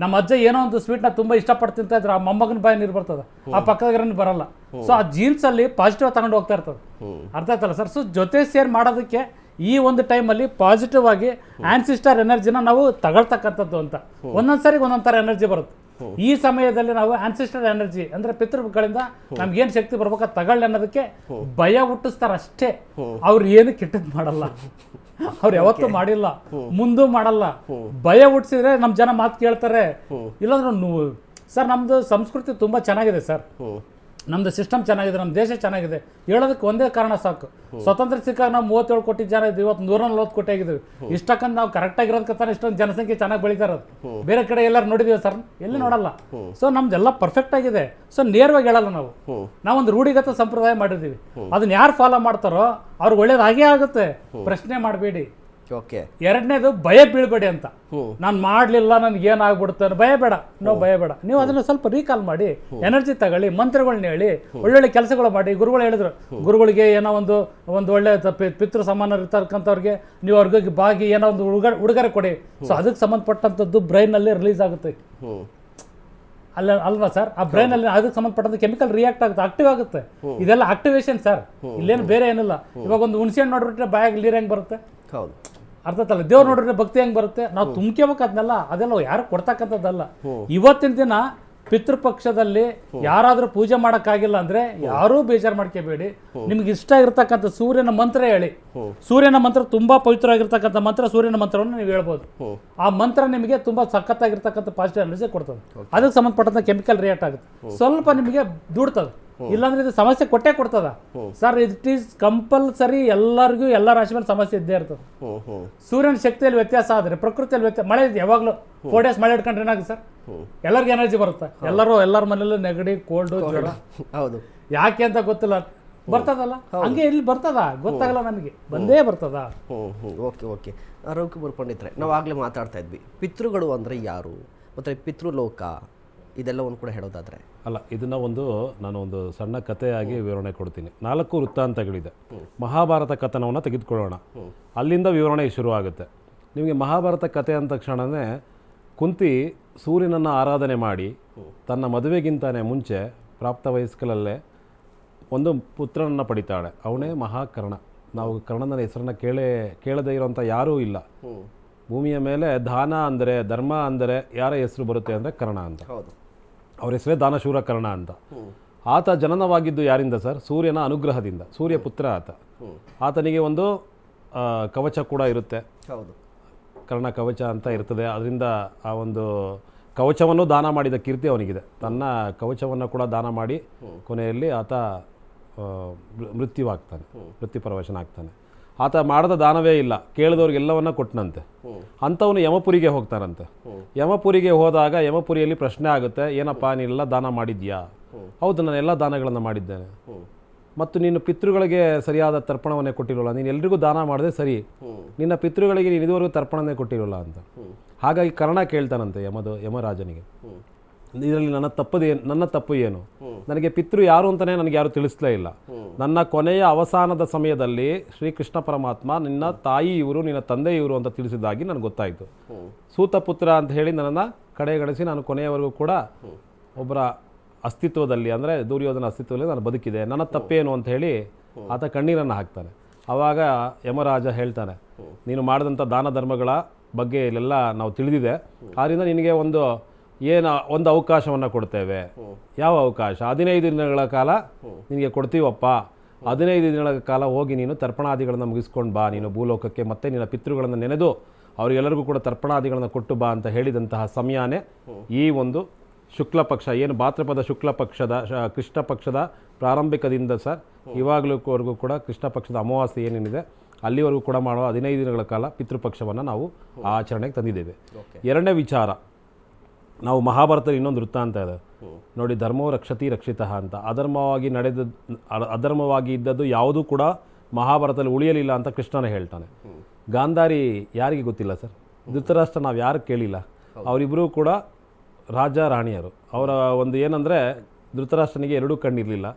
ನಮ್ಮ ಅಜ್ಜ ಏನೋ ಒಂದು ಸ್ವೀಟ್ನ ತುಂಬಾ ಇಷ್ಟಪಟ್ಟು ತಿಂತ ಇದ್ರೆ ಆ ಮೊಮ್ಮಗನ ಬಾಯಿ ನೀರು ಬರ್ತದೆ, ಆ ಪಕ್ಕದ ಬರಲ್ಲ. ಸೊ ಆ ಜೀನ್ಸ್ ಅಲ್ಲಿ ಪಾಸಿಟಿವ್ ತಗೊಂಡು ಹೋಗ್ತಾ ಇರ್ತದೆ, ಅರ್ಥ ಆಯ್ತಲ್ಲ ಸರ್. ಸೊ ಜೊತೆ ಸೇರಿ ಮಾಡೋದಕ್ಕೆ ಈ ಒಂದು ಟೈಮಲ್ಲಿ ಪಾಸಿಟಿವ್ ಆಗಿ ಆನ್ಸಿಸ್ಟರ್ ಎನರ್ಜಿನ ನಾವು ತಗೊಳ್ತಕ್ಕಂಥದ್ದು ಅಂತ. ಒಂದೊಂದ್ಸರಿ ಒಂದೊಂದ್ ಥರ ಎನರ್ಜಿ ಬರುತ್ತೆ. ಈ ಸಮಯದಲ್ಲಿ ನಾವು ಆನ್ಸಿಸ್ಟರ್ ಎನರ್ಜಿ ಅಂದ್ರೆ ಪಿತೃಗಳಿಂದ ನಮ್ಗೇನ್ ಶಕ್ತಿ ಬರ್ಬೇಕ ತಗೊಳ್ಳಿ ಅನ್ನೋದಕ್ಕೆ ಭಯ ಹುಟ್ಟಿಸ್ತಾರ ಅಷ್ಟೇ, ಅವ್ರು ಏನು ಕೆಟ್ಟದ್ ಮಾಡಲ್ಲ, ಅವ್ರು ಯಾವತ್ತೂ ಮಾಡಿಲ್ಲ, ಮುಂದೂ ಮಾಡಲ್ಲ. ಭಯ ಹುಟ್ಟಿಸಿದ್ರೆ ನಮ್ ಜನ ಮಾತು ಕೇಳ್ತಾರೆ. ಇಲ್ಲಾಂದ್ರೆ ಸರ್ ನಮ್ದು ಸಂಸ್ಕೃತಿ ತುಂಬಾ ಚೆನ್ನಾಗಿದೆ ಸರ್, ನಮ್ದು ಸಿಸ್ಟಮ್ ಚೆನ್ನಾಗಿದೆ, ನಮ್ಮ ದೇಶ ಚೆನ್ನಾಗಿದೆ. ಹೇಳೋದಕ್ಕೆ ಒಂದೇ ಕಾರಣ ಸಾಕು, ಸ್ವತಂತ್ರ ಸಿಕ್ಕಾಗ ನಾವು 37 ಕೋಟಿ ಜನ ಇದ್ದೀವಿ, ಇವತ್ತು 140 ಕೋಟಿ ಆಗಿದ್ದೀವಿ. ಇಷ್ಟಕ್ಕಂತ ನಾವು ಕರೆಕ್ಟ್ ಆಗಿರೋದಕ್ಕೆ ಇಷ್ಟೊಂದು ಜನಸಂಖ್ಯೆ ಚೆನ್ನಾಗಿ ಬೆಳೀತಾ ಇರೋದು. ಬೇರೆ ಕಡೆ ಎಲ್ಲರೂ ನೋಡಿದೀವಿ ಸರ್, ಎಲ್ಲಿ ನೋಡಲ್ಲ. ಸೊ ನಮ್ದೆಲ್ಲ ಪರ್ಫೆಕ್ಟ್ ಆಗಿದೆ. ಸೊ ನೇರವಾಗಿ ಹೇಳಲ್ಲ ನಾವು, ನಾವೊಂದು ರೂಢಿಗತ ಸಂಪ್ರದಾಯ ಮಾಡಿದ್ದೀವಿ, ಅದನ್ನ ಯಾರು ಫಾಲೋ ಮಾಡ್ತಾರೋ ಅವ್ರಿಗೆ ಒಳ್ಳೇದಾಗೇ ಆಗುತ್ತೆ, ಪ್ರಶ್ನೆ ಮಾಡಬೇಡಿ. ಎರಡನೇದು ಭಯ ಬೀಳ್ಬೇಡಿ ಅಂತ, ನಾನು ಮಾಡ್ಲಿಲ್ಲ ನನ್ಗೆ ಏನಾಗ್ಬಿಡುತ್ತೆ ಭಯ ಬೇಡ, ಭಯ ಬೇಡ. ನೀವು ಅದನ್ನ ಸ್ವಲ್ಪ ರೀಕಾಲ್ ಮಾಡಿ, ಎನರ್ಜಿ ತಗೊಳ್ಳಿ, ಮಂತ್ರಗಳನ್ನ ಹೇಳಿ, ಒಳ್ಳೊಳ್ಳೆ ಕೆಲಸಗಳು ಮಾಡಿ. ಗುರುಗಳು ಹೇಳಿದ್ರು, ಗುರುಗಳಿಗೆ ಏನೋ ಒಂದು ಒಳ್ಳೆ ಪಿತೃ ಸಮಾನ ಇರ್ತಕ್ಕಂಥವ್ರಿಗೆ ನೀವು ಅವ್ರಿಗೆ ಬಾಗಿ ಏನೋ ಒಂದು ಉಡುಗೊರೆ ಕೊಡಿ. ಸೊ ಅದಕ್ಕೆ ಸಂಬಂಧಪಟ್ಟಂಥದ್ದು ಬ್ರೈನ್ ಅಲ್ಲಿ ರಿಲೀಸ್ ಆಗುತ್ತೆ ಅಲ್ವಾ ಸರ್. ಆ ಬ್ರೈನ್ ಅಲ್ಲಿ ಅದಕ್ಕೆ ಸಂಬಂಧಪಟ್ಟಂತ ಕೆಮಿಕಲ್ ರಿಯಾಕ್ಟ್ ಆಗುತ್ತೆ, ಆಕ್ಟಿವ್ ಆಗುತ್ತೆ. ಇದೆಲ್ಲ ಆಕ್ಟಿವೇಶನ್ ಸರ್, ಇಲ್ಲೇನು ಬೇರೆ ಏನಿಲ್ಲ. ಇವಾಗ ಒಂದು ಹುಣಸೆ ಹಣ್ಣು ನೋಡ್ಬಿಟ್ರೆ ಬಾಯಾಗಿ ನೀರು ಹೆಂಗ್ ಬರುತ್ತೆ, ಅರ್ಥ ಆಯ್ತಲ್ಲ. ದೇವ್ರು ನೋಡಿದ್ರೆ ಭಕ್ತಿ ಹೆಂಗ್ ಬರುತ್ತೆ, ನಾವು ತುಂಬ್ಕೋಬೇಕು ಅದೆಲ್ಲ ಯಾರು ಕೊಡ್ತಕ್ಕಂಥದ್ದಲ್ಲ. ಇವತ್ತಿನ ದಿನ ಪಿತೃಪಕ್ಷದಲ್ಲಿ ಯಾರಾದ್ರೂ ಪೂಜೆ ಮಾಡಕ್ಕಾಗಿಲ್ಲ ಅಂದ್ರೆ ಯಾರೂ ಬೇಜಾರು ಮಾಡ್ಕೋಬೇಡಿ. ನಿಮ್ಗೆ ಇಷ್ಟ ಇರ್ತಕ್ಕಂಥ ಸೂರ್ಯನ ಮಂತ್ರ ಹೇಳಿ. ಸೂರ್ಯನ ಮಂತ್ರ ತುಂಬಾ ಪವಿತ್ರವಾಗಿರ್ತಕ್ಕಂಥ ಮಂತ್ರ, ಸೂರ್ಯನ ಮಂತ್ರವನ್ನು ನೀವು ಹೇಳ್ಬೋದು. ಆ ಮಂತ್ರ ನಿಮಗೆ ತುಂಬಾ ಸಖತ್ತಾಗಿರ್ತಕ್ಕಂಥ ಪಾಸಿಟಿವ್ ಎನರ್ಜಿ ಕೊಡ್ತದೆ. ಅದಕ್ಕೆ ಸಂಬಂಧಪಟ್ಟಂತ ಕೆಮಿಕಲ್ ರಿಯಾಕ್ಟ್ ಆಗುತ್ತೆ, ಸ್ವಲ್ಪ ನಿಮಗೆ ದುಡ್ತದೆ. ಇಲ್ಲಾಂದ್ರೆ ಇದು ಸಮಸ್ಯೆ ಕೊಟ್ಟೆ ಕೊಡ್ತದ ಸರ್. ಇಟ್ ಈಸ್ ಕಂಪಲ್ಸರಿ, ಎಲ್ಲರಿಗೂ ಎಲ್ಲ ರಾಶಿ ಮೇಲೆ ಸಮಸ್ಯೆ ಇದ್ದೇ ಇರ್ತದೆ. ಸೂರ್ಯನ ಶಕ್ತಿಯಲ್ಲಿ ವ್ಯತ್ಯಾಸ ಆದ್ರೆ ಪ್ರಕೃತಿಯಲ್ಲಿ ವ್ಯತ್ಯಾಸ. ಮಳೆ ಯಾವಾಗ್ಲೂ 4 days ಮಳೆ ಇಟ್ಕೊಂಡ್ರೆ ಏನಾಗುತ್ತೆ ಸರ್, ಎಲ್ಲರಿಗೂ ಎನರ್ಜಿ ಬರುತ್ತೆ. ಎಲ್ಲರ ಮನೇಲಿ ನೆಗಡಿ, ಕೋಲ್ಡ್, ಜ್ವರ. ಹೌದು, ಯಾಕೆ ಅಂತ ಗೊತ್ತಿಲ್ಲ, ಬರ್ತದಲ್ಲ ಹಂಗೆ. ಇಲ್ಲಿ ಬರ್ತದ ಗೊತ್ತಾಗಲ್ಲ ನಮಗೆ, ಬಂದೇ ಬರ್ತದ. ಓಕೆ ರವಿಕುಮಾರ್ ಪಂಡಿತ್ರೆ, ನಾವು ಆಗ್ಲೇ ಮಾತಾಡ್ತಾ ಇದ್ವಿ ಪಿತೃಗಳು ಅಂದ್ರೆ ಯಾರು, ಮತ್ತೆ ಪಿತೃಲೋಕ ಇದೆಲ್ಲವನ್ನು ಕೂಡ ಹೇಳೋದಾದರೆ? ಅಲ್ಲ, ಇದನ್ನು ನಾನು ಒಂದು ಸಣ್ಣ ಕಥೆಯಾಗಿ ವಿವರಣೆ ಕೊಡ್ತೀನಿ. 4 ವೃತ್ತಾಂತಗಳಿದೆ. ಮಹಾಭಾರತ ಕಥನವನ್ನು ತೆಗೆದುಕೊಳ್ಳೋಣ, ಅಲ್ಲಿಂದ ವಿವರಣೆ ಶುರುವಾಗುತ್ತೆ. ನಿಮಗೆ ಮಹಾಭಾರತ ಕಥೆ ಅಂದ ತಕ್ಷಣವೇ ಕುಂತಿ ಸೂರ್ಯನನ್ನು ಆರಾಧನೆ ಮಾಡಿ ತನ್ನ ಮದುವೆಗಿಂತಾನೆ ಮುಂಚೆ ಪ್ರಾಪ್ತ ವಯಸ್ಕರಲ್ಲೇ ಒಂದು ಪುತ್ರನನ್ನು ಪಡಿತಾಳೆ. ಅವನೇ ಮಹಾಕರ್ಣ. ನಾವು ಕರ್ಣನ ಹೆಸರನ್ನು ಕೇಳದೇ ಇರೋಂಥ ಯಾರೂ ಇಲ್ಲ ಭೂಮಿಯ ಮೇಲೆ. ದಾನ ಅಂದರೆ, ಧರ್ಮ ಅಂದರೆ ಯಾರ ಹೆಸರು ಬರುತ್ತೆ ಅಂದರೆ ಕರ್ಣ ಅಂತ. ಅವ್ರ ಹೆಸರೇ ದಾನಶೂರ ಕರ್ಣ ಅಂತ. ಆತ ಜನನವಾಗಿದ್ದು ಯಾರಿಂದ ಸರ್? ಸೂರ್ಯನ ಅನುಗ್ರಹದಿಂದ. ಸೂರ್ಯ ಪುತ್ರ ಆತ. ಆತನಿಗೆ ಒಂದು ಕವಚ ಕೂಡ ಇರುತ್ತೆ, ಕರ್ಣ ಕವಚ ಅಂತ ಇರ್ತದೆ. ಅದರಿಂದ ಆ ಒಂದು ಕವಚವನ್ನು ದಾನ ಮಾಡಿದ ಕೀರ್ತಿ ಅವನಿಗಿದೆ. ತನ್ನ ಕವಚವನ್ನು ಕೂಡ ದಾನ ಮಾಡಿ ಕೊನೆಯಲ್ಲಿ ಆತ ಮೃತ್ಯುಪರವಶನ ಆಗ್ತಾನೆ. ಆತ ಮಾಡಿದ ದಾನವೇ ಇಲ್ಲ, ಕೇಳಿದವ್ರಿಗೆಲ್ಲವನ್ನ ಕೊಟ್ಟನಂತೆ. ಅಂಥವನು ಯಮಪುರಿಗೆ ಹೋಗ್ತಾರಂತೆ. ಯಮಪುರಿಗೆ ಹೋದಾಗ ಯಮಪುರಿಯಲ್ಲಿ ಪ್ರಶ್ನೆ ಆಗುತ್ತೆ, ಏನಪ್ಪ ನೀನೆಲ್ಲ ದಾನ ಮಾಡಿದ್ಯಾ? ಹೌದು, ನಾನು ಎಲ್ಲ ದಾನಗಳನ್ನು ಮಾಡಿದ್ದೇನೆ. ಮತ್ತು ನೀನು ಪಿತೃಗಳಿಗೆ ಸರಿಯಾದ ತರ್ಪಣವನ್ನೇ ಕೊಟ್ಟಿರೋಲ್ಲ, ನೀನು ಎಲ್ರಿಗೂ ದಾನ ಮಾಡಿದೆ ಸರಿ, ನಿನ್ನ ಪಿತೃಗಳಿಗೆ ನೀನು ಇದುವರೆಗೂ ತರ್ಪಣನೇ ಕೊಟ್ಟಿರೋಲ್ಲ ಅಂತ. ಹಾಗಾಗಿ ಕರ್ಣ ಕೇಳ್ತಾನಂತೆ ಯಮರಾಜನಿಗೆ, ಇದರಲ್ಲಿ ನನ್ನ ತಪ್ಪು ಏನು? ನನಗೆ ಪಿತೃ ಯಾರು ಅಂತಲೇ ನನಗೆ ಯಾರು ತಿಳಿಸ್ಲೇ ಇಲ್ಲ. ನನ್ನ ಕೊನೆಯ ಅವಸಾನದ ಸಮಯದಲ್ಲಿ ಶ್ರೀಕೃಷ್ಣ ಪರಮಾತ್ಮ ನಿನ್ನ ತಾಯಿ ಇವರು, ನಿನ್ನ ತಂದೆ ಇವರು ಅಂತ ತಿಳಿಸಿದಾಗಿ ನನಗೆ ಗೊತ್ತಾಯಿತು. ಸೂತಪುತ್ರ ಅಂತ ಹೇಳಿ ನನ್ನನ್ನು ಕಡೆಗಣಿಸಿ ನಾನು ಕೊನೆಯವರೆಗೂ ಕೂಡ ಒಬ್ಬರ ಅಸ್ತಿತ್ವದಲ್ಲಿ, ಅಂದರೆ ದುರ್ಯೋಧನ ಅಸ್ತಿತ್ವದಲ್ಲಿ ನಾನು ಬದುಕಿದೆ, ನನ್ನ ತಪ್ಪೇನು ಅಂತ ಹೇಳಿ ಆತ ಕಣ್ಣೀರನ್ನು ಹಾಕ್ತಾನೆ. ಆವಾಗ ಯಮರಾಜ ಹೇಳ್ತಾನೆ, ನೀನು ಮಾಡಿದಂಥ ದಾನ ಧರ್ಮಗಳ ಬಗ್ಗೆ ಇಲ್ಲೆಲ್ಲ ನಾವು ತಿಳಿದಿದೆ, ಆದ್ದರಿಂದ ನಿನಗೆ ಒಂದು ಅವಕಾಶವನ್ನು ಕೊಡ್ತೇವೆ. ಯಾವ ಅವಕಾಶ? 15 ದಿನಗಳ ಕಾಲ ನಿನಗೆ ಕೊಡ್ತೀವಪ್ಪ. 15 ದಿನಗಳ ಕಾಲ ಹೋಗಿ ನೀನು ತರ್ಪಣಾದಿಗಳನ್ನು ಮುಗಿಸ್ಕೊಂಡು ಬಾ ನೀನು ಭೂಲೋಕಕ್ಕೆ, ಮತ್ತೆ ನಿನ್ನ ಪಿತೃಗಳನ್ನು ನೆನೆದು ಅವರಿಗೆಲ್ಲರಿಗೂ ಕೂಡ ತರ್ಪಣಾದಿಗಳನ್ನು ಕೊಟ್ಟು ಬಾ ಅಂತ ಹೇಳಿದಂತಹ ಸಮಯನೇ ಈ ಒಂದು ಶುಕ್ಲ ಪಕ್ಷ, ಏನು ಭಾದ್ರಪದ ಶುಕ್ಲ ಪಕ್ಷದ ಕೃಷ್ಣ ಪಕ್ಷದ ಪ್ರಾರಂಭಿಕದಿಂದ ಸರ್ ಇವಾಗಲೂವರೆಗೂ ಕೂಡ ಕೃಷ್ಣ ಪಕ್ಷದ ಅಮಾವಾಸ್ಯೆ ಏನೇನಿದೆ ಅಲ್ಲಿವರೆಗೂ ಕೂಡ ಮಾಡುವ 15 ದಿನಗಳ ಕಾಲ ಪಿತೃಪಕ್ಷವನ್ನು ನಾವು ಆಚರಣೆಗೆ ತಂದಿದ್ದೇವೆ. ಎರಡನೇ ವಿಚಾರ, ನಾವು ಮಹಾಭಾರತದಲ್ಲಿ ಇನ್ನೊಂದು ವೃತ್ತಾಂತ ಇದೆ ನೋಡಿ, ಧರ್ಮೋ ರಕ್ಷತಿ ರಕ್ಷಿತಃ ಅಂತ. ಅಧರ್ಮವಾಗಿ ಇದ್ದದ್ದು ಯಾವುದೂ ಕೂಡ ಮಹಾಭಾರತದಲ್ಲಿ ಉಳಿಯಲಿಲ್ಲ ಅಂತ ಕೃಷ್ಣನೇ ಹೇಳ್ತಾನೆ. ಗಾಂಧಾರಿ ಯಾರಿಗೆ ಗೊತ್ತಿಲ್ಲ ಸರ್? ಧೃತರಾಷ್ಟ್ರ ನಾವು ಯಾರು ಕೇಳಿಲ್ಲ. ಅವರಿಬ್ಬರೂ ಕೂಡ ರಾಜ ರಾಣಿಯರು. ಅವರ ಒಂದು ಏನಂದರೆ, ಧೃತರಾಷ್ಟ್ರನಿಗೆ 2 ಕಣ್ಣಿರಲಿಲ್ಲ,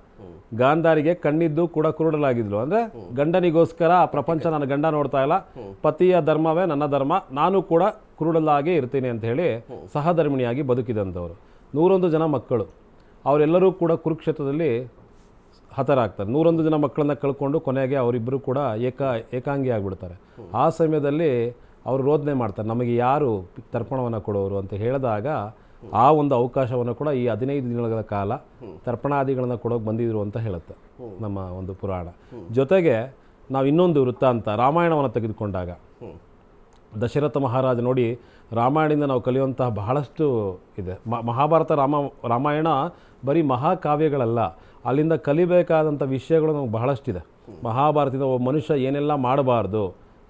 ಗಾಂಧಾರಿಗೆ ಕಣ್ಣಿದ್ದು ಕೂಡ ಕುರುಡಲಾಗಿದ್ಲು. ಅಂದರೆ ಗಂಡನಿಗೋಸ್ಕರ ಆ ಪ್ರಪಂಚ ನನ್ನ ಗಂಡ ನೋಡ್ತಾ ಇಲ್ಲ, ಪತಿಯ ಧರ್ಮವೇ ನನ್ನ ಧರ್ಮ, ನಾನು ಕೂಡ ಕುರುಡಲಾಗೇ ಇರ್ತೀನಿ ಅಂತ ಹೇಳಿ ಸಹಧರ್ಮಿಣಿಯಾಗಿ ಬದುಕಿದಂಥವ್ರು. 101 ಜನ ಮಕ್ಕಳು, ಅವರೆಲ್ಲರೂ ಕೂಡ ಕುರುಕ್ಷೇತ್ರದಲ್ಲಿ ಹತರಾಗ್ತಾರೆ. 101 ಜನ ಮಕ್ಕಳನ್ನ ಕಳ್ಕೊಂಡು ಕೊನೆಗೆ ಅವರಿಬ್ಬರು ಕೂಡ ಏಕಾಂಗಿ ಆಗಿಬಿಡ್ತಾರೆ. ಆ ಸಮಯದಲ್ಲಿ ಅವರು ರೋದನೆ ಮಾಡ್ತಾರೆ, ನಮಗೆ ಯಾರು ತರ್ಪಣವನ್ನು ಕೊಡೋರು ಅಂತ ಹೇಳಿದಾಗ ಆ ಒಂದು ಅವಕಾಶವನ್ನು ಕೂಡ ಈ 15 ದಿನಗಳ ಕಾಲ ತರ್ಪಣಾದಿಗಳನ್ನು ಕೊಡೋಕೆ ಬಂದಿದ್ರು ಅಂತ ಹೇಳುತ್ತೆ ನಮ್ಮ ಒಂದು ಪುರಾಣ. ಜೊತೆಗೆ ನಾವು ಇನ್ನೊಂದು ವೃತ್ತಾಂತ, ರಾಮಾಯಣವನ್ನು ತೆಗೆದುಕೊಂಡಾಗ ದಶರಥ ಮಹಾರಾಜ ನೋಡಿ, ರಾಮಾಯಣದಿಂದ ನಾವು ಕಲಿಯುವಂತಹ ಬಹಳಷ್ಟು ಇದೆ. ಮಹಾಭಾರತ ರಾಮಾಯಣ ಬರೀ ಮಹಾಕಾವ್ಯಗಳಲ್ಲ, ಅಲ್ಲಿಂದ ಕಲಿಬೇಕಾದಂಥ ವಿಷಯಗಳು ನಮಗೆ ಬಹಳಷ್ಟಿದೆ. ಮಹಾಭಾರತದಿಂದ ಒಬ್ಬ ಮನುಷ್ಯ ಏನೆಲ್ಲ ಮಾಡಬಾರ್ದು,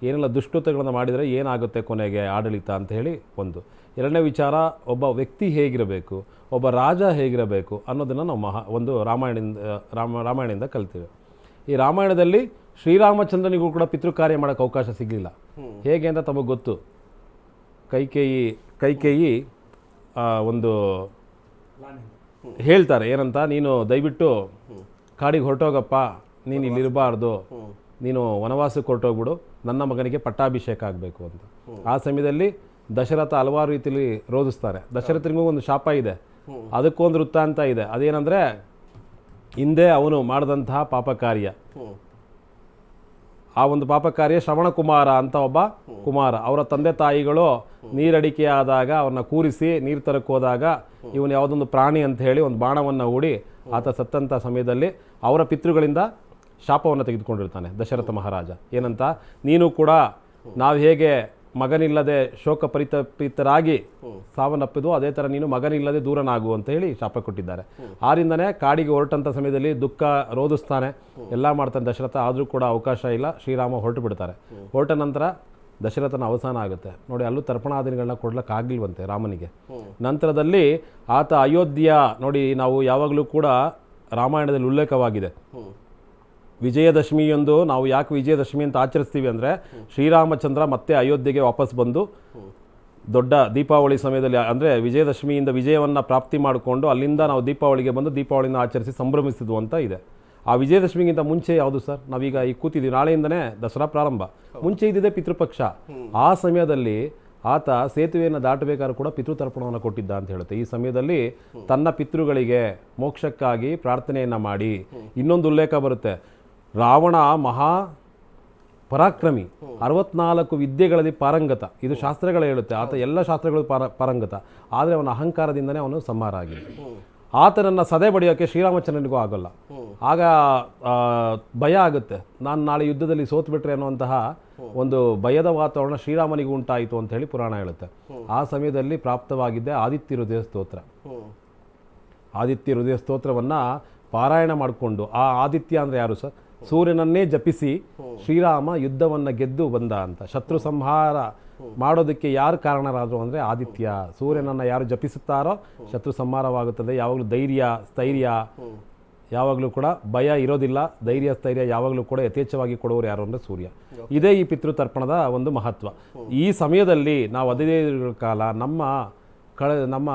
ಏನೆಲ್ಲ ದುಷ್ಟತೆಗಳನ್ನು ಮಾಡಿದರೆ ಏನಾಗುತ್ತೆ ಕೊನೆಗೆ ಆಡಳಿತ ಅಂತ ಹೇಳಿ ಒಂದು. ಎರಡನೇ ವಿಚಾರ, ಒಬ್ಬ ವ್ಯಕ್ತಿ ಹೇಗಿರಬೇಕು, ಒಬ್ಬ ರಾಜ ಹೇಗಿರಬೇಕು ಅನ್ನೋದನ್ನು ನಾವು ರಾಮಾಯಣದಿಂದ ಕಲ್ತೀವಿ. ಈ ರಾಮಾಯಣದಲ್ಲಿ ಶ್ರೀರಾಮಚಂದ್ರನಿಗೂ ಕೂಡ ಪಿತೃ ಕಾರ್ಯ ಮಾಡೋಕ್ಕೆ ಅವಕಾಶ ಸಿಗಲಿಲ್ಲ. ಹೇಗೆ ಅಂತ ತಮಗೆ ಗೊತ್ತು. ಕೈಕೇಯಿ ಒಂದು ಹೇಳ್ತಾರೆ ಏನಂತ, ನೀನು ದಯವಿಟ್ಟು ಕಾಡಿಗೆ ಹೊರಟೋಗಪ್ಪ, ನೀನು ಇಲ್ಲಿರಬಾರ್ದು, ನೀನು ವನವಾಸಕ್ಕೆ ಹೊರಟೋಗ್ಬಿಡು, ನನ್ನ ಮಗನಿಗೆ ಪಟ್ಟಾಭಿಷೇಕ ಆಗಬೇಕು ಅಂತ. ಆ ಸಮಯದಲ್ಲಿ ದಶರಥ ಹಲವಾರು ರೀತಿಯಲ್ಲಿ ರೋಧಿಸ್ತಾರೆ. ದಶರಥನಿಗೂ ಒಂದು ಶಾಪ ಇದೆ, ಅದಕ್ಕೊಂದು ವೃತ್ತಾಂತ ಇದೆ. ಅದೇನೆಂದರೆ, ಹಿಂದೆ ಅವನು ಮಾಡಿದಂತಹ ಪಾಪ ಕಾರ್ಯ, ಆ ಒಂದು ಪಾಪ ಕಾರ್ಯ ಶ್ರವಣ ಕುಮಾರ ಅಂತ ಒಬ್ಬ ಕುಮಾರ, ಅವರ ತಂದೆ ತಾಯಿಗಳು ನೀರಡಿಕೆ ಆದಾಗ ಅವ್ರನ್ನ ಕೂರಿಸಿ ನೀರು ತರಕ್ಕೆ ಹೋದಾಗ ಇವನು ಯಾವುದೊಂದು ಪ್ರಾಣಿ ಅಂತ ಹೇಳಿ ಒಂದು ಬಾಣವನ್ನು ಹೂಡಿ ಆತ ಸತ್ತಂಥ ಸಮಯದಲ್ಲಿ ಅವರ ಪಿತೃಗಳಿಂದ ಶಾಪವನ್ನು ತೆಗೆದುಕೊಂಡಿರ್ತಾನೆ ದಶರಥ ಮಹಾರಾಜ. ಏನಂತ, ನೀನು ಕೂಡ ನಾವು ಹೇಗೆ ಮಗನಿಲ್ಲದೆ ಶೋಕ ಪರಿತಪಿತರಾಗಿ ಸಾವನ್ನಪ್ಪಿದ್ವು, ಅದೇ ಥರ ನೀನು ಮಗನಿಲ್ಲದೆ ದೂರನಾಗು ಅಂತ ಹೇಳಿ ಶಾಪ ಕೊಟ್ಟಿದ್ದಾರೆ. ಆರಿಂದನೇ ಕಾಡಿಗೆ ಹೊರಟಂಥ ಸಮಯದಲ್ಲಿ ದುಃಖ ರೋಧಿಸ್ತಾನೆ, ಎಲ್ಲ ಮಾಡ್ತಾನೆ ದಶರಥ. ಆದರೂ ಕೂಡ ಅವಕಾಶ ಇಲ್ಲ, ಶ್ರೀರಾಮ ಹೊರಟು ಬಿಡ್ತಾರೆ. ಹೊರಟ ನಂತರ ದಶರಥನ ಅವಸಾನ ಆಗುತ್ತೆ ನೋಡಿ. ಅಲ್ಲೂ ತರ್ಪಣಾದಿಗಳನ್ನ ಕೊಡ್ಲಿಕ್ಕಾಗಿಲ್ವಂತೆ ರಾಮನಿಗೆ. ನಂತರದಲ್ಲಿ ಆತ ಅಯೋಧ್ಯ ನೋಡಿ, ನಾವು ಯಾವಾಗಲೂ ಕೂಡ ರಾಮಾಯಣದಲ್ಲಿ ಉಲ್ಲೇಖವಾಗಿದೆ, ವಿಜಯದಶಮಿಯೊಂದು ನಾವು ಯಾಕೆ ವಿಜಯದಶಮಿ ಅಂತ ಆಚರಿಸ್ತೀವಿ ಅಂದರೆ, ಶ್ರೀರಾಮಚಂದ್ರ ಮತ್ತೆ ಅಯೋಧ್ಯೆಗೆ ವಾಪಸ್ ಬಂದು ದೊಡ್ಡ ದೀಪಾವಳಿ ಸಮಯದಲ್ಲಿ ಅಂದರೆ ವಿಜಯದಶಮಿಯಿಂದ ವಿಜಯವನ್ನು ಪ್ರಾಪ್ತಿ ಮಾಡಿಕೊಂಡು ಅಲ್ಲಿಂದ ನಾವು ದೀಪಾವಳಿಗೆ ಬಂದು ದೀಪಾವಳಿನ ಆಚರಿಸಿ ಸಂಭ್ರಮಿಸಿದ್ವು ಅಂತ ಇದೆ. ಆ ವಿಜಯದಶಮಿಗಿಂತ ಮುಂಚೆ ಯಾವುದು ಸರ್? ನಾವೀಗ ಈ ಕೂತಿದ್ದೀವಿ, ನಾಳೆಯಿಂದನೇ ದಸರಾ ಪ್ರಾರಂಭ. ಮುಂಚೆ ಇದ್ದಿದೆ ಪಿತೃಪಕ್ಷ. ಆ ಸಮಯದಲ್ಲಿ ಆತ ಸೇತುವೆಯನ್ನು ದಾಟಬೇಕಾದ್ರೂ ಕೂಡ ಪಿತೃತರ್ಪಣವನ್ನು ಕೊಟ್ಟಿದ್ದ ಅಂತ ಹೇಳುತ್ತೆ. ಈ ಸಮಯದಲ್ಲಿ ತನ್ನ ಪಿತೃಗಳಿಗೆ ಮೋಕ್ಷಕ್ಕಾಗಿ ಪ್ರಾರ್ಥನೆಯನ್ನು ಮಾಡಿ. ಇನ್ನೊಂದು ಉಲ್ಲೇಖ ಬರುತ್ತೆ, ರಾವಣ ಮಹಾ ಪರಾಕ್ರಮಿ, 64 ವಿದ್ಯೆಗಳಲ್ಲಿ ಪಾರಂಗತ. ಇದು ಶಾಸ್ತ್ರಗಳು ಹೇಳುತ್ತೆ. ಆತ ಎಲ್ಲ ಶಾಸ್ತ್ರಗಳು ಪಾರಂಗತ. ಆದರೆ ಅವನ ಅಹಂಕಾರದಿಂದನೇ ಅವನು ಸಂಹಾರ ಆಗಿದೆ. ಆತನನ್ನು ಸದೆ ಬಡಿಯೋಕ್ಕೆ ಶ್ರೀರಾಮಚಂದ್ರನಿಗೂ ಆಗೋಲ್ಲ. ಆಗ ಭಯ ಆಗುತ್ತೆ, ನಾನು ನಾಳೆ ಯುದ್ಧದಲ್ಲಿ ಸೋತ್ಬಿಟ್ರೆ ಅನ್ನುವಂತಹ ಒಂದು ಭಯದ ವಾತಾವರಣ ಶ್ರೀರಾಮನಿಗೂ ಉಂಟಾಯಿತು ಅಂತ ಹೇಳಿ ಪುರಾಣ ಹೇಳುತ್ತೆ. ಆ ಸಮಯದಲ್ಲಿ ಪ್ರಾಪ್ತವಾಗಿದ್ದೆ ಆದಿತ್ಯ ಹೃದಯ ಸ್ತೋತ್ರ. ಆದಿತ್ಯ ಹೃದಯ ಸ್ತೋತ್ರವನ್ನು ಪಾರಾಯಣ ಮಾಡಿಕೊಂಡು, ಆ ಆದಿತ್ಯ ಅಂದರೆ ಯಾರು ಸರ್? ಸೂರ್ಯನನ್ನೇ ಜಪಿಸಿ ಶ್ರೀರಾಮ ಯುದ್ಧವನ್ನು ಗೆದ್ದು ಬಂದ ಅಂತ. ಶತ್ರು ಸಂಹಾರ ಮಾಡೋದಕ್ಕೆ ಯಾರು ಕಾರಣರಾದರು ಅಂದರೆ ಆದಿತ್ಯ. ಸೂರ್ಯನನ್ನು ಯಾರು ಜಪಿಸುತ್ತಾರೋ ಶತ್ರು ಸಂಹಾರವಾಗುತ್ತದೆ. ಯಾವಾಗಲೂ ಧೈರ್ಯ ಸ್ಥೈರ್ಯ ಯಾವಾಗಲೂ ಕೂಡ ಭಯ ಇರೋದಿಲ್ಲ. ಧೈರ್ಯ ಸ್ಥೈರ್ಯ ಯಾವಾಗಲೂ ಕೂಡ ಯಥೇಚ್ಛವಾಗಿ ಕೊಡುವವರು ಯಾರು ಅಂದರೆ ಸೂರ್ಯ. ಇದೇ ಈ ಪಿತೃತರ್ಪಣದ ಒಂದು ಮಹತ್ವ. ಈ ಸಮಯದಲ್ಲಿ ನಾವು ಅದೇ ಕಾಲ ನಮ್ಮ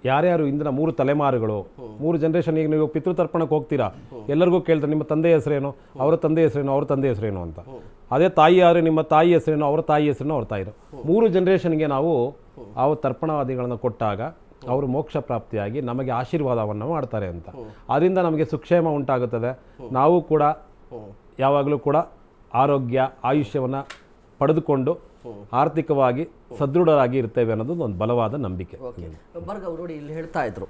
ಯಾರ್ಯಾರು ಇಂದಿನ 3 ತಲೆಮಾರುಗಳು, 3 ಜನ್ರೇಷನ್, ಈಗ ನೀವು ಪಿತೃತರ್ಪಣಕ್ಕೆ ಹೋಗ್ತೀರಾ, ಎಲ್ಲರಿಗೂ ಕೇಳ್ತಾರೆ ನಿಮ್ಮ ತಂದೆ ಹೆಸರೇನು, ಅವರ ತಂದೆ ಹೆಸರೇನು, ಅವ್ರ ತಂದೆ ಹೆಸರೇನು ಅಂತ. ಅದೇ ತಾಯಿ ಯಾರು, ನಿಮ್ಮ ತಾಯಿ ಹೆಸರೇನು, ಅವರ ತಾಯಿ ಹೆಸರೇನು, ಅವ್ರ ತಾಯಿರು. 3 ಜನ್ರೇಷನ್ಗೆ ನಾವು ಆ ತರ್ಪಣಾದಿಗಳನ್ನು ಕೊಟ್ಟಾಗ ಅವರು ಮೋಕ್ಷ ಪ್ರಾಪ್ತಿಯಾಗಿ ನಮಗೆ ಆಶೀರ್ವಾದವನ್ನು ಮಾಡ್ತಾರೆ ಅಂತ. ಅದರಿಂದ ನಮಗೆ ಸುಕ್ಷೇಮ ಉಂಟಾಗುತ್ತದೆ. ನಾವು ಕೂಡ ಯಾವಾಗಲೂ ಕೂಡ ಆರೋಗ್ಯ ಆಯುಷ್ಯವನ್ನು ಪಡೆದುಕೊಂಡು ಆರ್ಥಿಕವಾಗಿ ಸದೃಢರಾಗಿ ಇರ್ತೇವೆ ಅನ್ನೋದು ಒಂದು ಬಲವಾದ ನಂಬಿಕೆ. ಭಾರ್ಗವ್ ನೋಡಿ, ಇಲ್ಲಿ ಹೇಳ್ತಾ ಇದ್ರು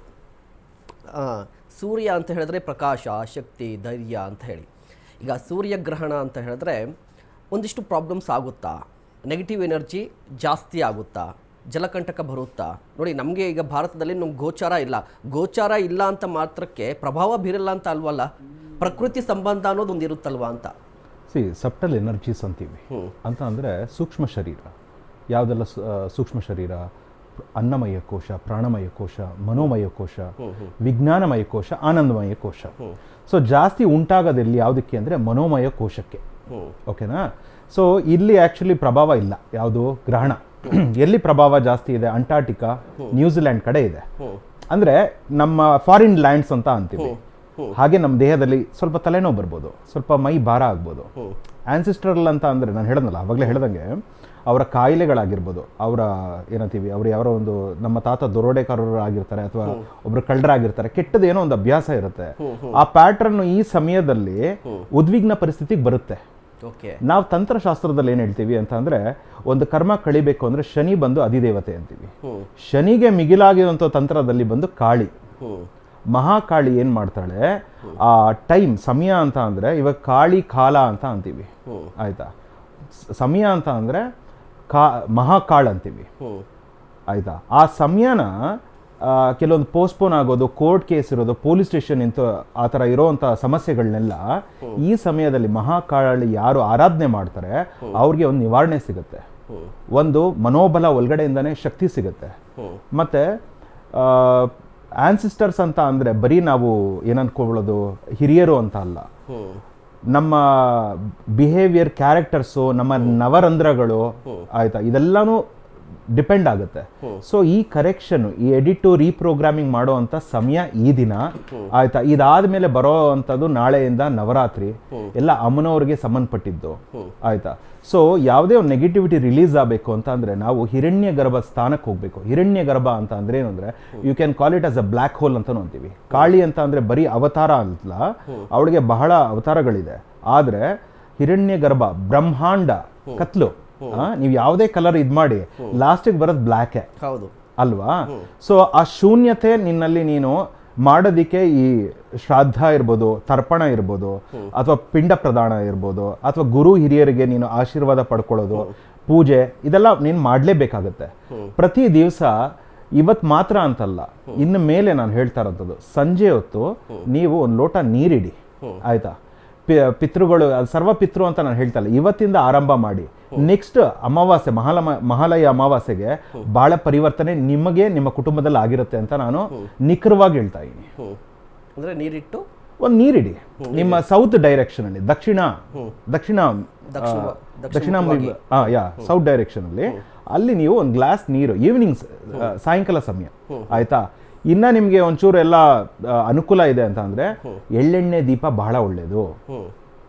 ಸೂರ್ಯ ಅಂತ ಹೇಳಿದ್ರೆ ಪ್ರಕಾಶ, ಶಕ್ತಿ, ಧೈರ್ಯ ಅಂತ ಹೇಳಿ. ಈಗ ಸೂರ್ಯಗ್ರಹಣ ಅಂತ ಹೇಳಿದ್ರೆ ಒಂದಿಷ್ಟು ಪ್ರಾಬ್ಲಮ್ಸ್ ಆಗುತ್ತಾ? ನೆಗೆಟಿವ್ ಎನರ್ಜಿ ಜಾಸ್ತಿ ಆಗುತ್ತಾ? ಜಲಕಂಟಕ ಬರುತ್ತಾ? ನೋಡಿ, ನಮಗೆ ಈಗ ಭಾರತದಲ್ಲಿ ನಮ್ಗೆ ಗೋಚಾರ ಇಲ್ಲ ಅಂತ ಮಾತ್ರಕ್ಕೆ ಪ್ರಭಾವ ಬೀರಲ್ಲ ಅಂತ ಅಲ್ವಲ್ಲ. ಪ್ರಕೃತಿ ಸಂಬಂಧ ಅನ್ನೋದು ಒಂದು ಇರುತ್ತಲ್ವಾ ಅಂತ. ಸಬ್ಟಲ್ ಎನರ್ಜೀಸ್ ಅಂತೀವಿ. ಅಂತ ಅಂದರೆ ಸೂಕ್ಷ್ಮ ಶರೀರ. ಯಾವುದೆಲ್ಲ ಸೂಕ್ಷ್ಮ ಶರೀರ? ಅನ್ನಮಯ ಕೋಶ, ಪ್ರಾಣಮಯ ಕೋಶ, ಮನೋಮಯ ಕೋಶ, ವಿಜ್ಞಾನಮಯ ಕೋಶ, ಆನಂದಮಯ ಕೋಶ. ಸೊ ಜಾಸ್ತಿ ಉಂಟಾಗೋದಿಲ್ಲಿ ಯಾವುದಕ್ಕೆ ಅಂದರೆ ಮನೋಮಯ ಕೋಶಕ್ಕೆ. ಓಕೆನಾ? ಸೊ ಇಲ್ಲಿ ಆ್ಯಕ್ಚುಲಿ ಪ್ರಭಾವ ಇಲ್ಲ. ಯಾವುದು ಗ್ರಹಣ ಎಲ್ಲಿ ಪ್ರಭಾವ ಜಾಸ್ತಿ ಇದೆ? ಅಂಟಾರ್ಟಿಕಾ, ನ್ಯೂಜಿಲ್ಯಾಂಡ್ ಕಡೆ ಇದೆ. ಅಂದರೆ ನಮ್ಮ ಫಾರಿನ್ ಲ್ಯಾಂಡ್ಸ್ ಅಂತ ಅಂತೀವಿ. ಹಾಗೆ ನಮ್ಮ ದೇಹದಲ್ಲಿ ಸ್ವಲ್ಪ ತಲೆನೋವು ಬರ್ಬೋದು, ಸ್ವಲ್ಪ ಮೈ ಭಾರ ಆಗ್ಬೋದು. ಆನ್ಸಿಸ್ಟ್ರಲ್ ಅಂತ ಅಂದರೆ ನಾನು ಹೇಳೋದಲ್ಲ, ಆವಾಗಲೇ ಹೇಳ್ದಂಗೆ ಅವರ ಕಾಯಿಲೆಗಳಾಗಿರ್ಬೋದು, ಅವರ ಏನಂತೀವಿ, ಅವ್ರು ಯಾರೋ ಒಂದು ನಮ್ಮ ತಾತ ದರೋಡೆಕಾರರು ಆಗಿರ್ತಾರೆ ಅಥವಾ ಒಬ್ರು ಕಳ್ಳರಾಗಿರ್ತಾರೆ, ಕೆಟ್ಟದೇನೋ ಒಂದು ಅಭ್ಯಾಸ ಇರುತ್ತೆ. ಆ ಪ್ಯಾಟ್ರನ್ ಈ ಸಮಯದಲ್ಲಿ ಉದ್ವಿಗ್ನ ಪರಿಸ್ಥಿತಿಗೆ ಬರುತ್ತೆ. ನಾವು ತಂತ್ರಶಾಸ್ತ್ರದಲ್ಲಿ ಏನು ಹೇಳ್ತೀವಿ ಅಂತ ಅಂದರೆ, ಒಂದು ಕರ್ಮ ಕಳಿಬೇಕು ಅಂದರೆ ಶನಿ ಬಂದು ಅಧಿದೇವತೆ ಅಂತೀವಿ. ಶನಿಗೆ ಮಿಗಿಲಾಗಿರುವಂಥ ತಂತ್ರದಲ್ಲಿ ಬಂದು ಕಾಳಿ, ಮಹಾಕಾಳಿ ಏನು ಮಾಡ್ತಾಳೆ, ಆ ಟೈಮ್ ಸಮಯ ಅಂತ ಅಂದರೆ ಇವಾಗ ಕಾಳಿ ಕಾಲ ಅಂತ ಅಂತೀವಿ. ಆಯ್ತಾ? ಸಮಯ ಅಂತ ಅಂದರೆ ಮಹಾಕಾಳ ಅಂತೀವಿ. ಆಯ್ತಾ? ಆ ಸಮಯನ ಕೆಲವೊಂದು ಪೋಸ್ಟ್ಪೋನ್ ಆಗೋದು, ಕೋರ್ಟ್ ಕೇಸ್ ಇರೋದು, ಪೊಲೀಸ್ ಸ್ಟೇಷನ್ ಇಂಥ ಆ ಥರ ಇರೋವಂಥ ಸಮಸ್ಯೆಗಳನ್ನೆಲ್ಲ ಈ ಸಮಯದಲ್ಲಿ ಮಹಾಕಾಳಿ ಯಾರು ಆರಾಧನೆ ಮಾಡ್ತಾರೆ ಅವ್ರಿಗೆ ಒಂದು ನಿವಾರಣೆ ಸಿಗುತ್ತೆ. ಒಂದು ಮನೋಬಲ ಒಳಗಡೆಯಿಂದನೇ ಶಕ್ತಿ ಸಿಗುತ್ತೆ. ಮತ್ತು ಆನ್ಸಿಸ್ಟರ್ಸ್ ಅಂತ ಅಂದರೆ ಬರೀ ನಾವು ಏನನ್ಕೊಳ್ಳೋದು ಹಿರಿಯರು ಅಂತ ಅಲ್ಲ, ನಮ್ಮ ಬಿಹೇವಿಯರ್, ಕ್ಯಾರೆಕ್ಟರ್ಸು, ನಮ್ಮ ನವರಂಧ್ರಗಳು, ಆಯ್ತಾ, ಇದೆಲ್ಲನೂ ಡಿಪೆಂಡ್ ಆಗುತ್ತೆ. ಸೊ ಈ ಕರೆಕ್ಷನ್, ಈ ಎಡಿಟ್ ಟು ರೀಪ್ರೋಗ್ರಾಮಿಂಗ್ ಮಾಡೋ ಅಂಥ ಸಮಯ ಈ ದಿನ. ಆಯ್ತಾ? ಇದಾದ್ಮೇಲೆ ಬರೋ ಅಂಥದ್ದು ನಾಳೆಯಿಂದ ನವರಾತ್ರಿ ಎಲ್ಲ ಅಮ್ಮನವ್ರಿಗೆ ಸಂಬಂಧಪಟ್ಟಿದ್ದು. ಆಯ್ತಾ? ಸೊ ಯಾವುದೇ ಒಂದು ನೆಗೆಟಿವಿಟಿ ರಿಲೀಸ್ ಆಗಬೇಕು ಅಂತ ಅಂದರೆ ನಾವು ಹಿರಣ್ಯ ಗರ್ಭ ಸ್ಥಾನಕ್ಕೆ ಹೋಗಬೇಕು. ಹಿರಣ್ಯ ಗರ್ಭ ಅಂತ ಅಂದರೆ ಏನು ಅಂದರೆ, you can call it as a black hole ಅಂತಲೂ ಅಂತೀವಿ. ಕಾಳಿ ಅಂತ ಅಂದರೆ ಬರೀ ಅವತಾರ ಅಂತಲ್ಲ, ಅವಳಿಗೆ ಬಹಳ ಅವತಾರಗಳಿದೆ. ಆದರೆ ಹಿರಣ್ಯ ಗರ್ಭ, ಬ್ರಹ್ಮಾಂಡ ಕತ್ಲು. ನೀವು ಯಾವುದೇ ಕಲರ್ ಇದು ಮಾಡಿ ಲಾಸ್ಟಿಗೆ ಬರೋದು ಬ್ಲ್ಯಾಕೆ. ಹೌದು ಅಲ್ವಾ? ಸೊ ಆ ಶೂನ್ಯತೆ ನಿನ್ನಲ್ಲಿ ನೀನು ಮಾಡೋದಿಕ್ಕೆ ಈ ಶ್ರಾದ್ದ ಇರ್ಬೋದು, ತರ್ಪಣ ಇರ್ಬೋದು, ಅಥವಾ ಪಿಂಡ ಪ್ರದಾನ ಇರ್ಬೋದು, ಅಥವಾ ಗುರು ಹಿರಿಯರಿಗೆ ನೀನು ಆಶೀರ್ವಾದ ಪಡ್ಕೊಳ್ಳೋದು, ಪೂಜೆ, ಇದೆಲ್ಲ ನೀನು ಮಾಡಲೇಬೇಕಾಗತ್ತೆ ಪ್ರತಿ ದಿವಸ. ಇವತ್ತು ಮಾತ್ರ ಅಂತಲ್ಲ, ಇನ್ನು ಮೇಲೆ ನಾನು ಹೇಳ್ತಾ ಇರೋಂಥದ್ದು, ಸಂಜೆ ಹೊತ್ತು ನೀವು ಒಂದು ಲೋಟ ನೀರಿಡಿ. ಆಯ್ತಾ? ಪಿತೃಗಳು, ಸರ್ವ ಪಿತೃ ಅಂತ ನಾನು ಹೇಳ್ತಾ ಇಲ್ಲ, ಇವತ್ತಿಂದ ಆರಂಭ ಮಾಡಿ. ನೆಕ್ಸ್ಟ್ ಅಮಾವಾಸ್ಯೆ, ಮಹಾಲಯ ಅಮಾವಾಸ್ಯೆಗೆ ಬಹಳ ಪರಿವರ್ತನೆ ನಿಮಗೆ, ನಿಮ್ಮ ಕುಟುಂಬದಲ್ಲಿ ಆಗಿರುತ್ತೆ ಅಂತ ನಾನು ನಿಖರವಾಗಿ ಹೇಳ್ತಾ ಇದ್ದೀನಿ. ಅಂದ್ರೆ ನೀರಿಟ್ಟು ಒಂದು ನೀರಿಡಿ ನಿಮ್ಮ ಸೌತ್ ಡೈರೆಕ್ಷನ್ ಅಲ್ಲಿ, ದಕ್ಷಿಣ ದಕ್ಷಿಣ ಸೌತ್ ಡೈರೆಕ್ಷನ್ ಅಲ್ಲಿ ಅಲ್ಲಿ ನೀವು ಒಂದು ಗ್ಲಾಸ್ ನೀರು ಈವ್ನಿಂಗ್ ಸಾಯಂಕಾಲ ಸಮಯ ಆಯ್ತಾ. ಇನ್ನ ನಿಮ್ಗೆ ಒಂಚೂರು ಎಲ್ಲ ಅನುಕೂಲ ಇದೆ ಅಂತ ಅಂದ್ರೆ ಎಳ್ಳೆಣ್ಣೆ ದೀಪ ಬಹಳ ಒಳ್ಳೇದು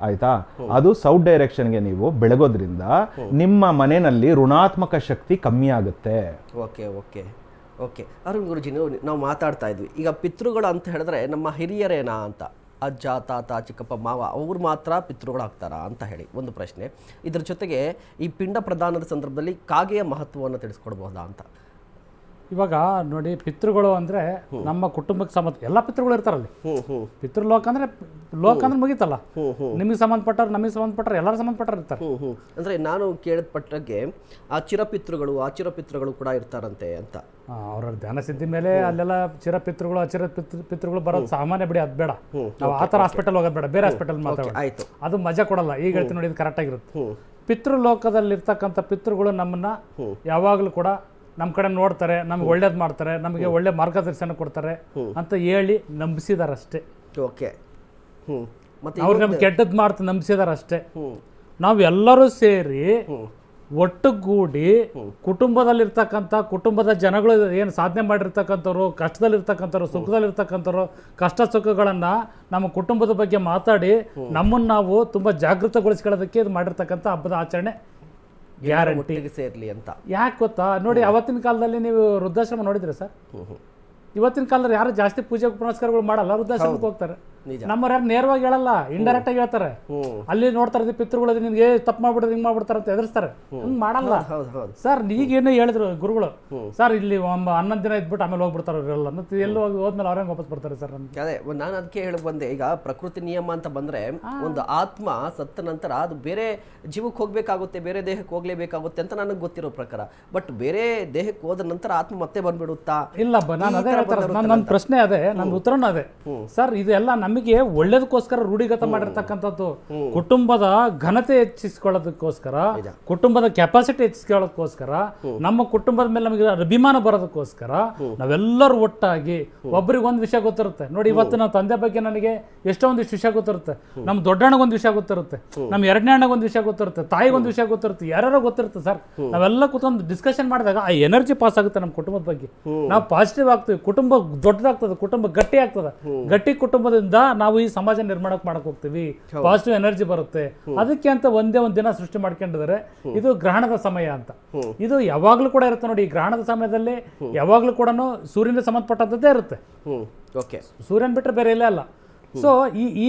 ಆಯ್ತಾ. ಅದು ಸೌತ್ ಡೈರೆಕ್ಷನ್ಗೆ ನೀವು ಬೆಳಗೋದ್ರಿಂದ ನಿಮ್ಮ ಮನೆಯಲ್ಲಿ ಋಣಾತ್ಮಕ ಶಕ್ತಿ ಕಮ್ಮಿ ಆಗುತ್ತೆ. ಓಕೆ ಓಕೆ ಓಕೆ ಅರುಣ್ ಗುರುಜಿ, ನಾವು ಮಾತಾಡ್ತಾ ಇದ್ವಿ ಈಗ ಪಿತೃಗಳು ಅಂತ ಹೇಳಿದ್ರೆ ನಮ್ಮ ಹಿರಿಯರೇನಾ ಅಂತ, ಅಜ್ಜ ತಾತ ಚಿಕ್ಕಪ್ಪ ಮಾವ ಅವ್ರು ಮಾತ್ರ ಪಿತೃಗಳಾಗ್ತಾರಾ ಅಂತ ಹೇಳಿ ಒಂದು ಪ್ರಶ್ನೆ. ಇದ್ರ ಜೊತೆಗೆ ಈ ಪಿಂಡ ಪ್ರದಾನದ ಸಂದರ್ಭದಲ್ಲಿ ಕಾಗೆಯ ಮಹತ್ವವನ್ನು ತಿಳಿಸ್ಕೊಡ್ಬೋದಾ ಅಂತ. ಇವಾಗ ನೋಡಿ, ಪಿತೃಗಳು ಅಂದ್ರೆ ನಮ್ಮ ಕುಟುಂಬಕ್ಕೆ ಸಂಬಂಧ ಎಲ್ಲ ಪಿತೃಗಳು ಇರ್ತಾರಲ್ಲಿ. ಪಿತೃಲೋಕ ಅಂದ್ರೆ ಲೋಕ ಅಂದ್ರೆ ಮುಗೀತಲ್ಲ, ನಿಮಗೆ ಸಂಬಂಧಪಟ್ಟರು ನಮಗೆ ಸಂಬಂಧಪಟ್ಟರು ಎಲ್ಲರೂ ಸಂಬಂಧಪಟ್ಟರು ಇರ್ತಾರೆ. ಅಂದ್ರೆ ನಾನು ಕೇಳಪಟ್ಟಾಗೆ ಚಿರಪಿತೃಗಳು ಅಚಿರಪಿತೃಗಳು ಕೂಡ ಇರ್ತಾರಂತೆ ಅಂತ. ಅವ್ರ ಧ್ಯಾನ ಸಿದ್ಧಿ ಮೇಲೆ ಅಲ್ಲೆಲ್ಲ ಚಿರಪಿತೃಗಳು ಪಿತೃಗಳು ಬರೋದು ಸಾಮಾನ್ಯ ಬಿಡಿ, ಅದು ಬೇಡ. ನಾವು ಆ ಥರ ಹಾಸ್ಪಿಟಲ್ ಹೋಗೋದು ಬೇಡ, ಬೇರೆ ಹಾಸ್ಪಿಟಲ್ ಮಾತಾಡೋದು. ಆಯ್ತು, ಅದು ಮಜಾ ಕೊಡಲ್ಲ. ಈಗ ಹೇಳ್ತೀನಿ ನೋಡಿ, ಇದು ಕರೆಕ್ಟ್ ಆಗಿರುತ್ತೆ. ಪಿತೃಲೋಕದಲ್ಲಿರ್ತಕ್ಕಂಥ ಪಿತೃಗಳು ನಮ್ಮನ್ನ ಯಾವಾಗಲೂ ಕೂಡ ನಮ್ಮ ಕಡೆ ನೋಡ್ತಾರೆ, ನಮ್ಗೆ ಒಳ್ಳೇದು ಮಾಡ್ತಾರೆ, ನಮಗೆ ಒಳ್ಳೆ ಮಾರ್ಗದರ್ಶನ ಕೊಡ್ತಾರೆ ಅಂತ ಹೇಳಿ ನಂಬಿಸಿದಾರಷ್ಟೇ. ಓಕೆ, ಮತ್ತೆ ಅವ್ರು ನಮ್ಗೆ ಕೆಟ್ಟದ್ದು ಮಾಡ್ತಾ ನಂಬಿಸಿದಾರಷ್ಟೇ. ನಾವೆಲ್ಲರೂ ಸೇರಿ ಒಟ್ಟುಗೂಡಿ ಕುಟುಂಬದಲ್ಲಿರ್ತಕ್ಕಂಥ ಕುಟುಂಬದ ಜನಗಳು ಏನು ಸಾಧನೆ ಮಾಡಿರ್ತಕ್ಕಂಥವ್ರು, ಕಷ್ಟದಲ್ಲಿರ್ತಕ್ಕಂಥವ್ರು, ಸುಖದಲ್ಲಿರ್ತಕ್ಕಂಥವ್ರು, ಕಷ್ಟ ಸುಖಗಳನ್ನು ನಮ್ಮ ಕುಟುಂಬದ ಬಗ್ಗೆ ಮಾತಾಡಿ ನಮ್ಮನ್ನು ನಾವು ತುಂಬ ಜಾಗೃತಗೊಳಿಸ್ಕೊಳ್ಳೋದಕ್ಕೆ ಇದು ಮಾಡಿರ್ತಕ್ಕಂಥ ಹಬ್ಬದ ಆಚರಣೆ ಗ್ಯಾರಂಟಿ ಸೇರ್ಲಿ ಅಂತ. ಯಾಕೆ ಗೊತ್ತಾ ನೋಡಿ, ಅವತ್ತಿನ ಕಾಲದಲ್ಲಿ ನೀವು ವೃದ್ಧಾಶ್ರಮ ನೋಡಿದ್ರಿ ಸರ್? ಇವತ್ತಿನ ಕಾಲದಲ್ಲಿ ಯಾರು ಜಾಸ್ತಿ ಪೂಜೆ ಪುನಸ್ಕಾರಗಳು ಮಾಡಲ್ಲ, ವೃದ್ಧಾಶ್ರಮಕ್ಕೆ ಹೋಗ್ತಾರೆ. ನಮ್ಮವ್ರು ಯಾರು ನೇರವಾಗಿ ಹೇಳಲ್ಲ, ಇಂಡೈರೆಕ್ಟ್ ಆಗಿ ಹೇಳ್ತಾರೆ. ಅಲ್ಲಿ ನೋಡ್ತಾ ಇದ್ದೀವಿ ಪಿತೃಗಳು ನಿನ್ಗೆ ತಪ್ಪು ಮಾಡ್ಬಿಡ್ತಾರೆ, ಹಿಂಗ್ ಮಾಡ್ಬಿಡ್ತಾರೆ ಅಂತ ಎದುರಿಸ್ತಾರೆ. ಹಂಗ್ ಮಾಡಲ್ಲ ಸರ್. ಈಗೇನು ಹೇಳಿದ್ರು ಗುರುಗಳು, ಸರ್ ಇಲ್ಲಿ 11 ದಿನ ಇದ್ಬಿಟ್ಟು ಆಮೇಲೆ ಹೋಗ್ಬಿಡ್ತಾರೆ ಅವರೆಲ್ಲ, ಎಲ್ಲೋ ಹೋದ್ಮೇಲೆ ಅವ್ರಂಗೆ ವಾಪಸ್ ಬರ್ತಾರೆ ಸರ್. ಅದೇ ನಾನು ಅದಕ್ಕೆ ಹೇಳಿ ಬಂದೆ, ಈಗ ಪ್ರಕೃತಿ ನಿಯಮ ಅಂತ ಬಂದ್ರೆ ಒಂದು ಆತ್ಮ ಸತ್ತ ನಂತರ ಅದು ಬೇರೆ ಜೀವಕ್ಕೆ ಹೋಗ್ಬೇಕಾಗುತ್ತೆ, ಬೇರೆ ದೇಹಕ್ಕೆ ಹೋಗ್ಲೇಬೇಕಾಗುತ್ತೆ ಅಂತ ನನಗೆ ಗೊತ್ತಿರೋ ಪ್ರಕಾರ. ಬಟ್ ಬೇರೆ ದೇಹಕ್ಕೆ ಹೋದ ನಂತರ ಆತ್ಮ ಮತ್ತೆ ಬಂದ್ಬಿಡುತ್ತಾ? ಇಲ್ಲ, ನಾನು ಅದೇ ಹೇಳ್ತಾರೆ. ನನ್ನ ಪ್ರಶ್ನೆ ಅದೇ, ನನ್ನ ಉತ್ತರನೂ ಅದೇ ಸರ್. ಇದೆಲ್ಲ ನಮಗೆ ಒಳ್ಳೇದಕ್ಕೋಸ್ಕರ ರೂಢಿಗತ ಮಾಡಿರ್ತಕ್ಕಂಥದ್ದು. ಕುಟುಂಬದ ಘನತೆ ಹೆಚ್ಚಿಸ್ಕೊಳ್ಳೋದಕ್ಕೋಸ್ಕರ, ಕುಟುಂಬದ ಕೆಪಾಸಿಟಿ ಹೆಚ್ಚಿಸ್ಕೊಳ್ಳೋದಕ್ಕೋಸ್ಕರ, ನಮ್ಮ ಕುಟುಂಬದ ಮೇಲೆ ನಮಗೆ ಅಭಿಮಾನ ಬರೋದಕ್ಕೋಸ್ಕರ ನಾವೆಲ್ಲರೂ ಒಟ್ಟಾಗಿ ಒಬ್ರಿಗೆ ಒಂದು ವಿಷಯ ಗೊತ್ತಿರುತ್ತೆ ನೋಡಿ. ಇವತ್ತು ನಮ್ಮ ತಂದೆ ಬಗ್ಗೆ ನನಗೆ ಎಷ್ಟೊಂದಿಷ್ಟು ವಿಷಯ ಗೊತ್ತಿರುತ್ತೆ, ನಮ್ಮ ದೊಡ್ಡಣ್ಣಗೊಂದು ವಿಷಯ ಗೊತ್ತಿರುತ್ತೆ, ನಮ್ಮ ಎರಡನೇ ಅಣ್ಣಗೊಂದು ವಿಷಯ ಗೊತ್ತಿರುತ್ತೆ, ತಾಯಿಗೊಂದು ವಿಷಯ ಗೊತ್ತಿರುತ್ತೆ, ಯಾರ್ಯಾರೋ ಗೊತ್ತಿರುತ್ತೆ ಸರ್. ನಾವೆಲ್ಲ ಕೂತ್ಕೊಂಡು ಡಿಸ್ಕಷನ್ ಮಾಡಿದಾಗ ಆ ಎನರ್ಜಿ ಪಾಸ್ ಆಗುತ್ತೆ ನಮ್ಮ ಕುಟುಂಬದ ಬಗ್ಗೆ. ನಾವು ಪಾಸಿಟಿವ್ ಆಗ್ತೀವಿ, ಕುಟುಂಬ ದೊಡ್ಡದಾಗ್ತದೆ, ಕುಟುಂಬ ಗಟ್ಟಿ ಆಗ್ತದೆ. ಗಟ್ಟಿ ಕುಟುಂಬದಿಂದ ನಾವು ಈ ಸಮಾಜ ನಿರ್ಮಾಣಕ್ಕೆ ಮಾಡಕ್ ಹೋಗ್ತೀವಿ, ಪಾಸಿಟಿವ್ ಎನರ್ಜಿ ಬರುತ್ತೆ. ಅದಕ್ಕೆ ಅಂತ ಒಂದೇ ಒಂದು ದಿನ ಸೃಷ್ಟಿ ಮಾಡ್ಕೊಂಡಿದ್ದಾರೆ, ಇದು ಗ್ರಹಣದ ಸಮಯ ಅಂತ. ಇದು ಯಾವಾಗ್ಲೂ ಕೂಡ ಇರುತ್ತೆ ನೋಡಿ. ಈ ಗ್ರಹಣದ ಸಮಯದಲ್ಲಿ ಯಾವಾಗ್ಲೂ ಕೂಡ ಸೂರ್ಯನಿಗೆ ಸಂಬಂಧಪಟ್ಟಂತದ್ದೇ ಇರುತ್ತೆ. ಸೂರ್ಯನ್ ಬಿಟ್ಟರೆ ಬೇರೆ ಇಲ್ಲ ಅಲ್ಲ. ಸೊ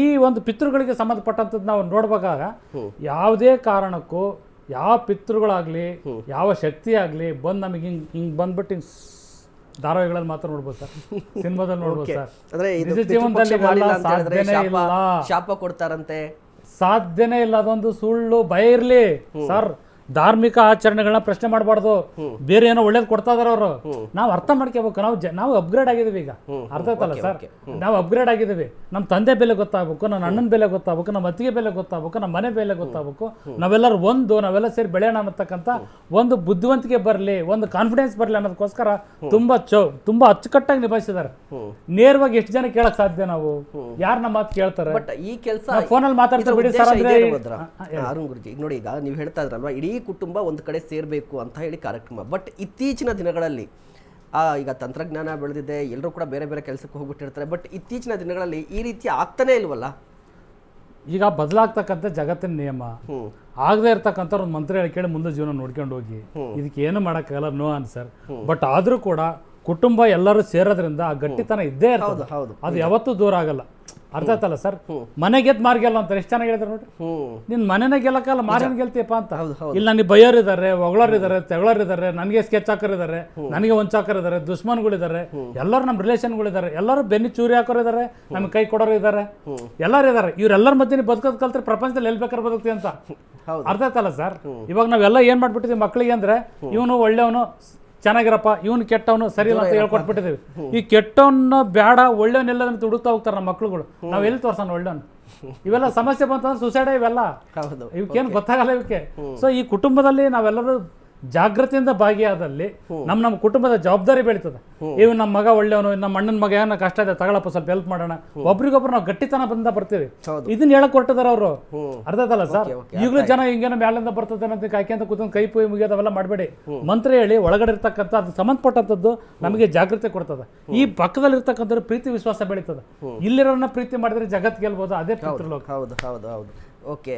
ಈ ಒಂದು ಪಿತೃಗಳಿಗೆ ಸಂಬಂಧಪಟ್ಟಂಥದ್ದು ನಾವು ನೋಡ್ಬೇಕಾಗ ಯಾವುದೇ ಕಾರಣಕ್ಕೂ ಯಾವ ಪಿತೃಗಳಾಗ್ಲಿ ಯಾವ ಶಕ್ತಿ ಆಗ್ಲಿ ಬಂದು ನಮಗೆ ಹಿಂಗ್ ಬಂದ್ಬಿಟ್ಟು ಹಿಂಗ್ ಧಾರಾವಾಹಿಗಳಲ್ಲಿ ಮಾತ್ರ ನೋಡ್ಬೋದು ಸರ್, ಸಿನಿಮಾದಲ್ಲಿ ನೋಡ್ಬೋದು ಸರ್. ನಿಜ ಜೀವನದಲ್ಲಿ ಸಾಧ್ಯನೇ ಇಲ್ಲ, ಶಾಪ ಕೊಡ್ತಾರಂತೆ, ಸಾಧ್ಯನೇ ಇಲ್ಲ. ಅದೊಂದು ಸುಳ್ಳು, ಭಯ ಇರ್ಲಿ ಸರ್. ಧಾರ್ಮಿಕ ಆಚರಣೆಗಳನ್ನ ಪ್ರಶ್ನೆ ಮಾಡಬಾರ್ದು. ಬೇರೆ ಏನೋ ಒಳ್ಳೇದು ಕೊಡ್ತಾ ಇದಾರೆ ಅವರು, ನಾವು ಅರ್ಥ ಮಾಡ್ಕೋಬೇಕು. ನಾವು ಅಪ್ಗ್ರೇಡ್ ಆಗಿದೀವಿ ಈಗ, ಅರ್ಥ ಆಯ್ತಲ್ಲ ಸರ್? ನಾವು ಅಪ್ಗ್ರೇಡ್ ಆಗಿದ್ದೀವಿ. ನಮ್ಮ ತಂದೆ ಬೆಲೆ ಗೊತ್ತಾಗಬೇಕು, ನನ್ನ ಅಣ್ಣನ ಬೆಲೆ ಗೊತ್ತಾಗಬೇಕು, ನಮ್ಮ ಅತ್ತಿಗೆ ಬೆಲೆ ಗೊತ್ತಾಗಬೇಕು, ನಮ್ಮ ಮನೆ ಬೆಲೆ ಗೊತ್ತಾಗಬೇಕು. ನಾವೆಲ್ಲರೂ ನಾವೆಲ್ಲ ಸೇರಿ ಬೆಳೆಯೋಣ ಅನ್ನತಕ್ಕಂಥ ಒಂದು ಬುದ್ಧಿವಂತಿಕೆ ಬರಲಿ, ಒಂದು ಕಾನ್ಫಿಡೆನ್ಸ್ ಬರಲಿ ಅನ್ನೋದಕ್ಕೋಸ್ಕರ ತುಂಬಾ ಅಚ್ಚುಕಟ್ಟಾಗಿ ನಿಭಾಯಿಸಿದ್ದಾರೆ. ನೇರವಾಗಿ ಎಷ್ಟು ಜನ ಕೇಳಕ್ ಸಾಧ್ಯ? ನಾವು ಯಾರು ನಮ್ಮ ಮಾತು ಕೇಳ್ತಾರೆ? ಈ ಕೆಲಸ ಫೋನಲ್ಲಿ ಮಾತಾಡ್ತಾರೆ ಬಿಡಿ ಸರ್. ಅರುಣ್ ಗುರುಜಿ ನೋಡಿ, ಈಗ ನೀವು ಹೇಳ್ತಾ ಇದ್ರಲ್ವಾ ಇಡೀ ಕುಟುಂಬ ಒಂದು ಕಡೆ ಸೇರಬೇಕು ಅಂತ ಹೇಳಿ ಕಾರ್ಯಕ್ರಮ. ಬಟ್ ಇತ್ತೀಚಿನ ದಿನಗಳಲ್ಲಿ ಈಗ ತಂತ್ರಜ್ಞಾನ ಬೆಳೆದಿದೆ, ಎಲ್ಲರೂ ಕೂಡ ಬೇರೆ ಬೇರೆ ಕೆಲಸಕ್ಕೆ ಹೋಗ್ಬಿಟ್ಟಿರ್ತಾರೆ. ಬಟ್ ಇತ್ತೀಚಿನ ದಿನಗಳಲ್ಲಿ ಈ ರೀತಿ ಆಗ್ತಾನೆ ಇಲ್ವಲ್ಲ? ಈಗ ಬದಲಾಗ್ತಕ್ಕಂಥ ಜಗತ್ತಿನ ನಿಯಮ, ಆಗದೆ ಇರ್ತಕ್ಕಂಥ ಒಂದು ಮಂತ್ರ ಹೇಳಿ ಕೇಳಿ ಮುಂದೆ ಜೀವನ ನೋಡ್ಕೊಂಡು ಹೋಗಿ, ಇದಕ್ಕೆ ಏನು ಮಾಡೋಕ್ಕಾಗಲ್ಲ, ನೋ ಆನ್ಸರ್. ಬಟ್ ಆದ್ರೂ ಕೂಡ ಕುಟುಂಬ ಎಲ್ಲರೂ ಸೇರೋದ್ರಿಂದ ಆ ಗಟ್ಟಿತನ ಇದ್ದೇ ಇರ್ತದೆ, ಅದು ಯಾವತ್ತೂ ದೂರ ಆಗಲ್ಲ. ಅರ್ಥ ಆಯ್ತಲ್ಲ ಸರ್? ಮನೆ ಗೆದ್ದು ಮಾರ್ ಗೆಲ್ಲ ಅಂತ ಎಷ್ಟು ಚೆನ್ನಾಗಿ ಹೇಳಿದ್ರೆ ನೋಡ್ರಿ. ನಿನ್ ಮನೆನ ಗೆಲ್ಲಕ್ಕಲ್ಲ, ಮಾರೇನ್ ಗೆಲ್ತೀಯಪ್ಪ ಅಂತ. ಇಲ್ಲಿ ನನಗೆ ಬೈಯೋರಿದ್ದಾರೆ, ಹೊಗಳೋರಿದ್ದಾರೆ, ತೆಗಳೋರಿದ್ದಾರೆ, ನನಗೆ ಸ್ಕೆಚ್ ಹಾಕೋರಿದ್ದಾರೆ, ನನಗೆ ಒಂಚಾಕರಿದ್ದಾರೆ, ದುಶ್ಮನ್ಗಳಿದ್ದಾರೆ, ಎಲ್ಲರೂ ನಮ್ಮ ರಿಲೇಷನ್ಗಳಿದ್ದಾರೆ, ಎಲ್ಲರೂ ಬೆನ್ನಿ ಚೂರಿ ಹಾಕೋರಿದ್ದಾರೆ, ನಮ್ಗೆ ಕೈ ಕೊಡೋರು ಇದ್ದಾರೆ, ಎಲ್ಲರೂ ಇದ್ದಾರೆ. ಇವ್ರೆಲ್ಲರ ಮಧ್ಯೆ ಬದುಕೋದ್ ಕಲ್ತ್ರೆ ಪ್ರಪಂಚದಲ್ಲಿ ಎಲ್ಲಿ ಬೇಕಾದ್ರೆ ಬದುಕ್ತಿ ಅಂತ. ಅರ್ಥ ಆಯ್ತಲ್ಲ ಸರ್? ಇವಾಗ ನಾವೆಲ್ಲ ಏನ್ ಮಾಡ್ಬಿಟ್ಟಿದ್ವಿ ಮಕ್ಕಳಿಗೆ ಅಂದ್ರೆ, ಇವನು ಒಳ್ಳೆಯವನು ಚೆನ್ನಾಗಿರಪ್ಪ, ಇವನು ಕೆಟ್ಟವನು ಸರಿ ಇಲ್ಲ ಅಂತ ಹೇಳ್ಕೊಟ್ಬಿಟ್ಟಿದ್ದೀವಿ. ಈ ಕೆಟ್ಟವನ್ನ ಬೇಡ ಒಳ್ಳೆಯವನ್ನೆಲ್ಲದನ್ನ ಹುಡುಕ್ತಾ ಹೋಗ್ತಾರೆ ನಮ್ಮ ಮಕ್ಳುಗಳು. ನಾವ್ ಎಲ್ಲಿ ತೋರ್ಸೋಣ ಒಳ್ಳೆಯವನು? ಇವೆಲ್ಲ ಸಮಸ್ಯೆ ಬಂತಂದ್ರೆ ಸುಸೈಡ್, ಇವೆಲ್ಲ ಇವಕ್ಕೇನು ಗೊತ್ತಾಗಲ್ಲ ಇವಕ್ಕೆ. ಸೊ ಈ ಕುಟುಂಬದಲ್ಲಿ ನಾವೆಲ್ಲರೂ ಜಾಗೃತಿಯಿಂದ ಭಾಗಿಯಾದಲ್ಲಿ ನಮ್ಮ ಕುಟುಂಬದ ಜವಾಬ್ದಾರಿ ಬೆಳೀತದೆ. ಇವ್ ನಮ್ಮ ಮಗ ಒಳ್ಳೆಯವನು, ನಮ್ಮ ಅಣ್ಣನ ಮಗ ಏನೋ ಕಷ್ಟ ಇದೆ, ತಗೊಳಪ್ಪ ಸ್ವಲ್ಪ ಹೆಲ್ಪ್ ಮಾಡೋಣ, ಒಬ್ರಿಗೊಬ್ರು ನಾವು ಗಟ್ಟಿತನ ಬಂದ ಬರ್ತೀವಿ. ಇದನ್ನ ಹೇಳಕ್ ಹೊರಟಿದಾರ ಅವರು, ಅರ್ಥ ಆಯ್ತಲ್ಲ ಸರ್? ಈಗಲೂ ಜನ ಹಿಂಗೇನೋ ಮ್ಯಾಲಿಂದ ಬರ್ತದೆ ಅಂತ ಕಾಯ್ಕೊಂತ ಕೂತ್ಕೊಂಡು ಕೈ ಪುಯಿ ಮುಗಿಯೋದವೆಲ್ಲ ಮಾಡಬೇಡಿ. ಮಂತ್ರ ಹೇಳಿ ಒಳಗಡೆ ಇರ್ತಕ್ಕಂಥ ಅದು ಸಂಬಂಧಪಟ್ಟಂಥದ್ದು ನಮಗೆ ಜಾಗೃತಿ ಕೊಡ್ತದೆ. ಈ ಪಕ್ಕದಲ್ಲಿ ಇರ್ತಕ್ಕಂಥ ಪ್ರೀತಿ ವಿಶ್ವಾಸ ಬೆಳೀತದೆ. ಇಲ್ಲಿರೋನ್ನ ಪ್ರೀತಿ ಮಾಡಿದ್ರೆ ಜಗತ್ ಗೆಲ್ಬೋದು. ಅದೇ ಪಿತೃಲೋಕ. ಹೌದು ಹೌದು ಹೌದು. ಓಕೆ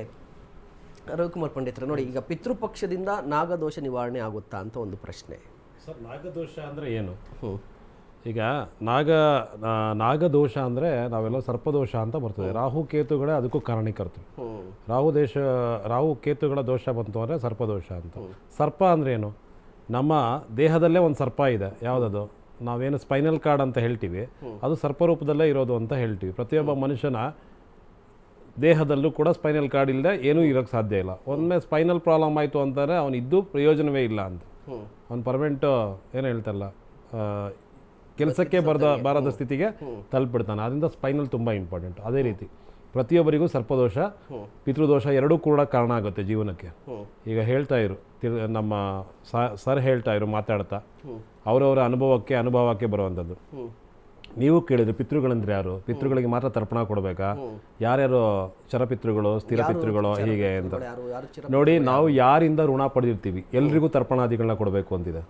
ರವಿಕುಮಾರ್ ಪಂಡಿತರು, ನೋಡಿ ಈಗ ಪಿತೃಪಕ್ಷದಿಂದ ನಾಗದೋಷ ನಿವಾರಣೆ ಆಗುತ್ತಾ ಅಂತ ಒಂದು ಪ್ರಶ್ನೆ. ಸರ್, ನಾಗದೋಷ ಅಂದರೆ ಏನು? ಈಗ ನಾಗದೋಷ ಅಂದರೆ ನಾವೆಲ್ಲ ಸರ್ಪದೋಷ ಅಂತ ಬರ್ತದೆ. ರಾಹು ಕೇತುಗಳೇ ಅದಕ್ಕೂ ಕಾರಣೀಕರ್ತವೆ. ರಾಹು ಕೇತುಗಳ ದೋಷ ಬಂತು ಅಂದರೆ ಸರ್ಪದೋಷ ಅಂತ. ಸರ್ಪ ಅಂದರೆ ಏನು? ನಮ್ಮ ದೇಹದಲ್ಲೇ ಒಂದು ಸರ್ಪ ಇದೆ. ಯಾವುದದು? ನಾವೇನು ಸ್ಪೈನಲ್ ಕಾರ್ಡ್ ಅಂತ ಹೇಳ್ತೀವಿ, ಅದು ಸರ್ಪರೂಪದಲ್ಲೇ ಇರೋದು ಅಂತ ಹೇಳ್ತೀವಿ. ಪ್ರತಿಯೊಬ್ಬ ಮನುಷ್ಯನ ದೇಹದಲ್ಲೂ ಕೂಡ ಸ್ಪೈನಲ್ ಕಾರ್ಡ್ ಇಲ್ಲದೆ ಏನೂ ಇರೋಕ್ಕೆ ಸಾಧ್ಯ ಇಲ್ಲ. ಒಮ್ಮೆ ಸ್ಪೈನಲ್ ಪ್ರಾಬ್ಲಮ್ ಆಯಿತು ಅಂತಾರೆ ಅವನಿದ್ದು ಪ್ರಯೋಜನವೇ ಇಲ್ಲ ಅಂತ. ಅವ್ನು ಪರ್ಮನೆಂಟು ಏನು ಹೇಳ್ತಾರಲ್ಲ, ಕೆಲಸಕ್ಕೆ ಬಾರದ ಸ್ಥಿತಿಗೆ ತಲುಪಿಡ್ತಾನೆ. ಅದರಿಂದ ಸ್ಪೈನಲ್ ತುಂಬ ಇಂಪಾರ್ಟೆಂಟ್. ಅದೇ ರೀತಿ ಪ್ರತಿಯೊಬ್ಬರಿಗೂ ಸರ್ಪದೋಷ, ಪಿತೃದೋಷ ಎರಡೂ ಕೂಡ ಕಾರಣ ಆಗುತ್ತೆ ಜೀವನಕ್ಕೆ. ಈಗ ಹೇಳ್ತಾ ಇರು, ನಮ್ಮ ಸರ್ ಹೇಳ್ತಾ ಇರು ಮಾತಾಡ್ತಾ, ಅವರವರ ಅನುಭವಕ್ಕೆ ಬರುವಂಥದ್ದು. ನೀವು ಕೇಳಿದ್ರಿ ಪಿತೃಗಳಂದ್ರೆ ಯಾರು? ಪಿತೃಗಳಿಗೆ ಮಾತ್ರ ತರ್ಪಣ ಕೊಡಬೇಕಾ? ಯಾರ್ಯಾರು ಚರಪಿತೃಗಳು, ಸ್ಥಿರ ಪಿತೃಗಳು, ಹೀಗೆ ಅಂತ ನೋಡಿ. ನಾವು ಯಾರಿಂದ ಋಣ ಪಡೆದಿರ್ತೀವಿ ಎಲ್ರಿಗೂ ತರ್ಪಣಾದಿಗಳನ್ನ ಕೊಡಬೇಕು ಅಂತಿದೆ.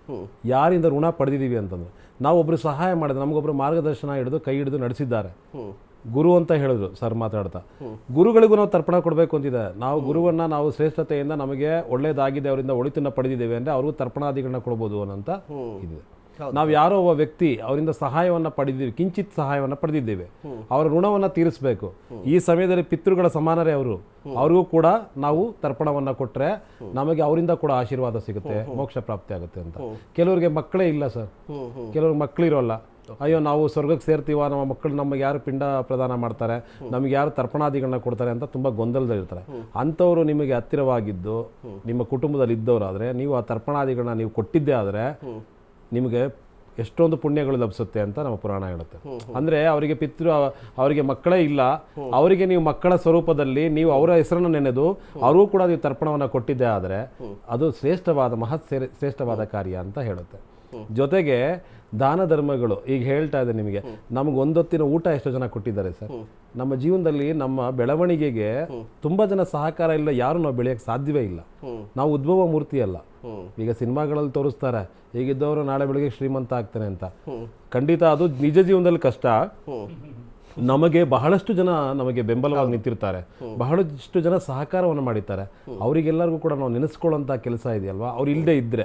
ಯಾರಿಂದ ಋಣ ಪಡೆದಿದ್ದೀವಿ ಅಂತಂದ್ರೆ, ನಾವು ಒಬ್ರು ಸಹಾಯ ಮಾಡಿದ್ರೆ, ನಮಗೊಬ್ರು ಮಾರ್ಗದರ್ಶನ ಹಿಡಿದು ಕೈ ಹಿಡಿದು ನಡೆಸಿದ್ದಾರೆ, ಗುರು ಅಂತ ಹೇಳಿದ್ರು ಸರ್ ಮಾತಾಡ್ತಾ, ಗುರುಗಳಿಗೂ ನಾವು ತರ್ಪಣ ಕೊಡಬೇಕು ಅಂತಿದೆ. ನಾವು ಗುರುವನ್ನ ನಾವು ಶ್ರೇಷ್ಠತೆಯಿಂದ ನಮಗೆ ಒಳ್ಳೇದಾಗಿದೆ, ಅವರಿಂದ ಒಳಿತನ್ನ ಪಡೆದಿದ್ದೇವೆ ಅಂದರೆ ಅವ್ರಿಗೂ ತರ್ಪಣಾದಿಗಳನ್ನ ಕೊಡ್ಬೋದು ಅನ್ನೋಂಥ ಇದೆ. ನಾವು ಯಾರೋ ಒಬ್ಬ ವ್ಯಕ್ತಿ ಅವರಿಂದ ಸಹಾಯವನ್ನು ಪಡೆದಿದ್ದೀವಿ, ಕಿಂಚಿತ್ ಸಹಾಯವನ್ನು ಪಡೆದಿದ್ದೇವೆ, ಅವರ ಋಣವನ್ನು ತೀರಿಸಬೇಕು. ಈ ಸಮಯದಲ್ಲಿ ಪಿತೃಗಳ ಸಮಾನರೇ ಅವರು, ಅವ್ರಿಗೂ ಕೂಡ ನಾವು ತರ್ಪಣವನ್ನು ಕೊಟ್ಟರೆ ನಮಗೆ ಅವರಿಂದ ಕೂಡ ಆಶೀರ್ವಾದ ಸಿಗುತ್ತೆ, ಮೋಕ್ಷ ಪ್ರಾಪ್ತಿ ಆಗುತ್ತೆ ಅಂತ. ಕೆಲವರಿಗೆ ಮಕ್ಕಳೇ ಇಲ್ಲ ಸರ್, ಕೆಲವ್ರಿಗೆ ಮಕ್ಕಳಿರೋಲ್ಲ. ಅಯ್ಯೋ ನಾವು ಸ್ವರ್ಗಕ್ಕೆ ಸೇರ್ತೀವ, ನಮ್ಮ ಮಕ್ಕಳು ನಮಗೆ ಯಾರು ಪಿಂಡ ಪ್ರದಾನ ಮಾಡ್ತಾರೆ, ನಮಗೆ ಯಾರು ತರ್ಪಣಾದಿಗಳನ್ನ ಕೊಡ್ತಾರೆ ಅಂತ ತುಂಬ ಗೊಂದಲದಲ್ಲಿರ್ತಾರೆ. ಅಂಥವ್ರು ನಿಮಗೆ ಹತ್ತಿರವಾಗಿದ್ದು ನಿಮ್ಮ ಕುಟುಂಬದಲ್ಲಿ ಇದ್ದವರಾದರೆ ನೀವು ಆ ತರ್ಪಣಾದಿಗಳನ್ನ ನೀವು ಕೊಟ್ಟಿದ್ದೇ ಆದರೆ ನಿಮಗೆ ಎಷ್ಟೊಂದು ಪುಣ್ಯಗಳು ಲಭಿಸುತ್ತೆ ಅಂತ ನಮ್ಮ ಪುರಾಣ ಹೇಳುತ್ತೆ. ಅಂದರೆ ಅವರಿಗೆ ಮಕ್ಕಳೇ ಇಲ್ಲ, ಅವರಿಗೆ ನೀವು ಮಕ್ಕಳ ಸ್ವರೂಪದಲ್ಲಿ ನೀವು ಅವರ ಹೆಸರನ್ನು ನೆನೆದು ಅವರಿಗೂ ಕೂಡ ನೀವು ತರ್ಪಣವನ್ನು ಕೊಟ್ಟಿದ್ದೇ ಆದರೆ ಅದು ಶ್ರೇಷ್ಠವಾದ ಕಾರ್ಯ ಅಂತ ಹೇಳುತ್ತೆ. ಜೊತೆಗೆ ದಾನ ಧರ್ಮಗಳು, ಈಗ ಹೇಳ್ತಾ ಇದೆ ನಿಮಗೆ, ನಮ್ಗೆ ಒಂದೊತ್ತಿನ ಊಟ ಎಷ್ಟೋ ಜನ ಕೊಟ್ಟಿದ್ದಾರೆ ಸರ್. ನಮ್ಮ ಜೀವನದಲ್ಲಿ ನಮ್ಮ ಬೆಳವಣಿಗೆಗೆ ತುಂಬಾ ಜನ ಸಹಕಾರ ಇಲ್ಲ, ಯಾರು ನಾವು ಬೆಳೆಯಕ್ಕೆ ಸಾಧ್ಯವೇ ಇಲ್ಲ. ನಾವು ಉದ್ಭವ ಮೂರ್ತಿ ಅಲ್ಲ. ಈಗ ಸಿನಿಮಾಗಳಲ್ಲಿ ತೋರಿಸ್ತಾರೆ ಹೀಗಿದ್ದವರು ನಾಳೆ ಬೆಳಗ್ಗೆ ಶ್ರೀಮಂತ ಆಗ್ತಾನೆ ಅಂತ. ಖಂಡಿತ ಅದು ನಿಜ ಜೀವನದಲ್ಲಿ ಕಷ್ಟ. ನಮಗೆ ಬಹಳಷ್ಟು ಜನ ನಮಗೆ ಬೆಂಬಲವಾಗಿ ನಿಂತಿರ್ತಾರೆ, ಬಹಳಷ್ಟು ಜನ ಸಹಕಾರವನ್ನು ಮಾಡಿರ್ತಾರೆ. ಅವರಿಗೆಲ್ಲರಿಗೂ ಕೂಡ ನಾವು ನೆನೆಸ್ಕೊಳ್ಳೋಂಥ ಕೆಲಸ ಇದೆಯಲ್ವಾ, ಅವ್ರು ಇಲ್ಲದೆ ಇದ್ದರೆ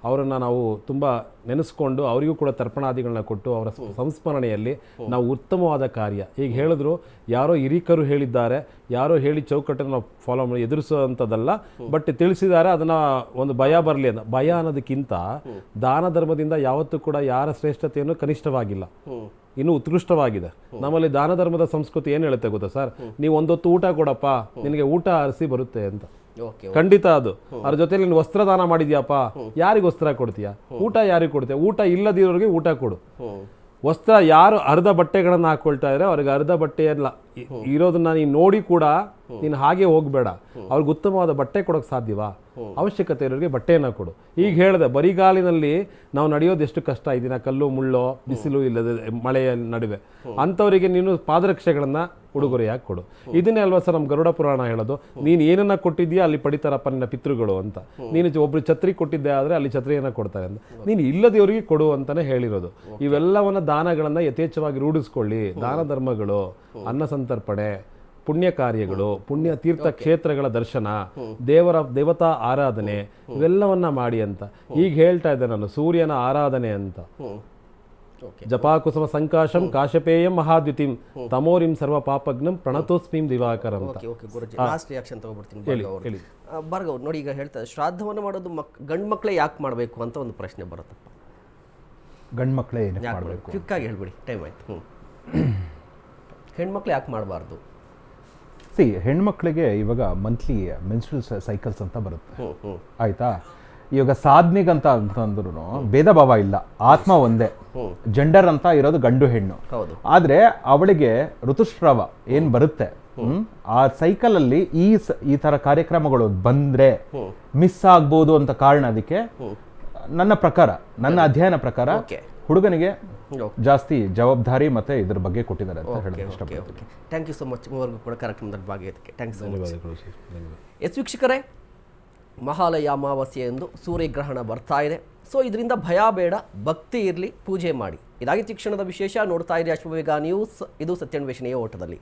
ಅವರನ್ನು ನಾವು ತುಂಬ ನೆನೆಸ್ಕೊಂಡು ಅವರಿಗೂ ಕೂಡ ತರ್ಪಣಾದಿಗಳನ್ನ ಕೊಟ್ಟು ಅವರ ಸಂಸ್ಮರಣೆಯಲ್ಲಿ ನಾವು ಉತ್ತಮವಾದ ಕಾರ್ಯ. ಈಗ ಹೇಳಿದ್ರು, ಯಾರೋ ಹಿರಿಕರು ಹೇಳಿದ್ದಾರೆ, ಯಾರೋ ಹೇಳಿ ಚೌಕಟ್ಟನ್ನು ನಾವು ಫಾಲೋ ಮಾಡಿ ಎದುರಿಸೋವಂಥದ್ದಲ್ಲ, ಬಟ್ ತಿಳಿಸಿದ್ದಾರೆ, ಅದನ್ನು ಒಂದು ಭಯ ಬರಲಿ ಅಂತ. ಭಯ ಅನ್ನೋದಕ್ಕಿಂತ ದಾನ ಧರ್ಮದಿಂದ ಯಾವತ್ತೂ ಕೂಡ ಯಾರ ಶ್ರೇಷ್ಠತೆಯನ್ನು ಕನಿಷ್ಠವಾಗಿಲ್ಲ, ಇನ್ನೂ ಉತ್ಕೃಷ್ಟವಾಗಿದೆ. ನಮ್ಮಲ್ಲಿ ದಾನ ಧರ್ಮದ ಸಂಸ್ಕೃತಿ ಏನು ಹೇಳುತ್ತೆ ಗೊತ್ತಾ ಸರ್, ನೀವು ಒಂದೊತ್ತು ಊಟ ಕೊಡಪ್ಪ, ನಿನಗೆ ಊಟ ಅರಿಸಿ ಬರುತ್ತೆ ಅಂತ. ಖಂಡಿತ ಅದು. ಅದ್ರ ಜೊತೆ ನೀನು ವಸ್ತ್ರದಾನ ಮಾಡಿದ್ಯಾಪ, ಯಾರಿಗೆ ವಸ್ತ್ರ ಕೊಡ್ತೀಯಾ? ಊಟ ಯಾರಿಗೆ ಕೊಡ್ತೀಯ? ಊಟ ಇಲ್ಲದಿರೋರಿಗೆ ಊಟ ಕೊಡು. ವಸ್ತ್ರ ಯಾರು ಅರ್ಧ ಬಟ್ಟೆಗಳನ್ನು ಹಾಕೊಳ್ತಾ ಇದ್ರೆ ಅವ್ರಿಗೆ ಅರ್ಧ ಬಟ್ಟೆಯಲ್ಲ ಇರೋದನ್ನ ನೀನು ನೋಡಿ ಕೂಡ ನೀನು ಹಾಗೆ ಹೋಗಬೇಡ. ಅವ್ರಿಗೆ ಉತ್ತಮವಾದ ಬಟ್ಟೆ ಕೊಡೋಕೆ ಸಾಧ್ಯವಾ? ಅವಶ್ಯಕತೆ ಇರೋರಿಗೆ ಬಟ್ಟೆಯನ್ನು ಕೊಡು. ಈಗ ಹೇಳಿದೆ, ಬರಿಗಾಲಿನಲ್ಲಿ ನಾವು ನಡೆಯೋದು ಎಷ್ಟು ಕಷ್ಟ. ಈ ದಿನ ಕಲ್ಲು ಮುಳ್ಳೋ ಬಿಸಿಲು ಇಲ್ಲದೆ ಮಳೆಯ ನಡುವೆ ಅಂಥವರಿಗೆ ನೀನು ಪಾದರಕ್ಷೆಗಳನ್ನು ಉಡುಗೊರೆಯಾಗಿ ಕೊಡು. ಇದನ್ನೇ ಅಲ್ವಾ ಸರ್ ನಮ್ಮ ಗರುಡ ಪುರಾಣ ಹೇಳೋದು, ನೀನು ಏನನ್ನ ಕೊಟ್ಟಿದ್ಯಾ ಅಲ್ಲಿ ಪಡಿತಾರಪ್ಪ ನಿನ್ನ ಪಿತೃಗಳು ಅಂತ. ನೀನು ಒಬ್ರು ಛತ್ರಿ ಕೊಟ್ಟಿದ್ದೆ ಆದರೆ ಅಲ್ಲಿ ಛತ್ರಿಯನ್ನು ಕೊಡ್ತಾರೆ ಅಂತ. ನೀನು ಇಲ್ಲದವರಿಗೆ ಕೊಡು ಅಂತಾನೆ ಹೇಳಿರೋದು. ಇವೆಲ್ಲವನ್ನ ದಾನಗಳನ್ನು ಯಥೇಚ್ಛವಾಗಿ ರೂಢಿಸ್ಕೊಳ್ಳಿ. ದಾನ ಧರ್ಮಗಳು, ಅನ್ನ ಸಂತರ್ಪಣೆ, ಪುಣ್ಯ ಕಾರ್ಯಗಳು, ಪುಣ್ಯ ತೀರ್ಥ ಕ್ಷೇತ್ರಗಳ ದರ್ಶನ, ದೇವತಾ ಆರಾಧನೆ, ಇವೆಲ್ಲವನ್ನ ಮಾಡಿ ಅಂತ. ಈಗ ಹೇಳ್ತಾ ಇದ್ದೆ ನಾನು, ಸೂರ್ಯನ ಆರಾಧನೆ ಅಂತ. ಜಪಾಕುಸುಮ ಸಂಕಾಶಂ ಕಾಶಪೇಯಂ ಮಹಾದ್ಯುತಿಂ ತಮೋರಿಂ ಸರ್ವ ಪಾಪಗ್ನಂ ಪ್ರಣತೋಸ್ಮಿಂ ದಿವಾಕರಂ ಅಂತ. ಭಾರ್ಗವ್ ನೋಡಿ, ಈಗ ಹೇಳ್ತಾರೆ ಶ್ರಾದ್ದವನ್ನು ಮಾಡೋದು ಗಂಡು ಮಕ್ಕಳೇ ಯಾಕೆ ಮಾಡಬೇಕು ಅಂತ ಒಂದು ಪ್ರಶ್ನೆ ಬರುತ್ತಪ್ಪ. ಗಂಡು ಮಕ್ಕಳೇ ಏನಕ್ಕೆ ಮಾಡಬೇಕು? ಕ್ವಿಕ್ಕಾಗಿ ಹೇಳ್ಬಿಡಿ, ಟೈಮ್ ಆಯ್ತು. ಹೆಣ್ಮಕ್ಳು ಯಾಕೆ ಮಾಡಬಾರ್ದು? ಹೆಣ್ಮಕ್ಳಿಗೆ ಇವಾಗ ಮಂತ್ಲಿ ಮೆನ್ಸ್ಟ್ರಲ್ ಸೈಕಲ್ಸ್ ಅಂತ ಬರುತ್ತೆ, ಆಯ್ತಾ? ಇವಾಗ ಸಾಧನೆಗಂತ ಅಂತಂದ್ರು ಭೇದ ಭಾವ ಇಲ್ಲ, ಆತ್ಮ ಒಂದೇ. ಜೆಂಡರ್ ಅಂತ ಇರೋದು ಗಂಡು ಹೆಣ್ಣು. ಆದ್ರೆ ಅವಳಿಗೆ ಋತುಸ್ರಾವ ಏನ್ ಬರುತ್ತೆ ಆ ಸೈಕಲ್ ಅಲ್ಲಿ ಈ ತರ ಕಾರ್ಯಕ್ರಮಗಳು ಬಂದ್ರೆ ಮಿಸ್ ಆಗ್ಬೋದು ಅಂತ ಕಾರಣ ಅದಕ್ಕೆ ನನ್ನ ಅಧ್ಯಯನ ಪ್ರಕಾರ Okay. ಹುಡುಗನಿಗೆ ಜಾಸ್ತಿ ಜವಾಬ್ದಾರಿ ಮತ್ತೆ ಇದ್ರ ಬಗ್ಗೆ ಕೊಟ್ಟಿದ್ದಾರೆ ಅಂತ ಹೇಳಕ್ಕೆ okay okay thank you so much ಮೂವರೆಗೂ ಕೂಡ ಕಾರ್ಯಕ್ರಮದಲ್ಲಿ ಭಾಗಿಯಾದಕ್ಕೆ ಥ್ಯಾಂಕ್ಸ್ ಸೊ ಮಚ್. ಧನ್ಯವಾದಗಳು ಸರ್, ಧನ್ಯವಾದ. ಎಸ್ ವೀಕ್ಷಕರೇ, ಮಹಾಲಯ ಅಮಾವಾಸ್ಯೆ ಎಂದು ಸೂರ್ಯಗ್ರಹಣ ಬರ್ತಾ ಇದೆ. ಸೊ ಇದರಿಂದ ಭಯ ಬೇಡ, ಭಕ್ತಿ ಇರಲಿ, ಪೂಜೆ ಮಾಡಿ. ಇದಾಗಿತ್ತು ಈ ಕ್ಷಣದ ವಿಶೇಷ. ನೋಡ್ತಾ ಇರಿ ಅಶ್ವವೇಗ ನ್ಯೂಸ್. ಇದು ಸತ್ಯಾನ್ವೇಷಣೆಯ ಓಟದಲ್ಲಿ.